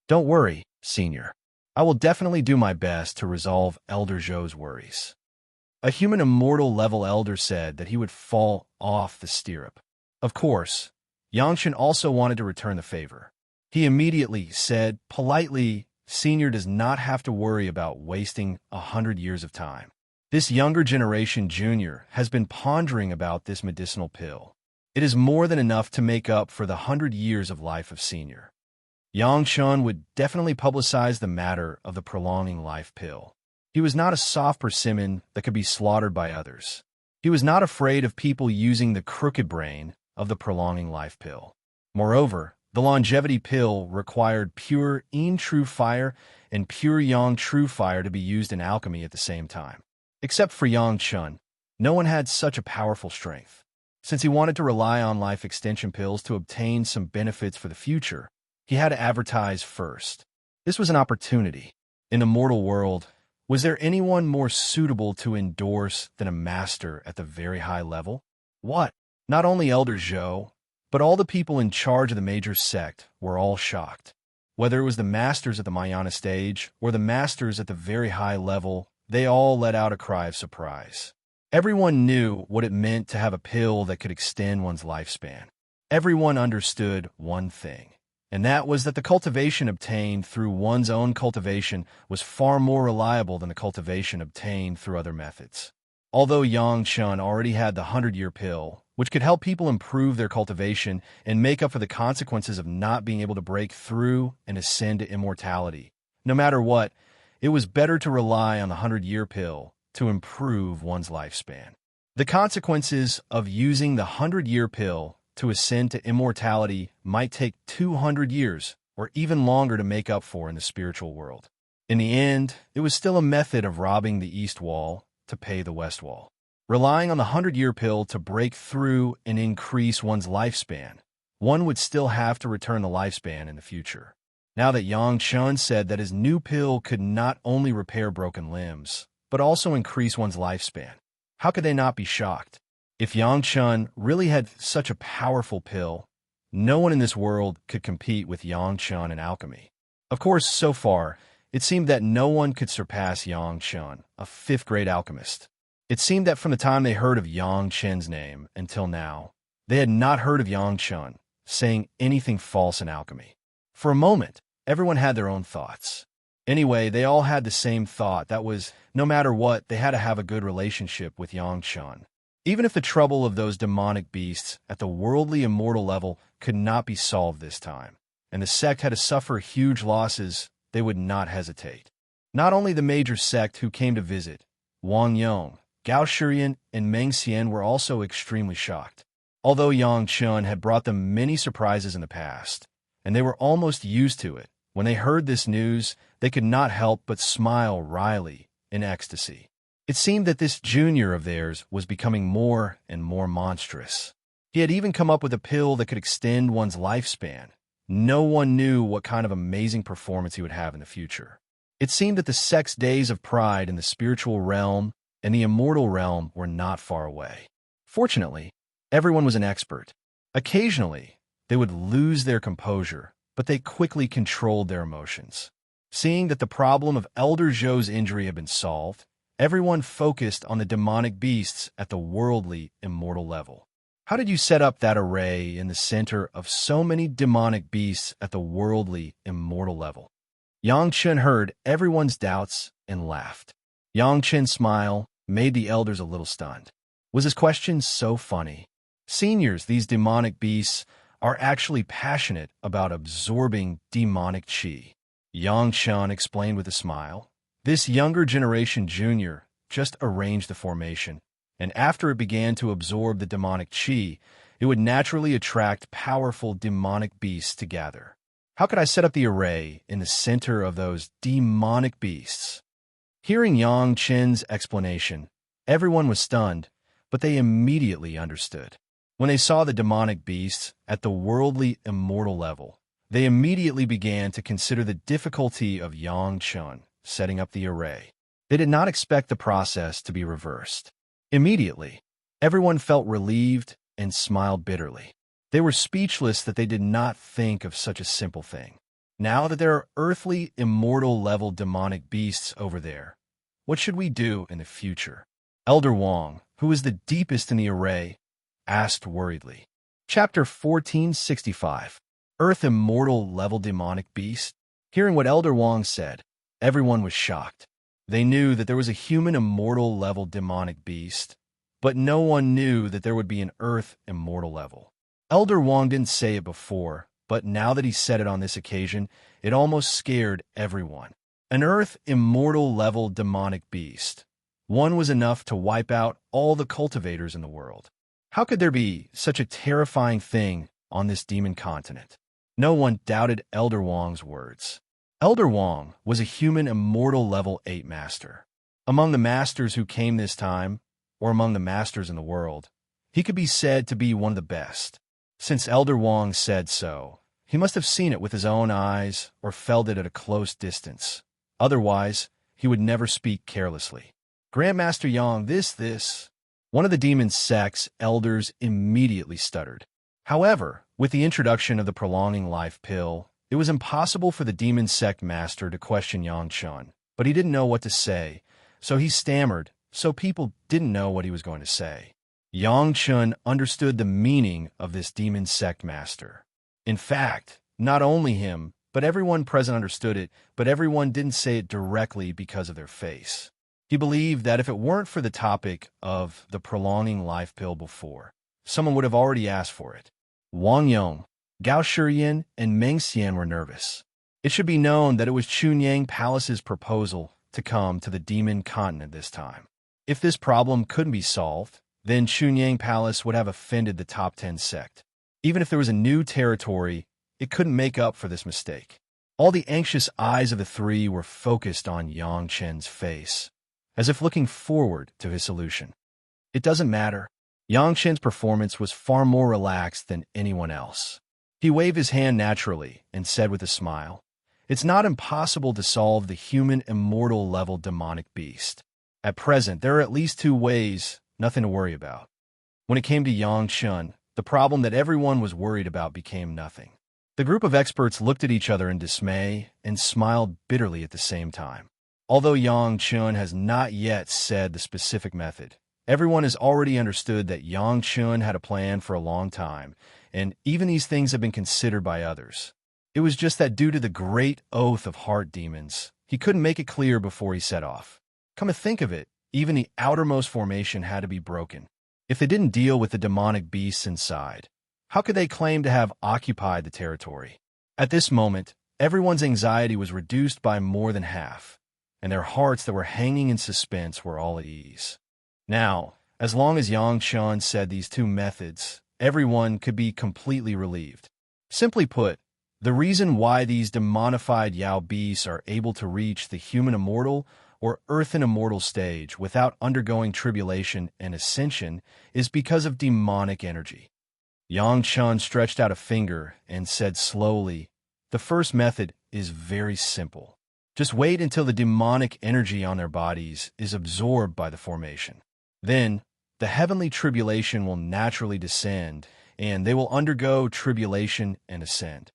Don't worry, Senior. I will definitely do my best to resolve Elder Zhou's worries. A human immortal level elder said that he would fall off the stirrup. Of course, Yangshan also wanted to return the favor. He immediately said, politely, Senior does not have to worry about wasting 100 years of time. This younger generation junior has been pondering about this medicinal pill. It is more than enough to make up for the 100 years of life of Senior. Yangshan would definitely publicize the matter of the prolonging life pill. He was not a soft persimmon that could be slaughtered by others. He was not afraid of people using the crooked brain of the prolonging life pill. Moreover, the longevity pill required pure Yin true fire and pure Yang true fire to be used in alchemy at the same time. Except for Yang Chun, no one had such a powerful strength. Since he wanted to rely on life extension pills to obtain some benefits for the future, he had to advertise first. This was an opportunity. In the mortal world, was there anyone more suitable to endorse than a master at the very high level? What? Not only Elder Zhou, but all the people in charge of the major sect were all shocked. Whether it was the masters at the Mayana stage or the masters at the very high level, they all let out a cry of surprise. Everyone knew what it meant to have a pill that could extend one's lifespan. Everyone understood one thing, and that was that the cultivation obtained through one's own cultivation was far more reliable than the cultivation obtained through other methods. Although Yang Chun already had the 100-year pill, which could help people improve their cultivation and make up for the consequences of not being able to break through and ascend to immortality, no matter what, it was better to rely on the 100-year pill to improve one's lifespan. The consequences of using the 100-year pill to ascend to immortality might take 200 years or even longer to make up for in the spiritual world. In the end, it was still a method of robbing the east wall to pay the west wall. Relying on the 100-year pill to break through and increase one's lifespan, one would still have to return the lifespan in the future. Now that Yang Chun said that his new pill could not only repair broken limbs, but also increase one's lifespan, how could they not be shocked? If Yang Chun really had such a powerful pill, no one in this world could compete with Yang Chun in alchemy. Of course, so far, it seemed that no one could surpass Yang Chun, a fifth-grade alchemist. It seemed that from the time they heard of Yang Chun's name until now, they had not heard of Yang Chun saying anything false in alchemy. For a moment, everyone had their own thoughts. Anyway, they all had the same thought. That was, no matter what, they had to have a good relationship with Yang Chun. Even if the trouble of those demonic beasts at the worldly immortal level could not be solved this time, and the sect had to suffer huge losses, they would not hesitate. Not only the major sect who came to visit, Wang Yong, Gao Shurian, and Meng Xian were also extremely shocked. Although Yang Chun had brought them many surprises in the past, and they were almost used to it, when they heard this news, they could not help but smile wryly in ecstasy. It seemed that this junior of theirs was becoming more and more monstrous. He had even come up with a pill that could extend one's lifespan. No one knew what kind of amazing performance he would have in the future. It seemed that the sect's days of pride in the spiritual realm and the immortal realm were not far away. Fortunately, everyone was an expert. Occasionally, they would lose their composure, but they quickly controlled their emotions. Seeing that the problem of Elder Zhou's injury had been solved, everyone focused on the demonic beasts at the worldly immortal level. How did you set up that array in the center of so many demonic beasts at the worldly immortal level? Yang Chun heard everyone's doubts and laughed. Yang Chun's smile made the elders a little stunned. Was his question so funny? Seniors, these demonic beasts are actually passionate about absorbing demonic qi. Yang Chun explained with a smile. This younger generation junior just arranged the formation, and after it began to absorb the demonic qi, it would naturally attract powerful demonic beasts to gather. How could I set up the array in the center of those demonic beasts? Hearing Yang Chen's explanation, everyone was stunned, but they immediately understood. When they saw the demonic beasts at the worldly immortal level, they immediately began to consider the difficulty of Yang Chen setting up the array. They did not expect the process to be reversed. Immediately, everyone felt relieved and smiled bitterly. They were speechless that they did not think of such a simple thing. Now that there are earthly, immortal-level demonic beasts over there, what should we do in the future? Elder Wang, who is the deepest in the array, asked worriedly. Chapter 1465. Earth Immortal-Level Demonic Beast. Hearing what Elder Wang said, everyone was shocked. They knew that there was a human immortal-level demonic beast, but no one knew that there would be an Earth Immortal level. Elder Wang didn't say it before, but now that he said it on this occasion, it almost scared everyone. An Earth Immortal level demonic beast. One was enough to wipe out all the cultivators in the world. How could there be such a terrifying thing on this demon continent? No one doubted Elder Wang's words. Elder Wang was a human immortal level 8 master. Among the masters who came this time, or among the masters in the world, he could be said to be one of the best. Since Elder Wang said so, he must have seen it with his own eyes or felt it at a close distance. Otherwise, he would never speak carelessly. Grandmaster Yang, this. One of the demon sect's elders immediately stuttered. However, with the introduction of the prolonging life pill, it was impossible for the demon sect master to question Yang Chen, but he didn't know what to say, so he stammered, so people didn't know what he was going to say. Yang Chen understood the meaning of this demon sect master. In fact, not only him, but everyone present understood it, but everyone didn't say it directly because of their face. He believed that if it weren't for the topic of the prolonging life pill before, someone would have already asked for it. Wang Yong, Gao Shiyan, and Meng Xian were nervous. It should be known that it was Chunyang Palace's proposal to come to the demon continent this time. If this problem couldn't be solved, then Chunyang Palace would have offended the top 10 sect. Even if there was a new territory, it couldn't make up for this mistake. All the anxious eyes of the three were focused on Yang Chen's face, as if looking forward to his solution. It doesn't matter. Yang Chen's performance was far more relaxed than anyone else. He waved his hand naturally and said with a smile, "It's not impossible to solve the human immortal level demonic beast. At present, there are at least 2 ways, nothing to worry about." When it came to Yang Chen, the problem that everyone was worried about became nothing. The group of experts looked at each other in dismay and smiled bitterly at the same time. Although Yang Chen has not yet said the specific method, everyone has already understood that Yang Chen had a plan for a long time, and even these things have been considered by others. It was just that due to the great oath of heart demons, he couldn't make it clear before he set off. Come to think of it, even the outermost formation had to be broken. If they didn't deal with the demonic beasts inside, how could they claim to have occupied the territory? At this moment, everyone's anxiety was reduced by more than half, and their hearts that were hanging in suspense were all at ease. Now, as long as Yang Chen said these 2 methods, everyone could be completely relieved. Simply put, the reason why these demonified Yao beasts are able to reach the human immortal or earthen immortal stage without undergoing tribulation and ascension is because of demonic energy. Yang Chen stretched out a finger and said slowly, "The first method is very simple. Just wait until the demonic energy on their bodies is absorbed by the formation. Then, the heavenly tribulation will naturally descend, and they will undergo tribulation and ascend."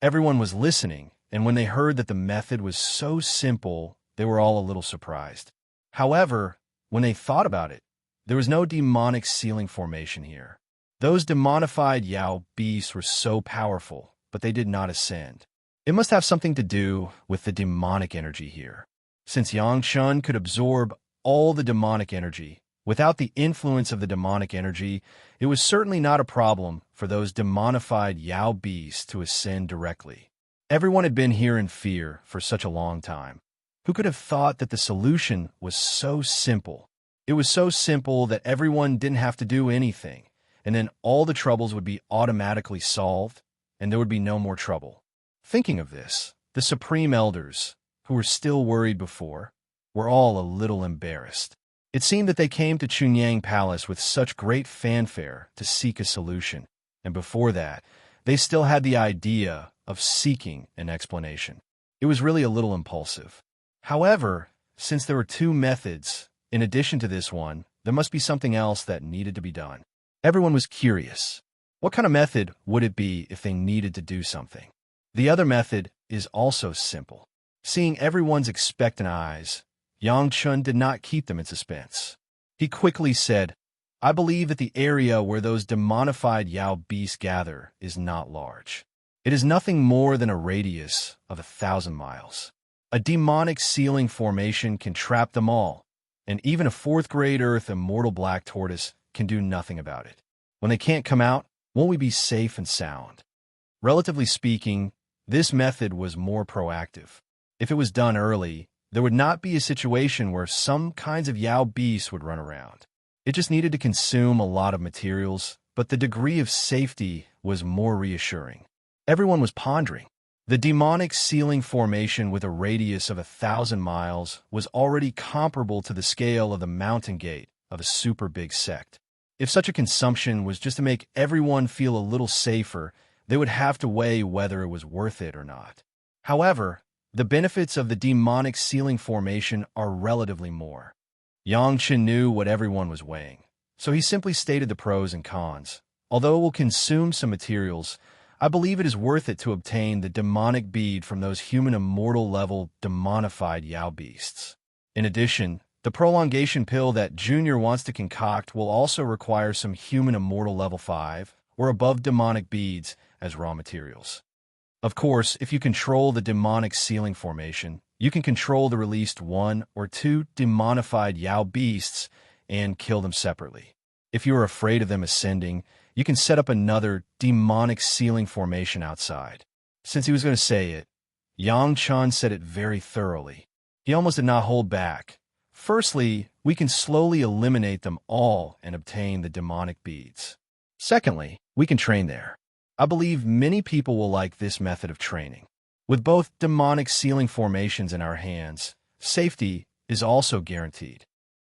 Everyone was listening, and when they heard that the method was so simple, they were all a little surprised. However, when they thought about it, there was no demonic ceiling formation here. Those demonified Yao beasts were so powerful, but they did not ascend. It must have something to do with the demonic energy here. Since Yang Chen could absorb all the demonic energy, without the influence of the demonic energy, it was certainly not a problem for those demonified Yao beasts to ascend directly. Everyone had been here in fear for such a long time. Who could have thought that the solution was so simple? It was so simple that everyone didn't have to do anything, and then all the troubles would be automatically solved, and there would be no more trouble. Thinking of this, the Supreme Elders, who were still worried before, were all a little embarrassed. It seemed that they came to Chunyang Palace with such great fanfare to seek a solution, and before that, they still had the idea of seeking an explanation. It was really a little impulsive. However, since there were two methods, in addition to this one, there must be something else that needed to be done. Everyone was curious. What kind of method would it be if they needed to do something? The other method is also simple. Seeing everyone's expectant eyes, Yang Chun did not keep them in suspense. He quickly said, I believe that the area where those demonified Yao beasts gather is not large. It is nothing more than a radius of 1,000 miles. A demonic sealing formation can trap them all, and even a fourth-grade Earth Immortal black tortoise can do nothing about it. When they can't come out, won't we be safe and sound? Relatively speaking, this method was more proactive. If it was done early, there would not be a situation where some kinds of Yao beasts would run around. It just needed to consume a lot of materials, but the degree of safety was more reassuring. Everyone was pondering. The demonic sealing formation with a radius of 1,000 miles was already comparable to the scale of the mountain gate of a super big sect. If such a consumption was just to make everyone feel a little safer, they would have to weigh whether it was worth it or not. However, the benefits of the demonic sealing formation are relatively more. Yang Chen knew what everyone was weighing, so he simply stated the pros and cons. Although it will consume some materials, I believe it is worth it to obtain the demonic bead from those human immortal level demonified Yao beasts. In addition, the prolongation pill that Junior wants to concoct will also require some human immortal level 5 or above demonic beads as raw materials. Of course, if you control the demonic sealing formation, you can control the released 1 or 2 demonified Yao beasts and kill them separately. If you are afraid of them ascending, you can set up another demonic sealing formation outside. Since he was going to say it, Yang Chan said it very thoroughly. He almost did not hold back. Firstly, we can slowly eliminate them all and obtain the demonic beads. Secondly, we can train there. I believe many people will like this method of training. With both demonic sealing formations in our hands, safety is also guaranteed.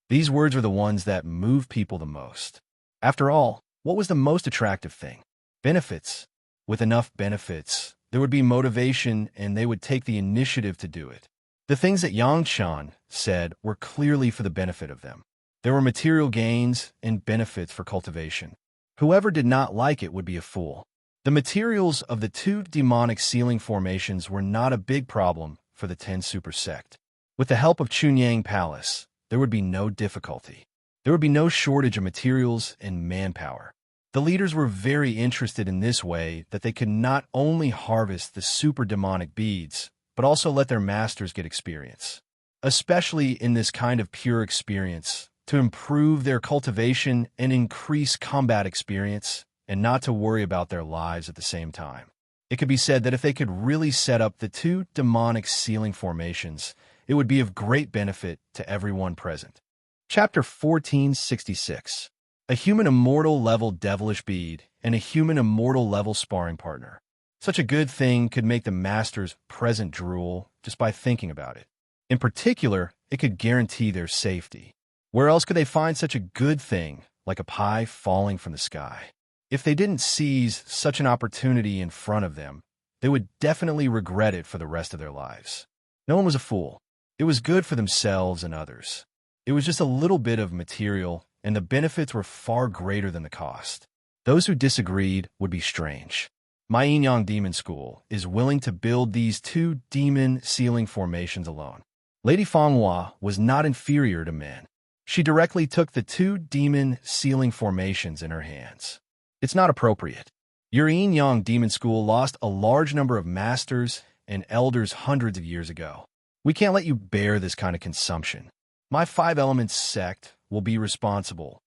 These words are the ones that move people the most. After all, what was the most attractive thing? Benefits. With enough benefits, there would be motivation and they would take the initiative to do it. The things that Yang Chan said were clearly for the benefit of them. There were material gains and benefits for cultivation. Whoever did not like it would be a fool. The materials of the 2 demonic sealing formations were not a big problem for the 10 super sect. With the help of Chunyang Palace, there would be no difficulty. There would be no shortage of materials and manpower. The leaders were very interested in this way that they could not only harvest the super demonic beads, but also let their masters get experience. Especially in this kind of pure experience, to improve their cultivation and increase combat experience, and not to worry about their lives at the same time. It could be said that if they could really set up the 2 demonic sealing formations, it would be of great benefit to everyone present. Chapter 1466. A human immortal level devilish bead and a human immortal level sparring partner. Such a good thing could make the masters present drool just by thinking about it. In particular, it could guarantee their safety. Where else could they find such a good thing, like a pie falling from the sky? If they didn't seize such an opportunity in front of them, they would definitely regret it for the rest of their lives. No one was a fool. It was good for themselves and others. It was just a little bit of material, and the benefits were far greater than the cost. Those who disagreed would be strange. My Yinyang Demon School is willing to build these 2 demon sealing formations alone. Lady Fanghua was not inferior to men. She directly took the 2 demon sealing formations in her hands. It's not appropriate. Your Yinyang Demon School lost a large number of masters and elders hundreds of years ago. We can't let you bear this kind of consumption. My 5 Elements sect will be responsible.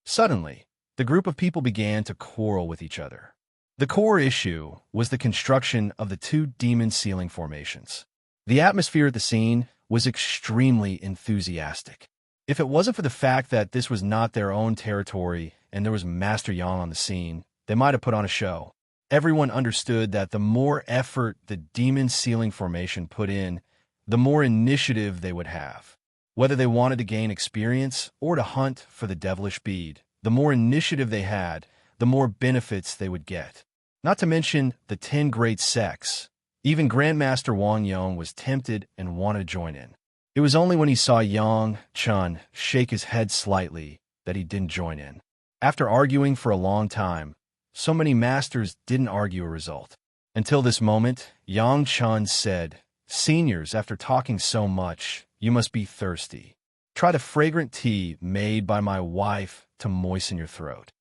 Suddenly, the group of people began to quarrel with each other. The core issue was the construction of the 2 demon sealing formations. The atmosphere at the scene was extremely enthusiastic. If it wasn't for the fact that this was not their own territory and there was Master Yang on the scene, they might have put on a show. Everyone understood that the more effort the demon sealing formation put in, the more initiative they would have. Whether they wanted to gain experience or to hunt for the devilish bead, the more initiative they had, the more benefits they would get. Not to mention the 10 great sects. Even Grandmaster Wang Yong was tempted and wanted to join in. It was only when he saw Yang Chun shake his head slightly that he didn't join in. After arguing for a long time, so many masters didn't argue a result. Until this moment, Yang Chun said, "Seniors, after talking so much, you must be thirsty. Try the fragrant tea made by my wife to moisten your throat."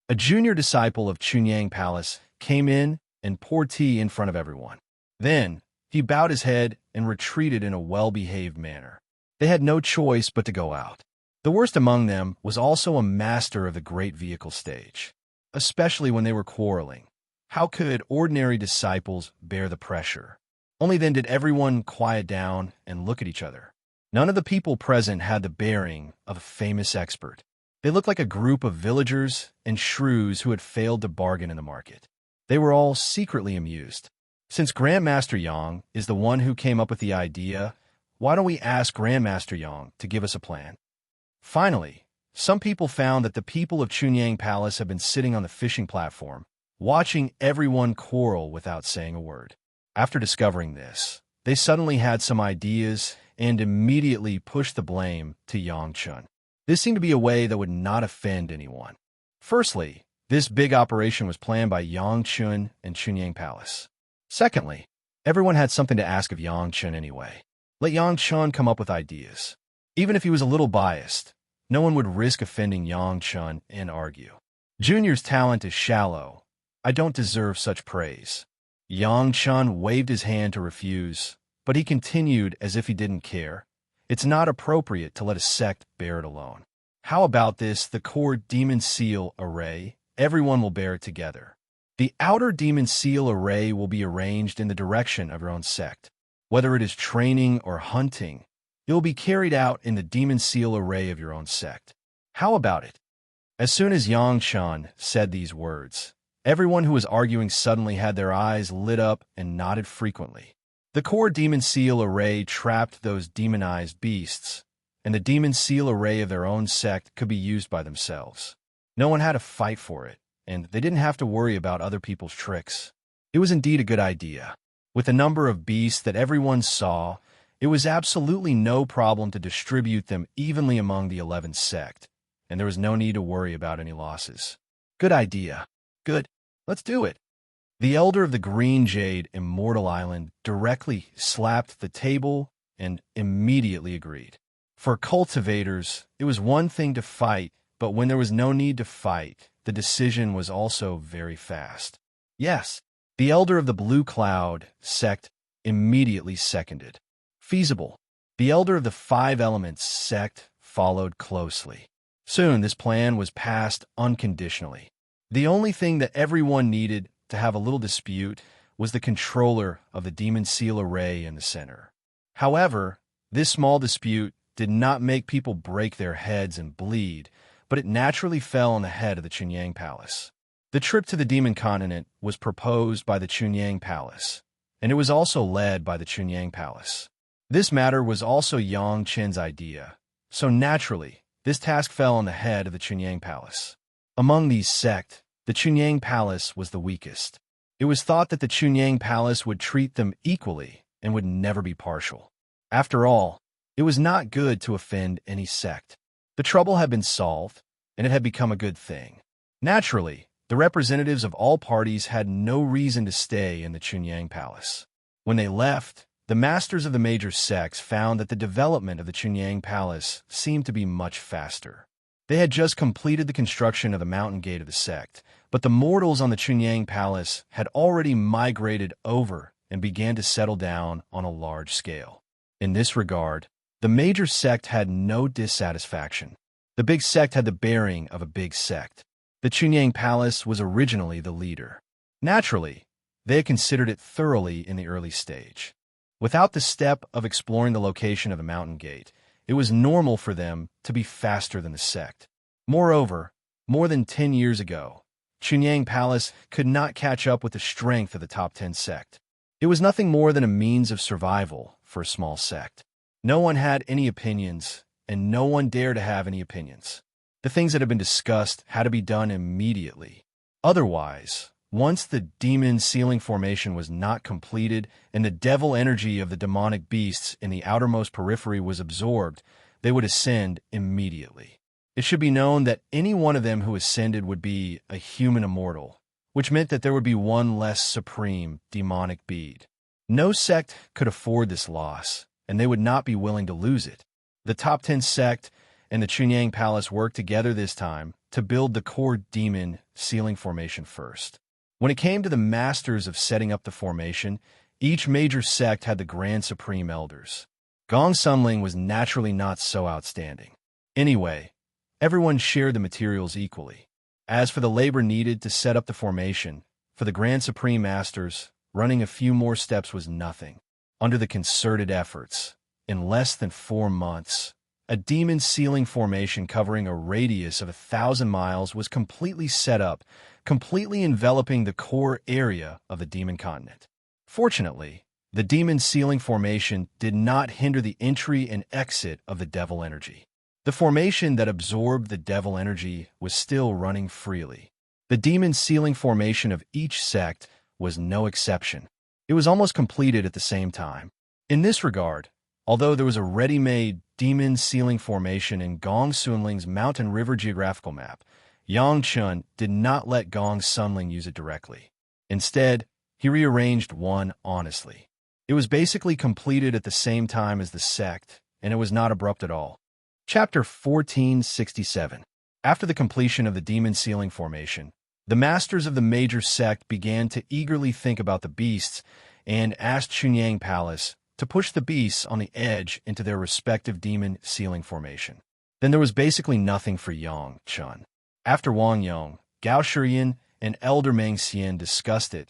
A junior disciple of Chunyang Palace came in and poured tea in front of everyone. Then, he bowed his head and retreated in a well-behaved manner. They had no choice but to go out. The worst among them was also a master of the great vehicle stage, especially when they were quarreling. How could ordinary disciples bear the pressure? Only then did everyone quiet down and look at each other. None of the people present had the bearing of a famous expert. They looked like a group of villagers and shrews who had failed to bargain in the market. They were all secretly amused. Since Grandmaster Yang is the one who came up with the idea, why don't we ask Grandmaster Yang to give us a plan? Finally, some people found that the people of Chunyang Palace had been sitting on the fishing platform, watching everyone quarrel without saying a word. After discovering this, they suddenly had some ideas and immediately pushed the blame to Yang Chun. This seemed to be a way that would not offend anyone. Firstly, this big operation was planned by Yang Chun and Chunyang Palace. Secondly, everyone had something to ask of Yang Chun anyway. Let Yang Chun come up with ideas. Even if he was a little biased, no one would risk offending Yang Chun and argue. Junior's talent is shallow. I don't deserve such praise. Yang Chun waved his hand to refuse, but he continued as if he didn't care. It's not appropriate to let a sect bear it alone. How about this, the core demon seal array? Everyone will bear it together. The outer demon seal array will be arranged in the direction of your own sect. Whether it is training or hunting, it will be carried out in the demon seal array of your own sect. How about it? As soon as Yang Chun said these words, everyone who was arguing suddenly had their eyes lit up and nodded frequently. The core demon seal array trapped those demonized beasts, and the demon seal array of their own sect could be used by themselves. No one had to fight for it, and they didn't have to worry about other people's tricks. It was indeed a good idea. With the number of beasts that everyone saw, it was absolutely no problem to distribute them evenly among the 11 sect, and there was no need to worry about any losses. Good idea. Good. Let's do it. The elder of the Green Jade Immortal Island directly slapped the table and immediately agreed. For cultivators, it was one thing to fight, but when there was no need to fight, the decision was also very fast. Yes, the elder of the Blue Cloud sect immediately seconded. Feasible. The elder of the Five Elements sect followed closely. Soon this plan was passed unconditionally. The only thing that everyone needed to have a little dispute was the controller of the demon seal array in the center. However, this small dispute did not make people break their heads and bleed, but it naturally fell on the head of the Chunyang Palace. The trip to the Demon Continent was proposed by the Chunyang Palace, and it was also led by the Chunyang Palace. This matter was also Yang Chen's idea, so naturally, this task fell on the head of the Chunyang Palace. Among these sect, the Chunyang Palace was the weakest. It was thought that the Chunyang Palace would treat them equally and would never be partial. After all, it was not good to offend any sect. The trouble had been solved, and it had become a good thing. Naturally, the representatives of all parties had no reason to stay in the Chunyang Palace. When they left, the masters of the major sects found that the development of the Chunyang Palace seemed to be much faster. They had just completed the construction of the mountain gate of the sect, but the mortals on the Chunyang Palace had already migrated over and began to settle down on a large scale. In this regard, the major sect had no dissatisfaction. The big sect had the bearing of a big sect. The Chunyang Palace was originally the leader. Naturally, they had considered it thoroughly in the early stage. Without the step of exploring the location of the mountain gate, it was normal for them to be faster than the sect. Moreover, more than 10 years ago, Chunyang Palace could not catch up with the strength of the top 10 sect. It was nothing more than a means of survival for a small sect. No one had any opinions, and no one dared to have any opinions. The things that had been discussed had to be done immediately. Otherwise, once the demon sealing formation was not completed and the devil energy of the demonic beasts in the outermost periphery was absorbed, they would ascend immediately. It should be known that any one of them who ascended would be a human immortal, which meant that there would be one less supreme demonic being. No sect could afford this loss, and they would not be willing to lose it. The top 10 sect and the Chunyang Palace worked together this time to build the core demon sealing formation first. When it came to the masters of setting up the formation, each major sect had the Grand Supreme Elders. Gong Sunling was naturally not so outstanding. Anyway, everyone shared the materials equally. As for the labor needed to set up the formation, for the Grand Supreme Masters, running a few more steps was nothing. Under the concerted efforts, in less than 4 months, a demon sealing formation covering a radius of 1,000 miles was completely set up, completely enveloping the core area of the demon continent. Fortunately, the demon sealing formation did not hinder the entry and exit of the devil energy. The formation that absorbed the devil energy was still running freely. The demon sealing formation of each sect was no exception. It was almost completed at the same time. In this regard, although there was a ready-made demon sealing formation in Gong Sunling's Mountain River geographical map, Yang Chun did not let Gong Sunling use it directly. Instead, he rearranged one honestly. It was basically completed at the same time as the sect, and it was not abrupt at all. Chapter 1467. After the completion of the demon sealing formation, the masters of the major sect began to eagerly think about the beasts and asked Chunyang Palace to push the beasts on the edge into their respective demon sealing formation. Then there was basically nothing for Yang Chun. After Wang Yong, Gao Shiyan, and Elder Meng Xian discussed it,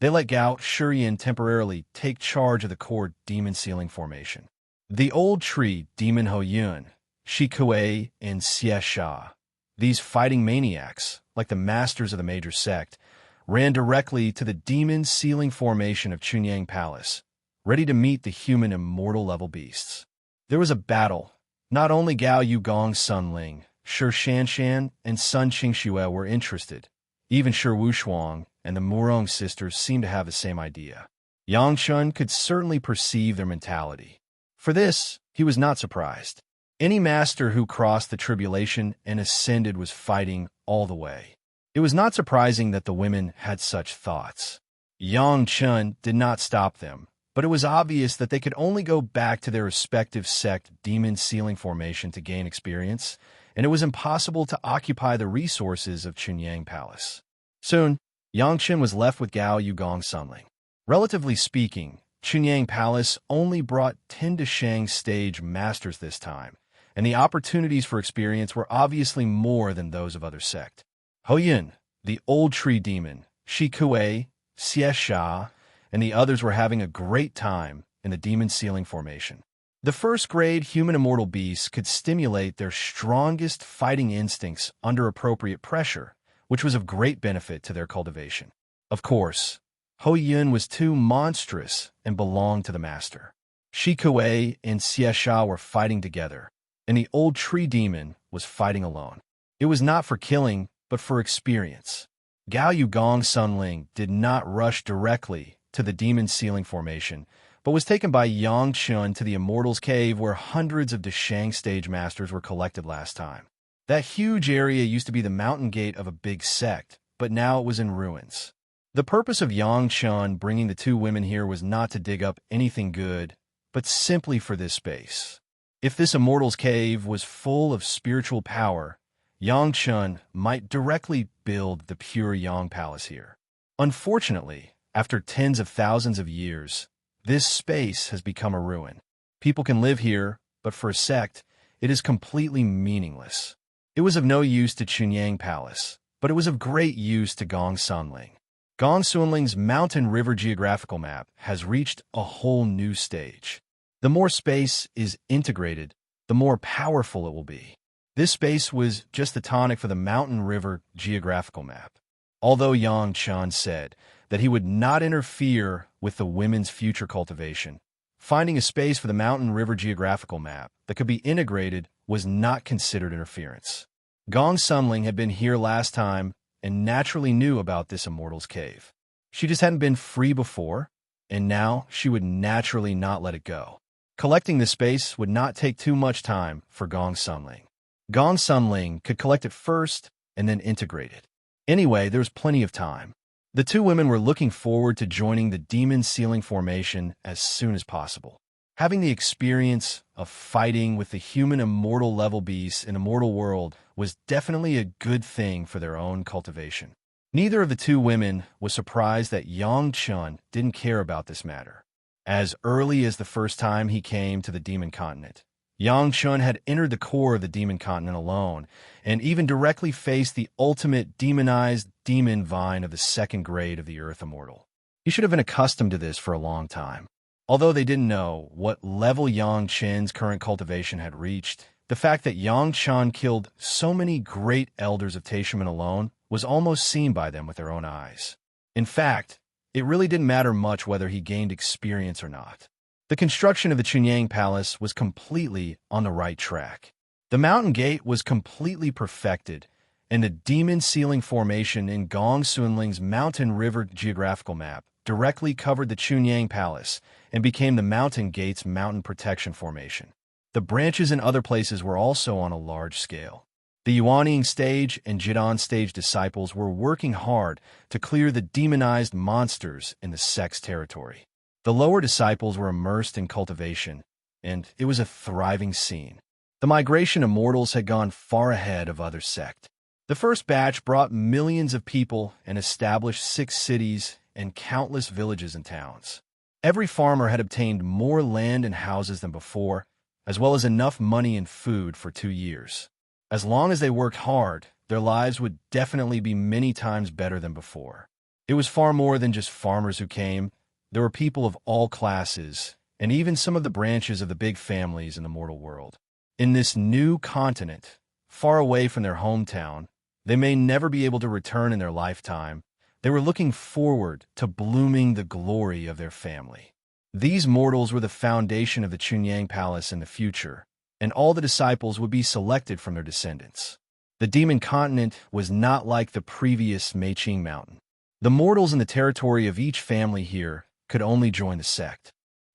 they let Gao Shiyan temporarily take charge of the core demon sealing formation. The old tree demon Ho Yun, Shi Kuei, and Xie Sha, these fighting maniacs, like the masters of the major sect, ran directly to the demon sealing formation of Chunyang Palace, ready to meet the human immortal level beasts. There was a battle. Not only Gao Yugong Sunling, Shi Shanshan, and Sun Qingxue were interested. Even Shi Wushuang and the Murong sisters seemed to have the same idea. Yang Chun could certainly perceive their mentality. For this, he was not surprised. Any master who crossed the tribulation and ascended was fighting all the way. It was not surprising that the women had such thoughts. Yang Chun did not stop them, but it was obvious that they could only go back to their respective sect demon sealing formation to gain experience, and it was impossible to occupy the resources of Chunyang Palace. Soon, Yang Chun was left with Gao Yugong Sunling. Relatively speaking, Chunyang Palace only brought 10 Deshang stage masters this time, and the opportunities for experience were obviously more than those of other sect. Ho Yun, the old tree demon, Shi Kuei, Xie Sha, and the others were having a great time in the demon sealing formation. The first-grade human immortal beasts could stimulate their strongest fighting instincts under appropriate pressure, which was of great benefit to their cultivation. Of course, Ho Yun was too monstrous and belonged to the master. Shi Kuei and Xie Sha were fighting together, and the old tree demon was fighting alone. It was not for killing, but for experience. Gao Yugong Sunling did not rush directly to the demon sealing formation, but was taken by Yang Chun to the Immortal's Cave where hundreds of Deshang stage masters were collected last time. That huge area used to be the mountain gate of a big sect, but now it was in ruins. The purpose of Yang Chun bringing the two women here was not to dig up anything good, but simply for this space. If this Immortal's Cave was full of spiritual power, Yang Chun might directly build the pure Yang Palace here. Unfortunately, after tens of thousands of years, this space has become a ruin. People can live here, but for a sect, it is completely meaningless. It was of no use to Chunyang Palace, but it was of great use to Gong Sunling. Gong Sunling's Mountain River geographical map has reached a whole new stage. The more space is integrated, the more powerful it will be. This space was just the tonic for the Mountain River geographical map. Although Yang Chan said that he would not interfere with the women's future cultivation, finding a space for the mountain river geographical map that could be integrated was not considered interference. Gong Sunling had been here last time and naturally knew about this Immortal's cave. She just hadn't been free before, and now she would naturally not let it go. Collecting the space would not take too much time for Gong Sunling. Gong Sunling could collect it first and then integrate it. Anyway, there was plenty of time. The two women were looking forward to joining the demon sealing formation as soon as possible. Having the experience of fighting with the human immortal level beasts in Immortal World was definitely a good thing for their own cultivation. Neither of the two women was surprised that Yang Chun didn't care about this matter. As early as the first time he came to the Demon Continent, Yang Chun had entered the core of the Demon Continent alone, and even directly faced the ultimate demonized demon vine of the second grade of the Earth Immortal. He should have been accustomed to this for a long time. Although they didn't know what level Yang Chen's current cultivation had reached, the fact that Yang Chen killed so many great elders of Taishaman alone was almost seen by them with their own eyes. In fact, it really didn't matter much whether he gained experience or not. The construction of the Chunyang Palace was completely on the right track. The mountain gate was completely perfected, and the demon sealing formation in Gong Sunling's mountain river geographical map directly covered the Chunyang Palace and became the mountain gate's mountain protection formation. The branches in other places were also on a large scale. The Yuanying stage and Jidan stage disciples were working hard to clear the demonized monsters in the sect's territory. The lower disciples were immersed in cultivation, and it was a thriving scene. The migration immortals had gone far ahead of other sects. The first batch brought millions of people and established 6 cities and countless villages and towns. Every farmer had obtained more land and houses than before, as well as enough money and food for 2 years. As long as they worked hard, their lives would definitely be many times better than before. It was far more than just farmers who came. There were people of all classes, and even some of the branches of the big families in the mortal world. In this new continent, far away from their hometown, they may never be able to return in their lifetime. They were looking forward to blooming the glory of their family. These mortals were the foundation of the Chunyang Palace in the future, and all the disciples would be selected from their descendants. The Demon Continent was not like the previous Meiqing Mountain. The mortals in the territory of each family here could only join the sect.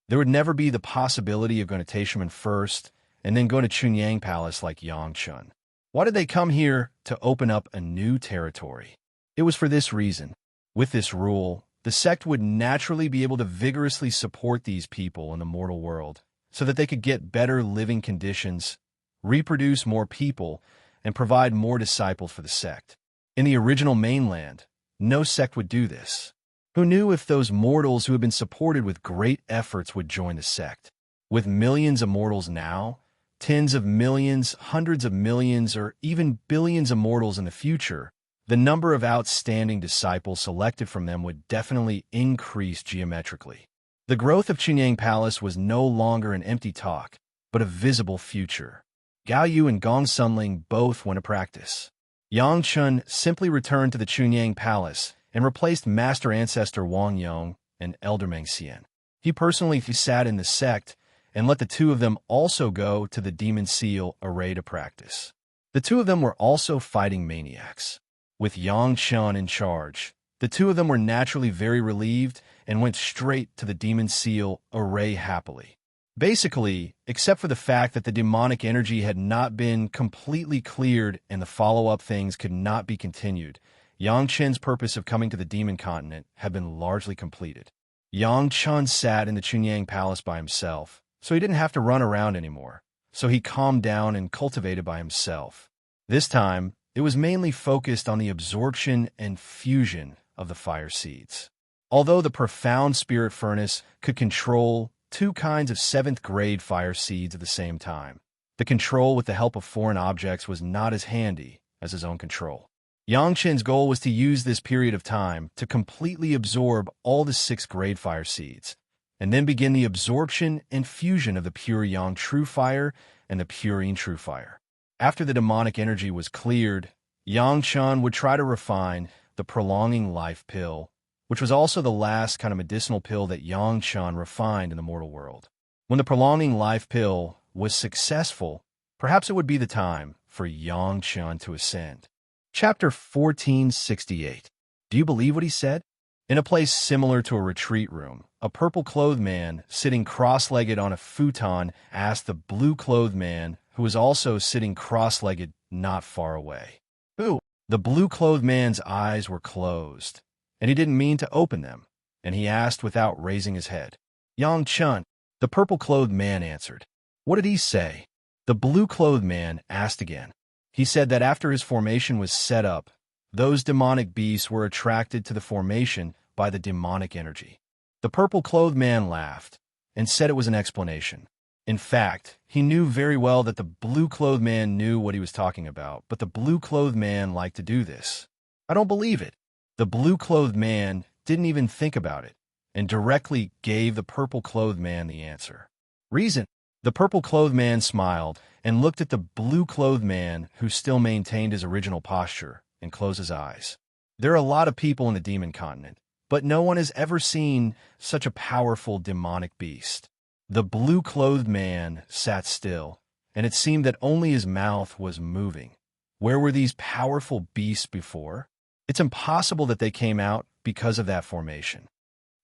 There would never be the possibility of going to Taishaman first and then going to Chunyang Palace like Yang Chun. Why did they come here to open up a new territory? It was for this reason. With this rule, the sect would naturally be able to vigorously support these people in the mortal world so that they could get better living conditions, reproduce more people, and provide more disciples for the sect. In the original mainland, no sect would do this. Who knew if those mortals who had been supported with great efforts would join the sect? With millions of mortals now, tens of millions, hundreds of millions, or even billions of mortals in the future, the number of outstanding disciples selected from them would definitely increase geometrically. The growth of Chunyang Palace was no longer an empty talk, but a visible future. Gao Yu and Gong Sunling both went to practice. Yang Chun simply returned to the Chunyang Palace and replaced Master Ancestor Wang Yong and Elder Meng Xian. He personally sat in the sect and let the two of them also go to the Demon Seal array to practice. The two of them were also fighting maniacs. With Yang Chun in charge, the two of them were naturally very relieved and went straight to the Demon Seal array happily. Basically, except for the fact that the demonic energy had not been completely cleared and the follow-up things could not be continued, Yang Chen's purpose of coming to the Demon Continent had been largely completed. Yang Chun sat in the Chunyang Palace by himself, so he didn't have to run around anymore, so he calmed down and cultivated by himself. This time, it was mainly focused on the absorption and fusion of the fire seeds. Although the profound spirit furnace could control 2 kinds of 7th grade fire seeds at the same time, the control with the help of foreign objects was not as handy as his own control. Yang Chen's goal was to use this period of time to completely absorb all the 6th grade fire seeds, and then begin the absorption and fusion of the pure Yang True Fire and the pure Yin True Fire. After the demonic energy was cleared, Yang Chun would try to refine the prolonging life pill, which was also the last kind of medicinal pill that Yang Chen refined in the mortal world. When the prolonging life pill was successful, perhaps it would be the time for Yang Chen to ascend. Chapter 1468. Do you believe what he said? In a place similar to a retreat room, a purple-clothed man sitting cross-legged on a futon asked the blue-clothed man, who was also sitting cross-legged not far away. Who? The blue-clothed man's eyes were closed, and he didn't mean to open them, and he asked without raising his head. Yang Chen. The purple-clothed man answered. What did he say? The blue-clothed man asked again. He said that after his formation was set up, those demonic beasts were attracted to the formation by the demonic energy. The purple-clothed man laughed and said it was an explanation. In fact, he knew very well that the blue-clothed man knew what he was talking about, but the blue-clothed man liked to do this. I don't believe it. The blue-clothed man didn't even think about it and directly gave the purple-clothed man the answer. Reason. The purple-clothed man smiled and looked at the blue-clothed man, who still maintained his original posture, and closed his eyes. There are a lot of people in the demon continent, but no one has ever seen such a powerful demonic beast. The blue-clothed man sat still, and it seemed that only his mouth was moving. Where were these powerful beasts before? It's impossible that they came out because of that formation.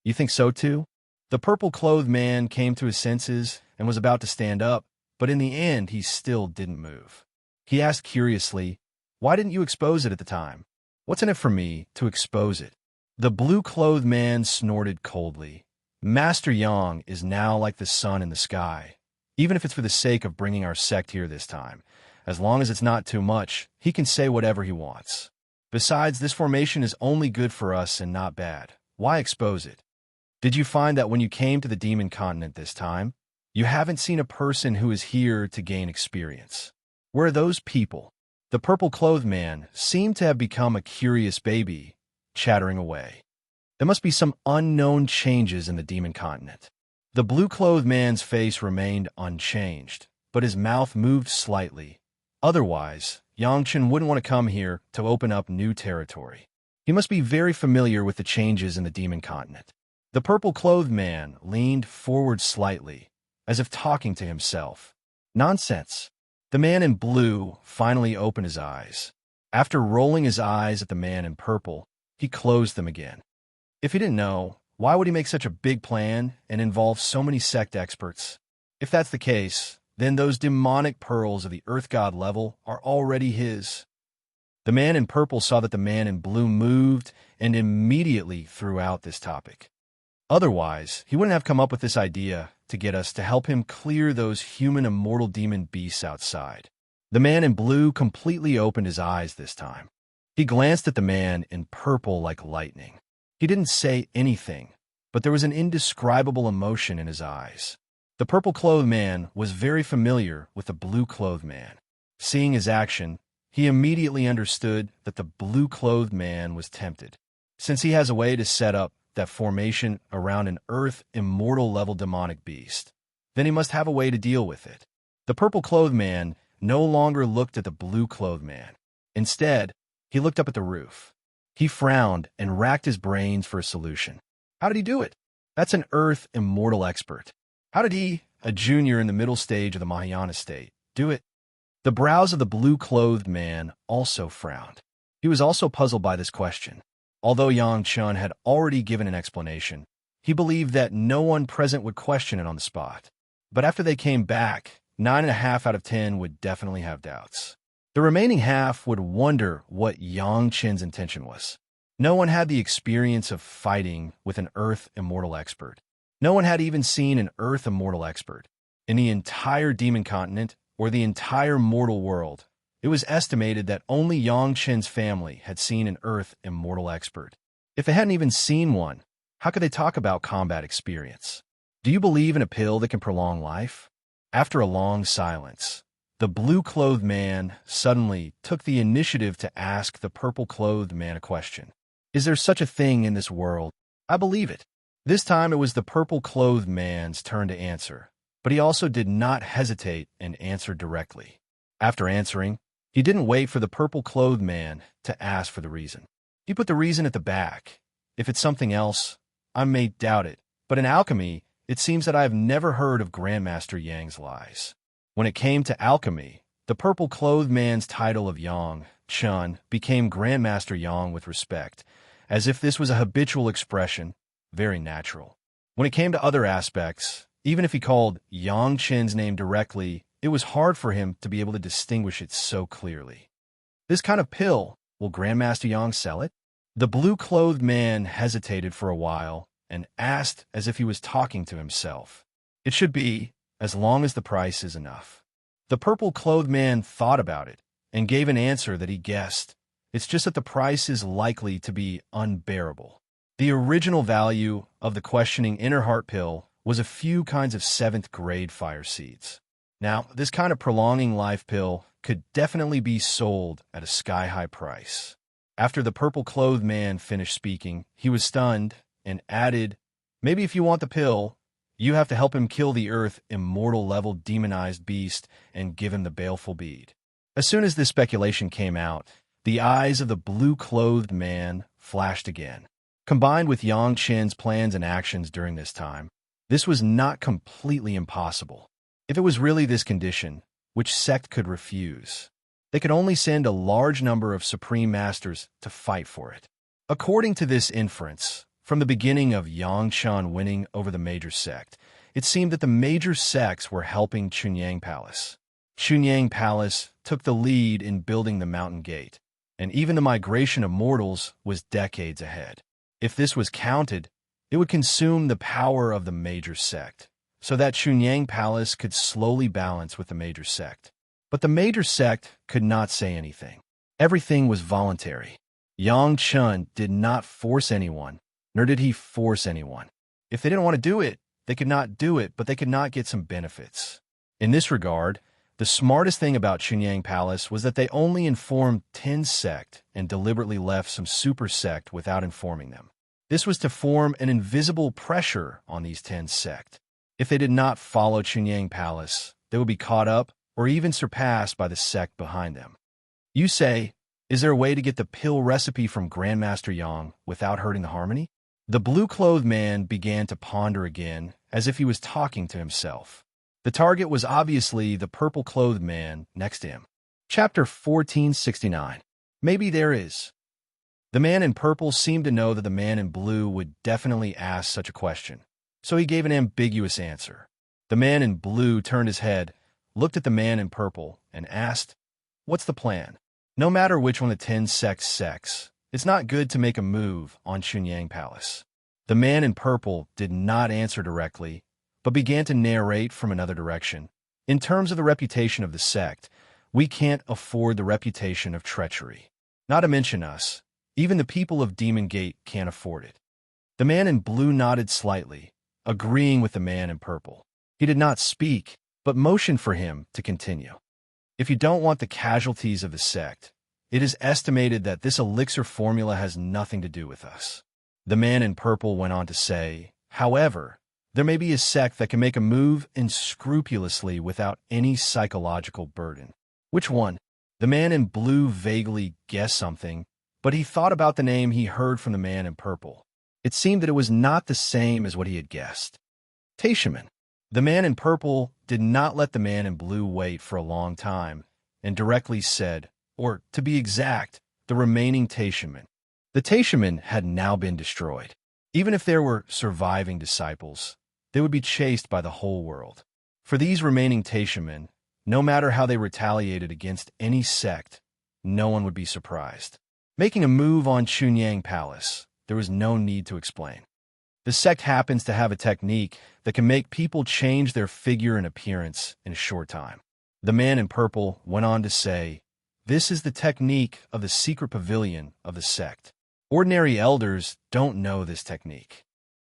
You think so too? The purple-clothed man came to his senses and was about to stand up, but in the end he still didn't move. He asked curiously, why didn't you expose it at the time? What's in it for me to expose it? The blue-clothed man snorted coldly. Master Yang is now like the sun in the sky, even if it's for the sake of bringing our sect here this time. As long as it's not too much, he can say whatever he wants. Besides, this formation is only good for us and not bad. Why expose it? Did you find that when you came to the demon continent this time, you haven't seen a person who is here to gain experience? Where are those people? The purple-clothed man seemed to have become a curious baby, chattering away. There must be some unknown changes in the demon continent. The blue-clothed man's face remained unchanged, but his mouth moved slightly. Otherwise, Yang Chen wouldn't want to come here to open up new territory. He must be very familiar with the changes in the demon continent. The purple-clothed man leaned forward slightly, as if talking to himself. Nonsense. The man in blue finally opened his eyes. After rolling his eyes at the man in purple, he closed them again. If he didn't know, why would he make such a big plan and involve so many sect experts? If that's the case, then those demonic pearls of the Earth God level are already his. The man in purple saw that the man in blue moved and immediately threw out this topic. Otherwise, he wouldn't have come up with this idea to get us to help him clear those human immortal demon beasts outside. The man in blue completely opened his eyes this time. He glanced at the man in purple like lightning. He didn't say anything, but there was an indescribable emotion in his eyes. The purple-clothed man was very familiar with the blue-clothed man. Seeing his action, he immediately understood that the blue-clothed man was tempted. Since he has a way to set up that formation around an earth immortal level demonic beast, then he must have a way to deal with it. The purple-clothed man no longer looked at the blue-clothed man. Instead, he looked up at the roof. He frowned and racked his brains for a solution. How did he do it? That's an earth immortal expert. How did he, a junior in the middle stage of the Mahayana state, do it? The brows of the blue-clothed man also frowned. He was also puzzled by this question. Although Yang Chen had already given an explanation, he believed that no one present would question it on the spot. But after they came back, 9.5 out of 10 would definitely have doubts. The remaining half would wonder what Yang Chen's intention was. No one had the experience of fighting with an Earth Immortal expert. No one had even seen an Earth Immortal expert. In the entire demon continent, or the entire mortal world, it was estimated that only Yang Chen's family had seen an Earth Immortal expert. If they hadn't even seen one, how could they talk about combat experience? Do you believe in a pill that can prolong life? After a long silence, the blue-clothed man suddenly took the initiative to ask the purple-clothed man a question. Is there such a thing in this world? I believe it. This time it was the purple-clothed man's turn to answer, but he also did not hesitate and answered directly. After answering, he didn't wait for the purple-clothed man to ask for the reason. He put the reason at the back. If it's something else, I may doubt it. But in alchemy, it seems that I have never heard of Grandmaster Yang's lies. When it came to alchemy, the purple-clothed man's title of Yang, Chun, became Grandmaster Yang with respect, as if this was a habitual expression, very natural. When it came to other aspects, even if he called Yang Chen's name directly, it was hard for him to be able to distinguish it so clearly. This kind of pill, will Grandmaster Yang sell it? The blue-clothed man hesitated for a while and asked as if he was talking to himself. It should be, as long as the price is enough. The purple-clothed man thought about it and gave an answer that he guessed. It's just that the price is likely to be unbearable. The original value of the questioning inner heart pill was a few kinds of 7th-grade fire seeds. Now, this kind of prolonging life pill could definitely be sold at a sky-high price. After the purple-clothed man finished speaking, he was stunned and added, maybe if you want the pill, you have to help him kill the Earth Immortal-level demonized beast and give him the baleful bead. As soon as this speculation came out, the eyes of the blue-clothed man flashed again. Combined with Yang Chen's plans and actions during this time, this was not completely impossible. If it was really this condition, which sect could refuse? They could only send a large number of supreme masters to fight for it. According to this inference, from the beginning of Yang Chen winning over the major sect, it seemed that the major sects were helping Chunyang Palace. Chunyang Palace took the lead in building the mountain gate, and even the migration of mortals was decades ahead. If this was counted, it would consume the power of the major sect, so that Chunyang Palace could slowly balance with the major sect. But the major sect could not say anything. Everything was voluntary. Yang Chen did not force anyone, nor did he force anyone. If they didn't want to do it, they could not do it, but they could not get some benefits. In this regard, the smartest thing about Chunyang Palace was that they only informed 10 sect and deliberately left some super sect without informing them. This was to form an invisible pressure on these 10 sect. If they did not follow Chunyang Palace, they would be caught up or even surpassed by the sect behind them. You say, is there a way to get the pill recipe from Grandmaster Yang without hurting the harmony? The blue-clothed man began to ponder again, as if he was talking to himself. The target was obviously the purple-clothed man next to him. Chapter 1469. Maybe there is. The man in purple seemed to know that the man in blue would definitely ask such a question, so he gave an ambiguous answer. The man in blue turned his head, looked at the man in purple, and asked, what's the plan? No matter which one the 10 sects, it's not good to make a move on Chunyang Palace. The man in purple did not answer directly, but began to narrate from another direction. In terms of the reputation of the sect, we can't afford the reputation of treachery. Not to mention us, even the people of Demon Gate can't afford it. The man in blue nodded slightly, agreeing with the man in purple. He did not speak, but motioned for him to continue. If you don't want the casualties of the sect, it is estimated that this elixir formula has nothing to do with us. The man in purple went on to say, however, there may be a sect that can make a move unscrupulously without any psychological burden. Which one? The man in blue vaguely guessed something, but he thought about the name he heard from the man in purple. It seemed that it was not the same as what he had guessed. Taishaman. The man in purple did not let the man in blue wait for a long time, and directly said, or to be exact, the remaining Taishaman. The Taishaman had now been destroyed. Even if there were surviving disciples, they would be chased by the whole world. For these remaining Taishaman, no matter how they retaliated against any sect, no one would be surprised. Making a move on Chunyang Palace, there was no need to explain. The sect happens to have a technique that can make people change their figure and appearance in a short time. The man in purple went on to say, this is the technique of the secret pavilion of the sect. Ordinary elders don't know this technique.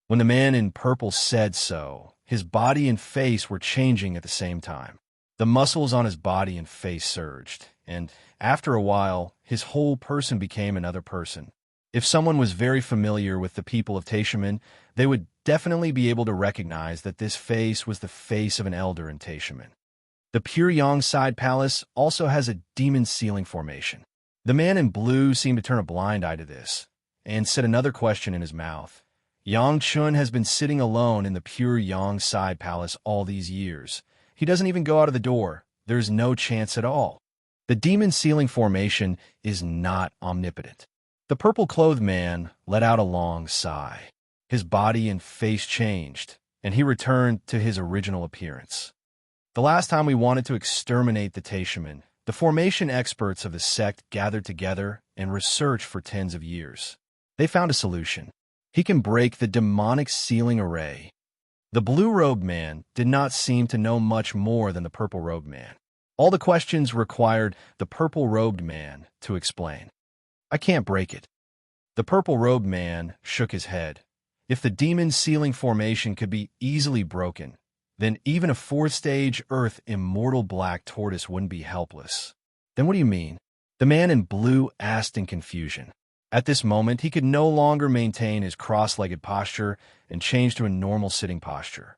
When the man in purple said so, his body and face were changing at the same time. The muscles on his body and face surged, and after a while, his whole person became another person. If someone was very familiar with the people of Taishaman, they would definitely be able to recognize that this face was the face of an elder in Taishaman. The Pure Yang Side Palace also has a demon ceiling formation. The man in blue seemed to turn a blind eye to this, and set another question in his mouth. Yang Chun has been sitting alone in the pure Yang side palace all these years. He doesn't even go out of the door. There's no chance at all. The demon ceiling formation is not omnipotent. The purple-clothed man let out a long sigh. His body and face changed, and he returned to his original appearance. The last time we wanted to exterminate the Taishaman, the formation experts of the sect gathered together and researched for tens of years. They found a solution. He can break the demonic ceiling array. The blue-robed man did not seem to know much more than the purple-robed man. All the questions required the purple-robed man to explain. I can't break it. The purple-robed man shook his head. If the demon ceiling formation could be easily broken, then even a fourth-stage Earth immortal black tortoise wouldn't be helpless. Then what do you mean? The man in blue asked in confusion. At this moment, he could no longer maintain his cross-legged posture and changed to a normal sitting posture.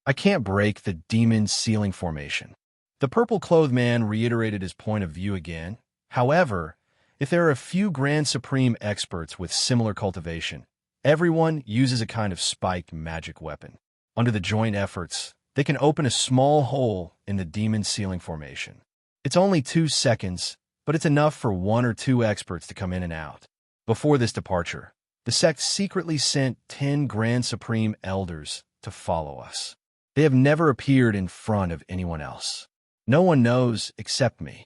I can't break the demon ceiling formation. The purple-clothed man reiterated his point of view again. However, if there are a few Grand Supreme experts with similar cultivation, everyone uses a kind of spiked magic weapon. Under the joint efforts, they can open a small hole in the demon ceiling formation. It's only 2 seconds, but it's enough for 1 or 2 experts to come in and out. Before this departure, the sect secretly sent 10 Grand Supreme Elders to follow us. They have never appeared in front of anyone else. No one knows except me.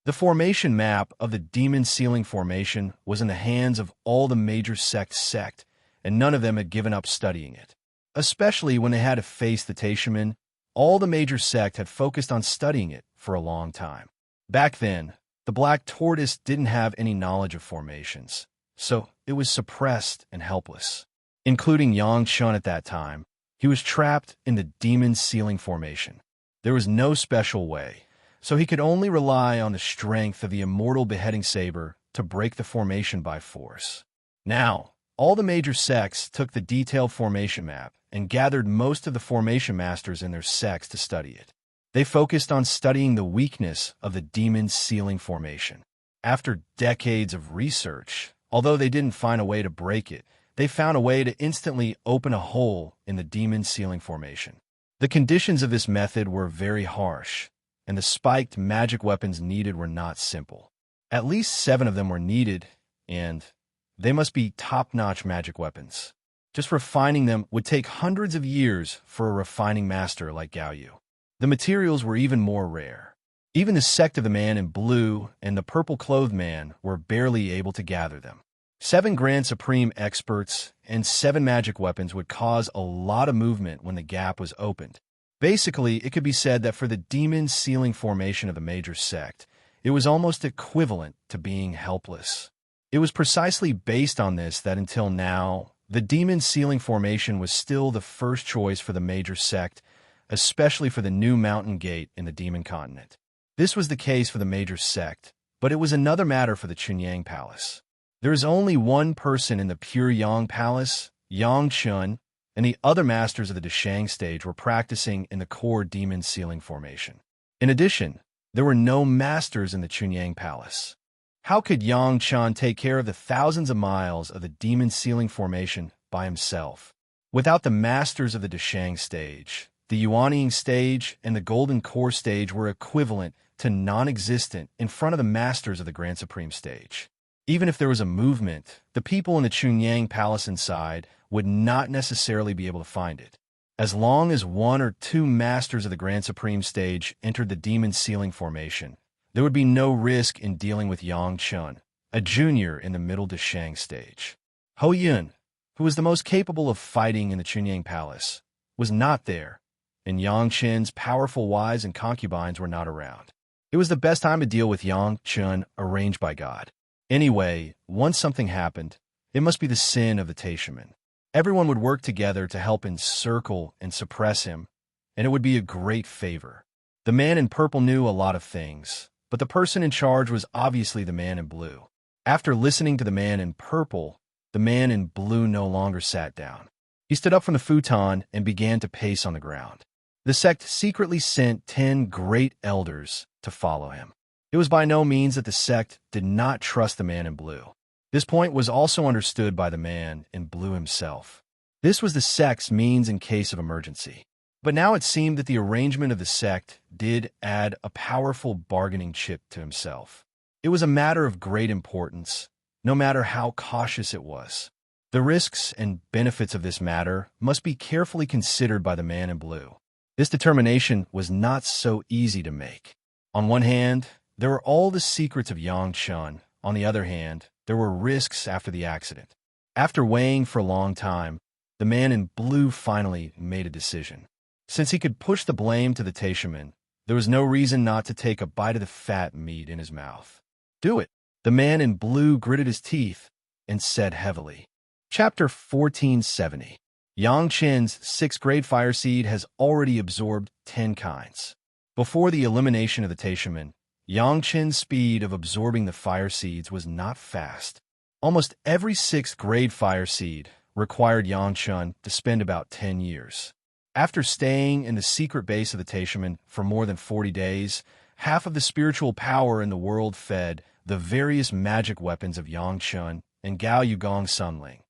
The formation map of the demon ceiling formation was in the hands of all the major sect, and none of them had given up studying it. Especially when they had to face the Taishaman, all the major sect had focused on studying it for a long time. Back then, the black tortoise didn't have any knowledge of formations, so it was suppressed and helpless. Including Yang Chun at that time, he was trapped in the demon ceiling formation. There was no special way, so he could only rely on the strength of the immortal beheading saber to break the formation by force. Now, all the major sects took the detailed formation map and gathered most of the formation masters in their sects to study it. They focused on studying the weakness of the demon ceiling formation. After decades of research, although they didn't find a way to break it, they found a way to instantly open a hole in the demon ceiling formation. The conditions of this method were very harsh, and the spiked magic weapons needed were not simple. At least 7 of them were needed, and they must be top-notch magic weapons. Just refining them would take hundreds of years for a refining master like Gao Yu. The materials were even more rare. Even the sect of the man in blue and the purple-clothed man were barely able to gather them. 7 Grand Supreme experts and 7 magic weapons would cause a lot of movement when the gap was opened. Basically, it could be said that for the demon ceiling formation of the major sect, it was almost equivalent to being helpless. It was precisely based on this that until now, the demon ceiling formation was still the first choice for the major sect, especially for the new mountain gate in the demon continent. This was the case for the major sect, but it was another matter for the Chunyang Palace. There is only one person in the pure Yang Palace, Yang Chun, and the other masters of the Deshang stage were practicing in the core demon ceiling formation. In addition, there were no masters in the Chunyang Palace. How could Yang Chun take care of the thousands of miles of the demon ceiling formation by himself? Without the masters of the Deshang stage, the Yuanying stage and the Golden Core stage were equivalent to non-existent in front of the masters of the Grand Supreme stage. Even if there was a movement, the people in the Chunyang Palace inside would not necessarily be able to find it. As long as 1 or 2 masters of the Grand Supreme stage entered the demon ceiling formation, there would be no risk in dealing with Yang Chun, a junior in the middle Deshang stage. Ho Yun, who was the most capable of fighting in the Chunyang Palace, was not there, and Yang Chun's powerful wives and concubines were not around. It was the best time to deal with Yang Chun arranged by God. Anyway, once something happened, it must be the sin of the Taishaman. Everyone would work together to help encircle and suppress him, and it would be a great favor. The man in purple knew a lot of things, but the person in charge was obviously the man in blue. After listening to the man in purple, the man in blue no longer sat down. He stood up from the futon and began to pace on the ground. The sect secretly sent 10 great elders to follow him. It was by no means that the sect did not trust the man in blue. This point was also understood by the man in blue himself. This was the sect's means in case of emergency. But now it seemed that the arrangement of the sect did add a powerful bargaining chip to himself. It was a matter of great importance, no matter how cautious it was. The risks and benefits of this matter must be carefully considered by the man in blue. This determination was not so easy to make. On one hand, there were all the secrets of Yang Chun. On the other hand, there were risks after the accident. After weighing for a long time, the man in blue finally made a decision. Since he could push the blame to the Taishaman, there was no reason not to take a bite of the fat meat in his mouth. Do it. The man in blue gritted his teeth and said heavily. Chapter 1470. Yang Chen's 6th grade fire seed has already absorbed 10 kinds. Before the elimination of the Taishaman, Yang Chen's speed of absorbing the fire seeds was not fast. Almost every 6th grade fire seed required Yang Chen to spend about 10 years. After staying in the secret base of the Taishaman for more than 40 days, half of the spiritual power in the world fed the various magic weapons of Yang Chen and Gao Yugong Sunling.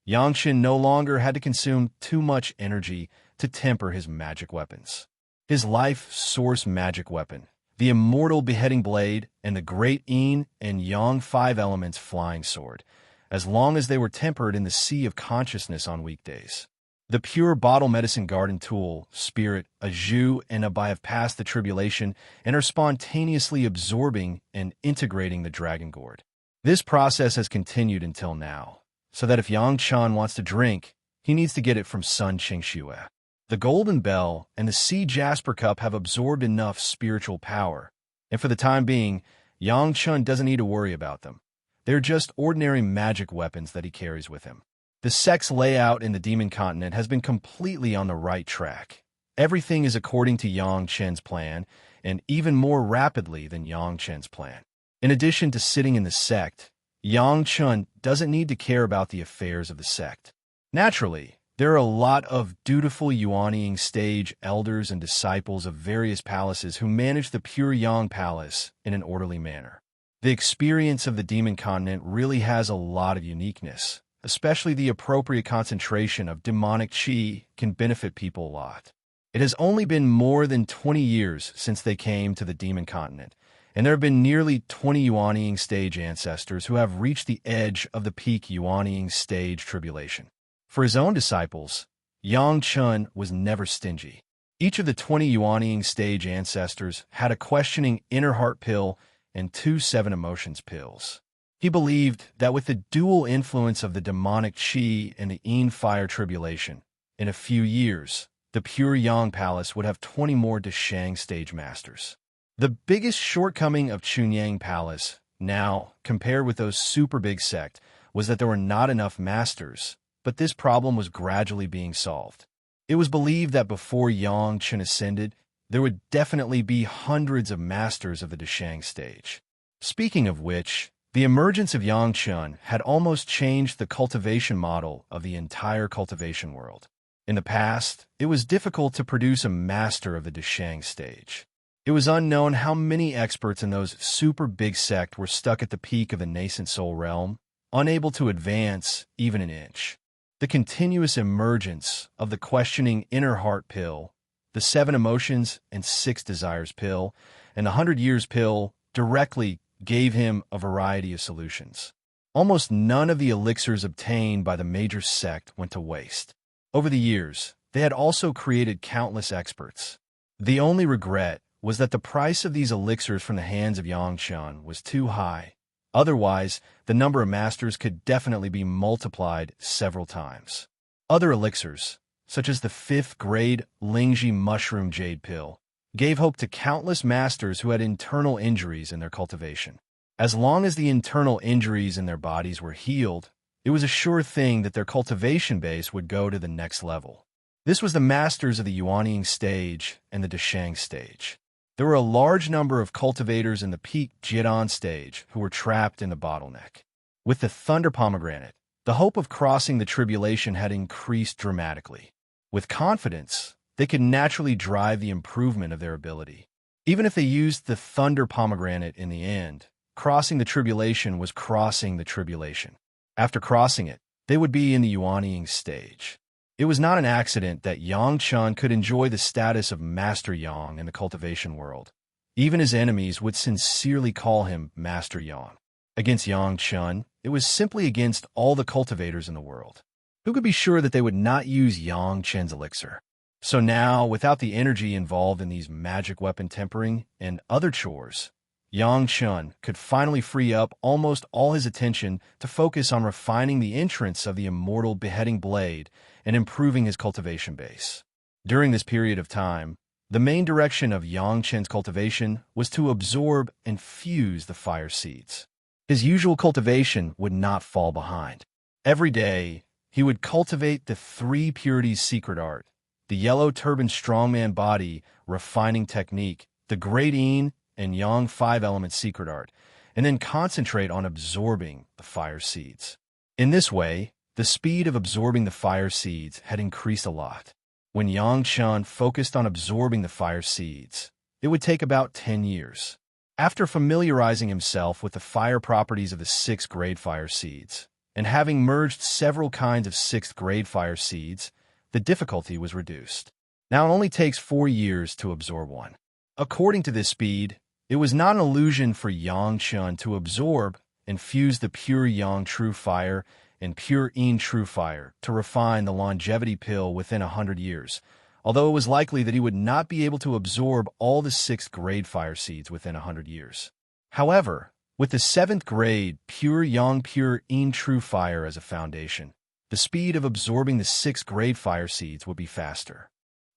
Yang Chen no longer had to consume too much energy to temper his magic weapons. His life source magic weapon, the Immortal beheading blade, and the great Yin and Yang 5 elements flying sword, as long as they were tempered in the sea of consciousness on weekdays. The pure bottle medicine garden tool, spirit, a Zhu, and a Bai have passed the tribulation and are spontaneously absorbing and integrating the dragon gourd. This process has continued until now, so that if Yang Chan wants to drink, he needs to get it from Sun Qingxue. The golden bell and the sea jasper cup have absorbed enough spiritual power, and for the time being, Yang Chun doesn't need to worry about them. They're just ordinary magic weapons that he carries with him. The sect's layout in the demon continent has been completely on the right track. Everything is according to Yang Chen's plan, and even more rapidly than Yang Chen's plan. In addition to sitting in the sect, Yang Chen doesn't need to care about the affairs of the sect. Naturally, there are a lot of dutiful Yuanying stage elders and disciples of various palaces who manage the pure Yang Palace in an orderly manner. The experience of the demon continent really has a lot of uniqueness. Especially the appropriate concentration of demonic qi can benefit people a lot. It has only been more than 20 years since they came to the demon continent, and there have been nearly 20 Yuanying stage ancestors who have reached the edge of the peak Yuanying stage tribulation. For his own disciples, Yang Chun was never stingy. Each of the 20 Yuanying stage ancestors had a questioning inner heart pill and 2 7 emotions pills. He believed that with the dual influence of the demonic qi and the Yin fire tribulation, in a few years, the pure Yang Palace would have 20 more Deshang stage masters. The biggest shortcoming of Chunyang Palace, now, compared with those super big sect, was that there were not enough masters, but this problem was gradually being solved. It was believed that before Yang Chen ascended, there would definitely be hundreds of masters of the Deshang stage. Speaking of which, the emergence of Yang Chen had almost changed the cultivation model of the entire cultivation world. In the past, it was difficult to produce a master of the Deshang stage. It was unknown how many experts in those super big sect were stuck at the peak of the nascent soul realm, unable to advance even an inch. The continuous emergence of the questioning inner heart pill, the 7 emotions and 6 desires pill, and the 100 years pill directly gave him a variety of solutions. Almost none of the elixirs obtained by the major sect went to waste. Over the years, they had also created countless experts. The only regret was that the price of these elixirs from the hands of Yang Chen was too high. Otherwise, the number of masters could definitely be multiplied several times. Other elixirs, such as the 5th grade Lingji Mushroom Jade Pill, gave hope to countless masters who had internal injuries in their cultivation. As long as the internal injuries in their bodies were healed, it was a sure thing that their cultivation base would go to the next level. This was the masters of the Yuanying stage and the Deshang stage. There were a large number of cultivators in the peak Jidan stage who were trapped in the bottleneck. With the Thunder Pomegranate, the hope of crossing the tribulation had increased dramatically. With confidence, they could naturally drive the improvement of their ability. Even if they used the thunder pomegranate in the end, crossing the tribulation was crossing the tribulation. After crossing it, they would be in the yuanying stage. It was not an accident that Yang Chun could enjoy the status of Master Yang in the cultivation world. Even his enemies would sincerely call him Master Yang. Against Yang Chun, it was simply against all the cultivators in the world. Who could be sure that they would not use Yang Chen's elixir? So now, without the energy involved in these magic weapon tempering and other chores, Yang Chun could finally free up almost all his attention to focus on refining the entrance of the immortal beheading blade and improving his cultivation base. During this period of time, the main direction of Yang Chen's cultivation was to absorb and fuse the fire seeds. His usual cultivation would not fall behind. Every day, he would cultivate the 3 purities secret art, the yellow turban strongman body refining technique, the great Yin and Yang 5-element secret art, and then concentrate on absorbing the fire seeds. In this way, the speed of absorbing the fire seeds had increased a lot. When Yang Chun focused on absorbing the fire seeds, it would take about 10 years. After familiarizing himself with the fire properties of the 6th grade fire seeds, and having merged several kinds of 6th grade fire seeds, the difficulty was reduced. Now it only takes 4 years to absorb one. According to this speed, it was not an illusion for Yang Chun to absorb and fuse the pure Yang True Fire and pure Yin True Fire to refine the longevity pill within 100 years, although it was likely that he would not be able to absorb all the 6th grade fire seeds within 100 years. However, with the 7th grade pure Yang Pure Yin True Fire as a foundation, the speed of absorbing the 6th grade fire seeds would be faster.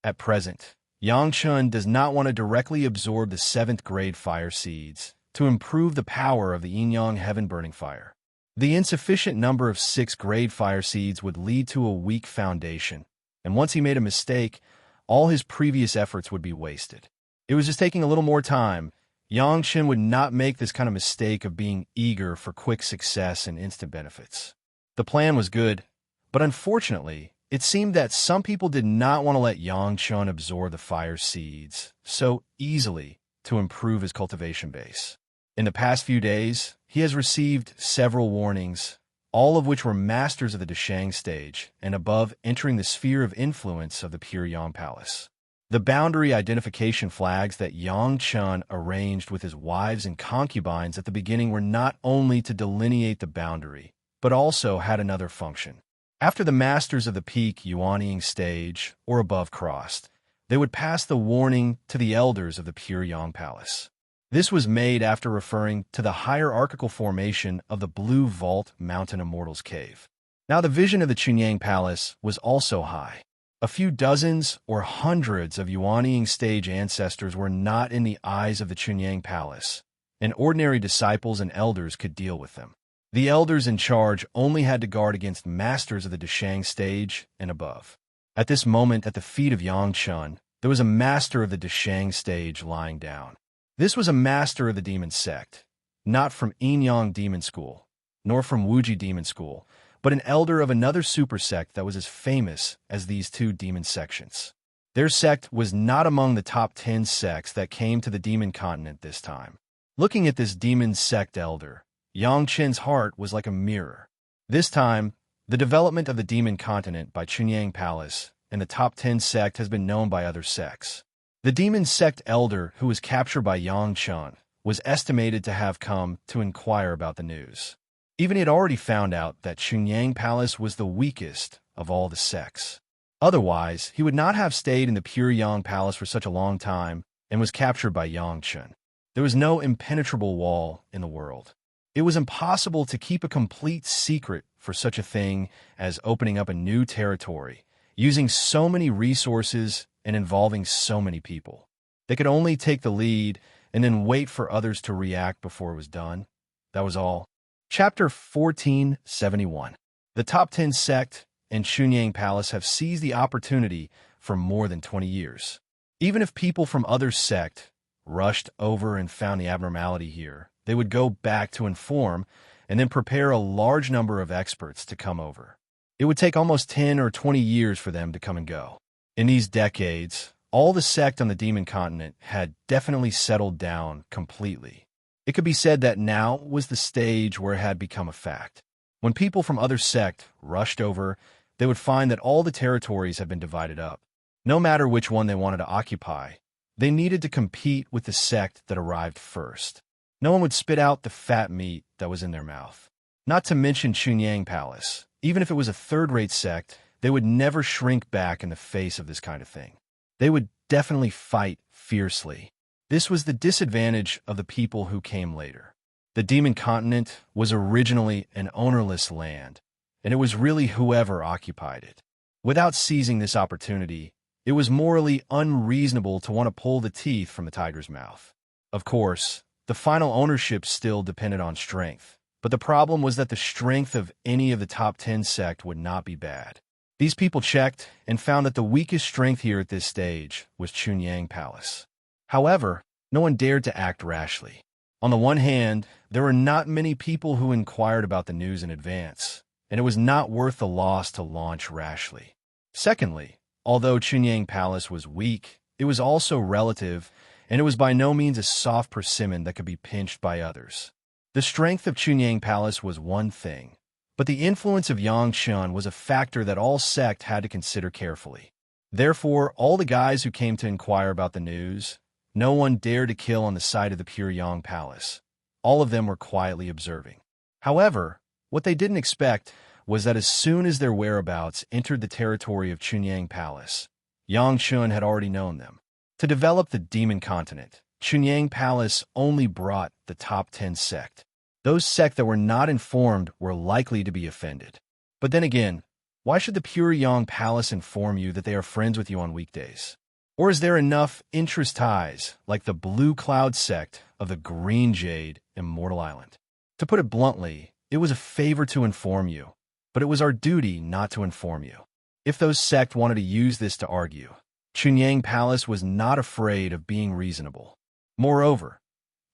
At present, Yang Chun does not want to directly absorb the 7th grade fire seeds to improve the power of the yin-yang heaven-burning fire. The insufficient number of 6th grade fire seeds would lead to a weak foundation, and once he made a mistake, all his previous efforts would be wasted. It was just taking a little more time. Yang Chun would not make this kind of mistake of being eager for quick success and instant benefits. The plan was good, but unfortunately, it seemed that some people did not want to let Yang Chun absorb the fire seeds so easily to improve his cultivation base. In the past few days, he has received several warnings, all of which were masters of the Deshang stage and above entering the sphere of influence of the Pure Yang Palace. The boundary identification flags that Yang Chun arranged with his wives and concubines at the beginning were not only to delineate the boundary, but also had another function. After the masters of the peak yuanying stage or above crossed, they would pass the warning to the elders of the Pure Yang Palace. This was made after referring to the hierarchical formation of the Blue Vault Mountain Immortal's Cave. Now the vision of the Chunyang Palace was also high. A few dozens or hundreds of yuanying stage ancestors were not in the eyes of the Chunyang Palace, and ordinary disciples and elders could deal with them. The elders in charge only had to guard against masters of the Deshang stage and above. At this moment, at the feet of Yang Chun, there was a master of the Deshang stage lying down. This was a master of the demon sect, not from Yin-Yang demon school, nor from Wuji demon school, but an elder of another super sect that was as famous as these 2 demon sections. Their sect was not among the top 10 sects that came to the demon continent this time. Looking at this demon sect elder, Yang Chen's heart was like a mirror. This time, the development of the demon continent by Chunyang Palace and the top 10 sect has been known by other sects. The demon sect elder who was captured by Yang Chun was estimated to have come to inquire about the news. Even he had already found out that Chunyang Palace was the weakest of all the sects. Otherwise, he would not have stayed in the Pure Yang Palace for such a long time and was captured by Yang Chun. There was no impenetrable wall in the world. It was impossible to keep a complete secret for such a thing as opening up a new territory, using so many resources and involving so many people. They could only take the lead and then wait for others to react before it was done. That was all. Chapter 1471. The top 10 sect and Chunyang Palace have seized the opportunity for more than 20 years. Even if people from other sect rushed over and found the abnormality here, they would go back to inform and then prepare a large number of experts to come over. It would take almost 10 or 20 years for them to come and go. In these decades, all the sect on the demon continent had definitely settled down completely. It could be said that now was the stage where it had become a fact. When people from other sect rushed over, they would find that all the territories had been divided up. No matter which one they wanted to occupy, they needed to compete with the sect that arrived first. No one would spit out the fat meat that was in their mouth. Not to mention Chunyang Palace. Even if it was a third-rate sect, they would never shrink back in the face of this kind of thing. They would definitely fight fiercely. This was the disadvantage of the people who came later. The demon continent was originally an ownerless land, and it was really whoever occupied it. Without seizing this opportunity, it was morally unreasonable to want to pull the teeth from the tiger's mouth. Of course, the final ownership still depended on strength, but the problem was that the strength of any of the top 10 sect would not be bad. These people checked and found that the weakest strength here at this stage was Chunyang Palace. However, no one dared to act rashly. On the one hand, there were not many people who inquired about the news in advance, and it was not worth the loss to launch rashly. Secondly, although Chunyang Palace was weak, it was also relative, and it was by no means a soft persimmon that could be pinched by others. The strength of Chunyang Palace was one thing, but the influence of Yangchun was a factor that all sect had to consider carefully. Therefore, all the guys who came to inquire about the news, no one dared to kill on the side of the pure Yang Palace. All of them were quietly observing. However, what they didn't expect was that as soon as their whereabouts entered the territory of Chunyang Palace, Yangchun had already known them. To develop the demon continent, Chunyang Palace only brought the top 10 sect. Those sect that were not informed were likely to be offended. But then again, why should the pure Yang Palace inform you that they are friends with you on weekdays? Or is there enough interest ties, like the Blue Cloud sect of the Green Jade, Immortal Island? To put it bluntly, it was a favor to inform you, but it was our duty not to inform you. If those sect wanted to use this to argue, Chunyang Palace was not afraid of being reasonable. Moreover,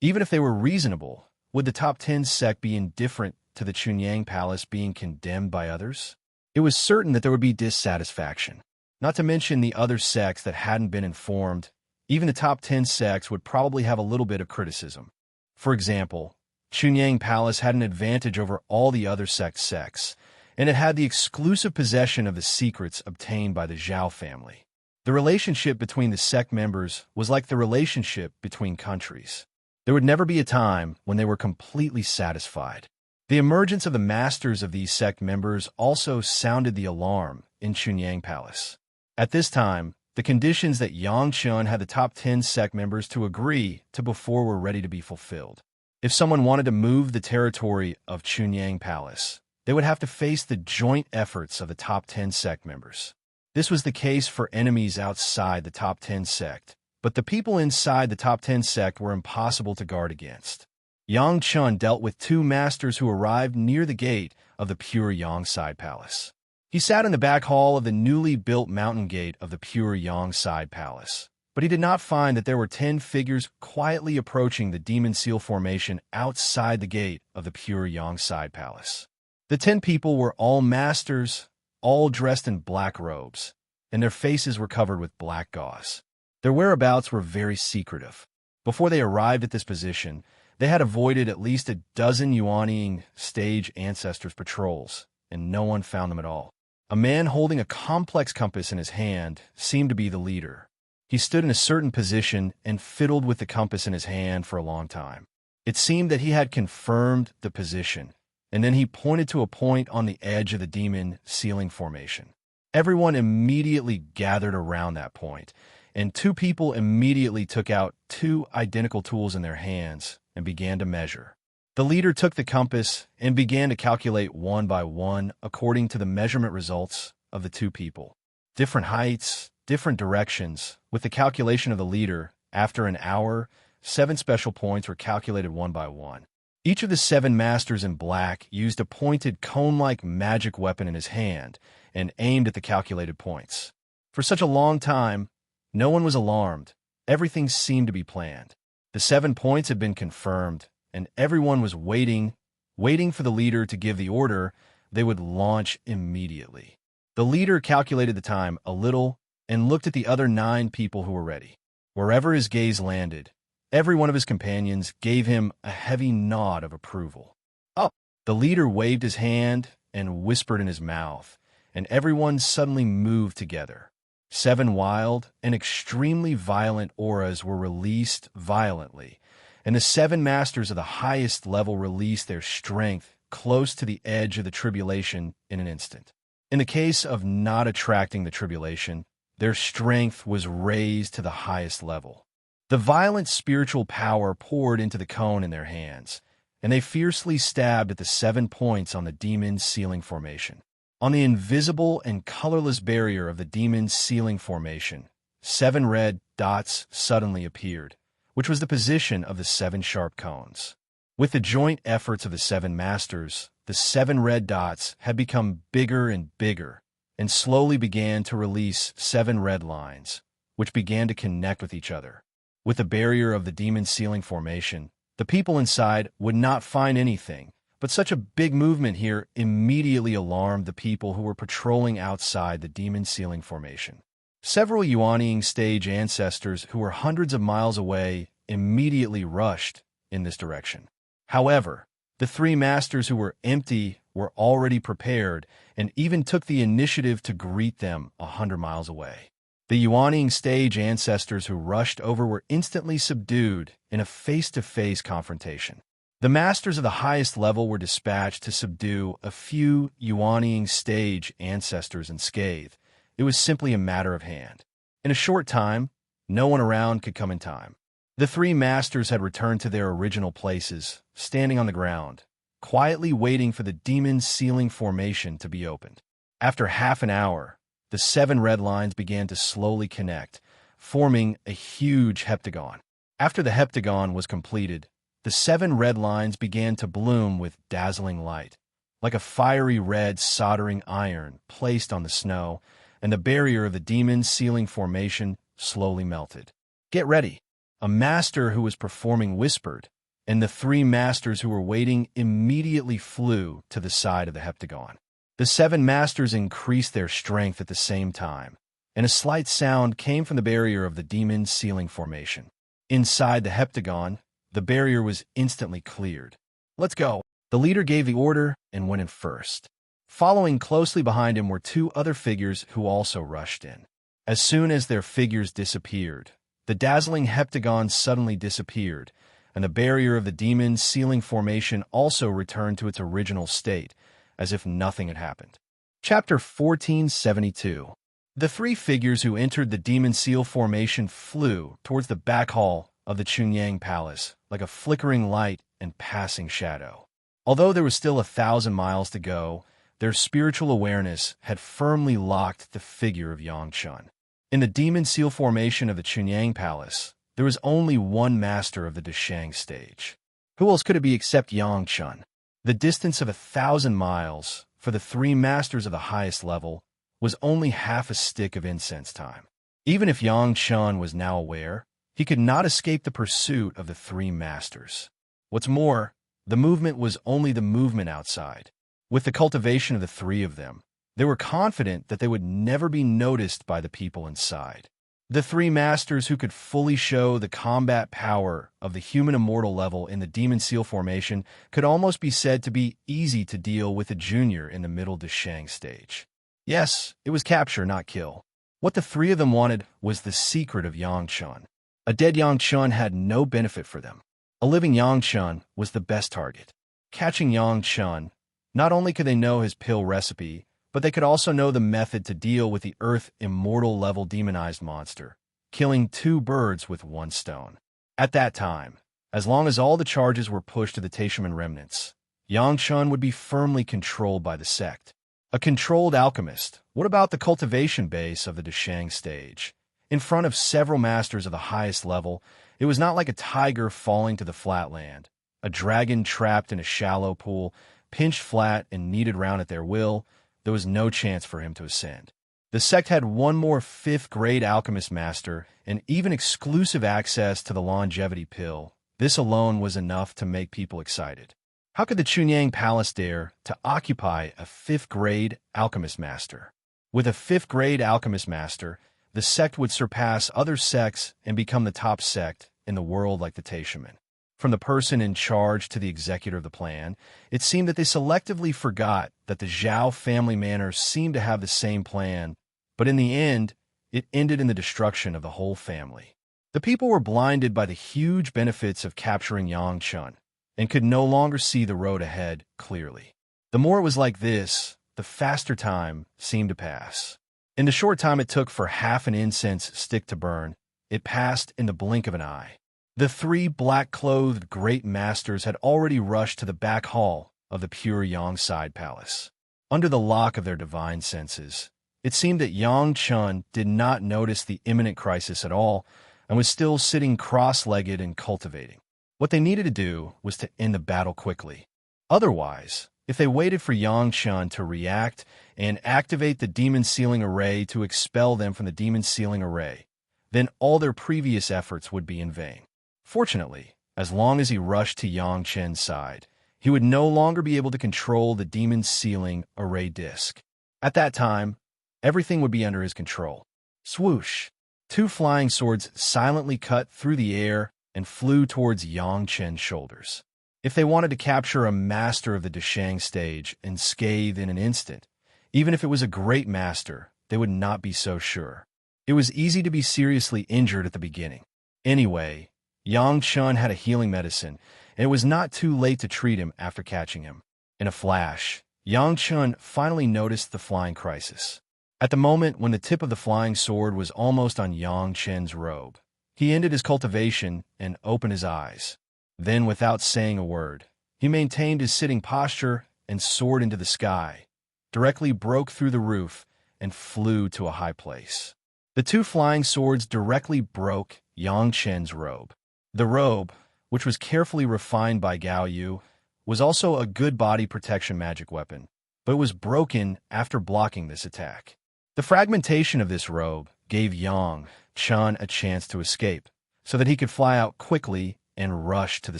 even if they were reasonable, would the top 10 sect be indifferent to the Chunyang Palace being condemned by others? It was certain that there would be dissatisfaction. Not to mention the other sects that hadn't been informed, even the top 10 sects would probably have a little bit of criticism. For example, Chunyang Palace had an advantage over all the other sects, and it had the exclusive possession of the secrets obtained by the Zhao family. The relationship between the sect members was like the relationship between countries. There would never be a time when they were completely satisfied. The emergence of the masters of these sect members also sounded the alarm in Chunyang Palace. At this time, the conditions that Yangchun had the top 10 sect members to agree to before were ready to be fulfilled. If someone wanted to move the territory of Chunyang Palace, they would have to face the joint efforts of the top 10 sect members. This was the case for enemies outside the top 10 sect, but the people inside the top 10 sect were impossible to guard against. Yangchun dealt with two masters who arrived near the gate of the pure Yangside Palace. He sat in the back hall of the newly built mountain gate of the pure Yangside Palace, but he did not find that there were 10 figures quietly approaching the demon seal formation outside the gate of the pure Yangside Palace. The 10 people were all masters, all dressed in black robes, and their faces were covered with black gauze. Their whereabouts were very secretive. Before they arrived at this position, they had avoided at least a dozen Yuanying stage ancestors' patrols, and no one found them at all. A man holding a complex compass in his hand seemed to be the leader. He stood in a certain position and fiddled with the compass in his hand for a long time. It seemed that he had confirmed the position, and then he pointed to a point on the edge of the demon sealing formation. Everyone immediately gathered around that point, and two people immediately took out two identical tools in their hands and began to measure. The leader took the compass and began to calculate one by one according to the measurement results of the two people. Different heights, different directions. With the calculation of the leader, after an hour, 7 special points were calculated one by one. Each of the 7 masters in black used a pointed cone-like magic weapon in his hand and aimed at the calculated points. For such a long time, no one was alarmed. Everything seemed to be planned. The 7 points had been confirmed, and everyone was waiting for the leader to give the order. They would launch immediately. The leader calculated the time a little and looked at the other 9 people who were ready. Wherever his gaze landed, every one of his companions gave him a heavy nod of approval. Up! The leader waved his hand and whispered in his mouth, and everyone suddenly moved together. 7 wild and extremely violent auras were released violently, and the 7 masters of the highest level released their strength close to the edge of the tribulation in an instant. In the case of not attracting the tribulation, their strength was raised to the highest level. The violent spiritual power poured into the cone in their hands, and they fiercely stabbed at the 7 points on the demon's sealing formation. On the invisible and colorless barrier of the demon's sealing formation, 7 red dots suddenly appeared, which was the position of the 7 sharp cones. With the joint efforts of the 7 masters, the 7 red dots had become bigger and bigger, and slowly began to release 7 red lines, which began to connect with each other. With the barrier of the demon's sealing formation, the people inside would not find anything, but such a big movement here immediately alarmed the people who were patrolling outside the demon sealing formation. Several Yuanying stage ancestors who were hundreds of miles away immediately rushed in this direction. However, the 3 masters who were empty were already prepared and even took the initiative to greet them 100 miles away. The Yuanying stage ancestors who rushed over were instantly subdued in a face-to-face confrontation. The masters of the highest level were dispatched to subdue a few Yuanying stage ancestors unscathed. It was simply a matter of hand. In a short time, no one around could come in time. The 3 masters had returned to their original places, standing on the ground, quietly waiting for the demon's sealing formation to be opened. After half an hour, the 7 red lines began to slowly connect, forming a huge heptagon. After the heptagon was completed, the 7 red lines began to bloom with dazzling light, like a fiery red soldering iron placed on the snow, and the barrier of the demon's sealing formation slowly melted. "Get ready," a master who was performing whispered, and the 3 masters who were waiting immediately flew to the side of the heptagon. The 7 masters increased their strength at the same time, and a slight sound came from the barrier of the demon's sealing formation. Inside the heptagon, the barrier was instantly cleared. "Let's go." The leader gave the order and went in first. Following closely behind him were 2 other figures who also rushed in. As soon as their figures disappeared, the dazzling heptagon suddenly disappeared, and the barrier of the demon's sealing formation also returned to its original state, as if nothing had happened. Chapter 1472. The 3 figures who entered the demon seal formation flew towards the back hall of the Chunyang Palace, like a flickering light and passing shadow. Although there was still 1,000 miles to go, their spiritual awareness had firmly locked the figure of Yangchun. In the demon seal formation of the Chunyang Palace, there was only one master of the Deshang stage. Who else could it be except Yangchun? The distance of 1,000 miles for the 3 masters of the highest level was only half a stick of incense time. Even if Yangchun was now aware, he could not escape the pursuit of the 3 masters. What's more, the movement was only the movement outside. With the cultivation of the 3 of them, they were confident that they would never be noticed by the people inside. The 3 masters who could fully show the combat power of the human immortal level in the demon seal formation could almost be said to be easy to deal with a junior in the middle Deshang stage. Yes, it was capture, not kill. What the 3 of them wanted was the secret of Yangchun. A dead Yangchun had no benefit for them. A living Yangchun was the best target. Catching Yangchun, not only could they know his pill recipe, but they could also know the method to deal with the Earth Immortal level demonized monster, killing 2 birds with 1 stone. At that time, as long as all the charges were pushed to the Taishaman remnants, Yangchun would be firmly controlled by the sect. A controlled alchemist, what about the cultivation base of the Deshang stage? In front of several masters of the highest level, it was not like a tiger falling to the flatland, a dragon trapped in a shallow pool, pinched flat and kneaded round at their will. There was no chance for him to ascend. The sect had one more 5th-grade alchemist master and even exclusive access to the longevity pill. This alone was enough to make people excited. How could the Chunyang Palace dare to occupy a 5th-grade alchemist master? With a 5th-grade alchemist master, the sect would surpass other sects and become the top sect in the world like the Taishaman. From the person in charge to the executor of the plan, it seemed that they selectively forgot that the Zhao family manor seemed to have the same plan, but in the end, it ended in the destruction of the whole family. The people were blinded by the huge benefits of capturing Yangchun and could no longer see the road ahead clearly. The more it was like this, the faster time seemed to pass. In the short time it took for half an incense stick to burn, it passed in the blink of an eye. The three black-clothed great masters had already rushed to the back hall of the pure Yang side palace. Under the lock of their divine senses, it seemed that Yang Chun did not notice the imminent crisis at all and was still sitting cross-legged and cultivating. What they needed to do was to end the battle quickly. Otherwise, if they waited for Yang Chun to react and activate the demon sealing array to expel them from the demon sealing array, then all their previous efforts would be in vain. Fortunately, as long as he rushed to Yang Chen's side, he would no longer be able to control the demon sealing array disc. At that time, everything would be under his control. Swoosh! Two flying swords silently cut through the air and flew towards Yang Chen's shoulders. If they wanted to capture a master of the Deshang stage and scathe in an instant, even if it was a great master, they would not be so sure. It was easy to be seriously injured at the beginning. Anyway, Yang Chun had a healing medicine, and it was not too late to treat him after catching him. In a flash, Yang Chun finally noticed the flying crisis. At the moment when the tip of the flying sword was almost on Yang Chen's robe, he ended his cultivation and opened his eyes. Then, without saying a word, he maintained his sitting posture and soared into the sky, directly broke through the roof, and flew to a high place. The two flying swords directly broke Yang Chen's robe. The robe, which was carefully refined by Gao Yu, was also a good body protection magic weapon, but it was broken after blocking this attack. The fragmentation of this robe gave Yang Chun a chance to escape, so that he could fly out quickly and rush to the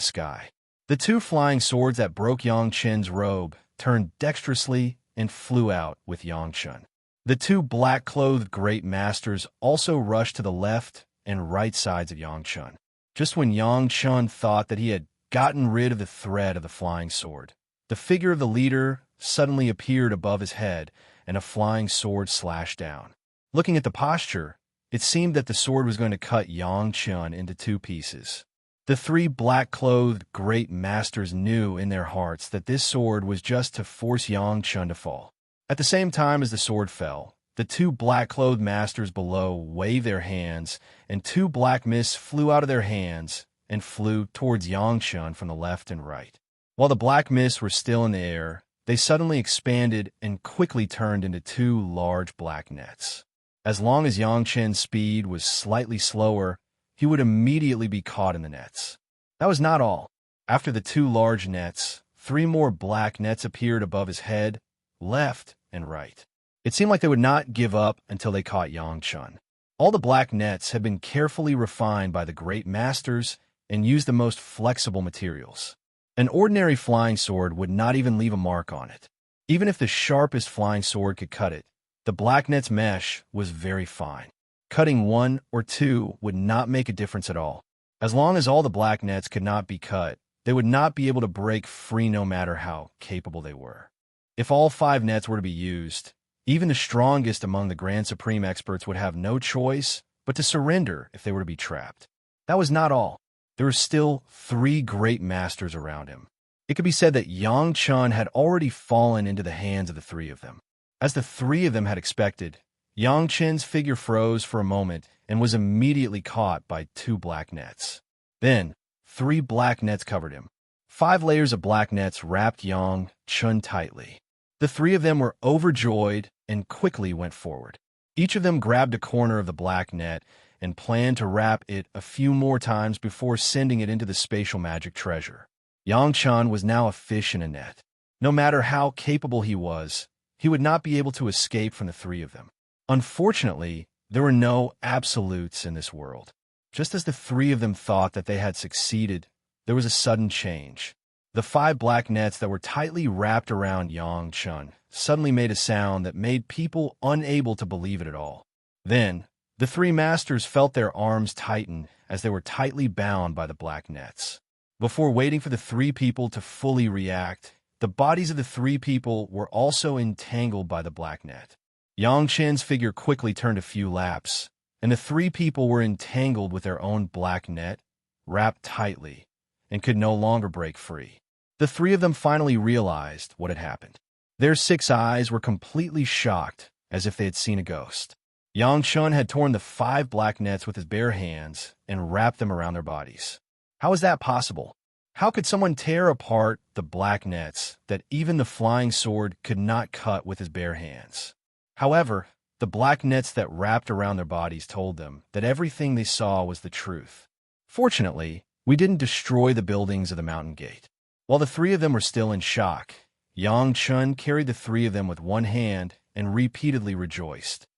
sky. The two flying swords that broke Yang Chen's robe turned dexterously and flew out with Yang Chun. The two black-clothed great masters also rushed to the left and right sides of Yang Chun. Just when Yang Chun thought that he had gotten rid of the threat of the flying sword, the figure of the leader suddenly appeared above his head, and a flying sword slashed down. Looking at the posture, it seemed that the sword was going to cut Yang Chun into two pieces. The three black-clothed great masters knew in their hearts that this sword was just to force Yang Chun to fall. At the same time as the sword fell, the two black-clothed masters below waved their hands, and two black mists flew out of their hands and flew towards Yang Chun from the left and right. While the black mists were still in the air, they suddenly expanded and quickly turned into two large black nets. As long as Yang Chen's speed was slightly slower, he would immediately be caught in the nets. That was not all. After the two large nets, three more black nets appeared above his head, left and right. It seemed like they would not give up until they caught Yang Chun. All the black nets had been carefully refined by the great masters and used the most flexible materials. An ordinary flying sword would not even leave a mark on it. Even if the sharpest flying sword could cut it, the black net's mesh was very fine. Cutting one or two would not make a difference at all. As long as all the black nets could not be cut, they would not be able to break free no matter how capable they were. If all 5 nets were to be used, even the strongest among the Grand Supreme experts would have no choice but to surrender if they were to be trapped. That was not all. There were still 3 great masters around him. It could be said that Yang Chun had already fallen into the hands of the 3 of them. As the 3 of them had expected, Yang Chen's figure froze for a moment and was immediately caught by 2 black nets. Then, 3 black nets covered him. 5 layers of black nets wrapped Yang Chun tightly. The 3 of them were overjoyed and quickly went forward. Each of them grabbed a corner of the black net and planned to wrap it a few more times before sending it into the spatial magic treasure. Yang Chun was now a fish in a net. No matter how capable he was, he would not be able to escape from the 3 of them. Unfortunately, there were no absolutes in this world. Just as the 3 of them thought that they had succeeded, there was a sudden change. The 5 black nets that were tightly wrapped around Yang Chun suddenly made a sound that made people unable to believe it at all. Then, The three masters felt their arms tighten as they were tightly bound by the black nets. Before waiting for the three people to fully react, the bodies of the three people were also entangled by the black net. Yang Chen's figure quickly turned a few laps, and the three people were entangled with their own black net, wrapped tightly, and could no longer break free. The three of them finally realized what had happened. Their 6 eyes were completely shocked, as if they had seen a ghost. Yang Chen had torn the 5 black nets with his bare hands and wrapped them around their bodies. How is that possible? How could someone tear apart the black nets that even the flying sword could not cut with his bare hands? However, the black nets that wrapped around their bodies told them that everything they saw was the truth. Fortunately, we didn't destroy the buildings of the mountain gate. While the three of them were still in shock, Yang Chen carried the three of them with one hand and repeatedly rejoiced.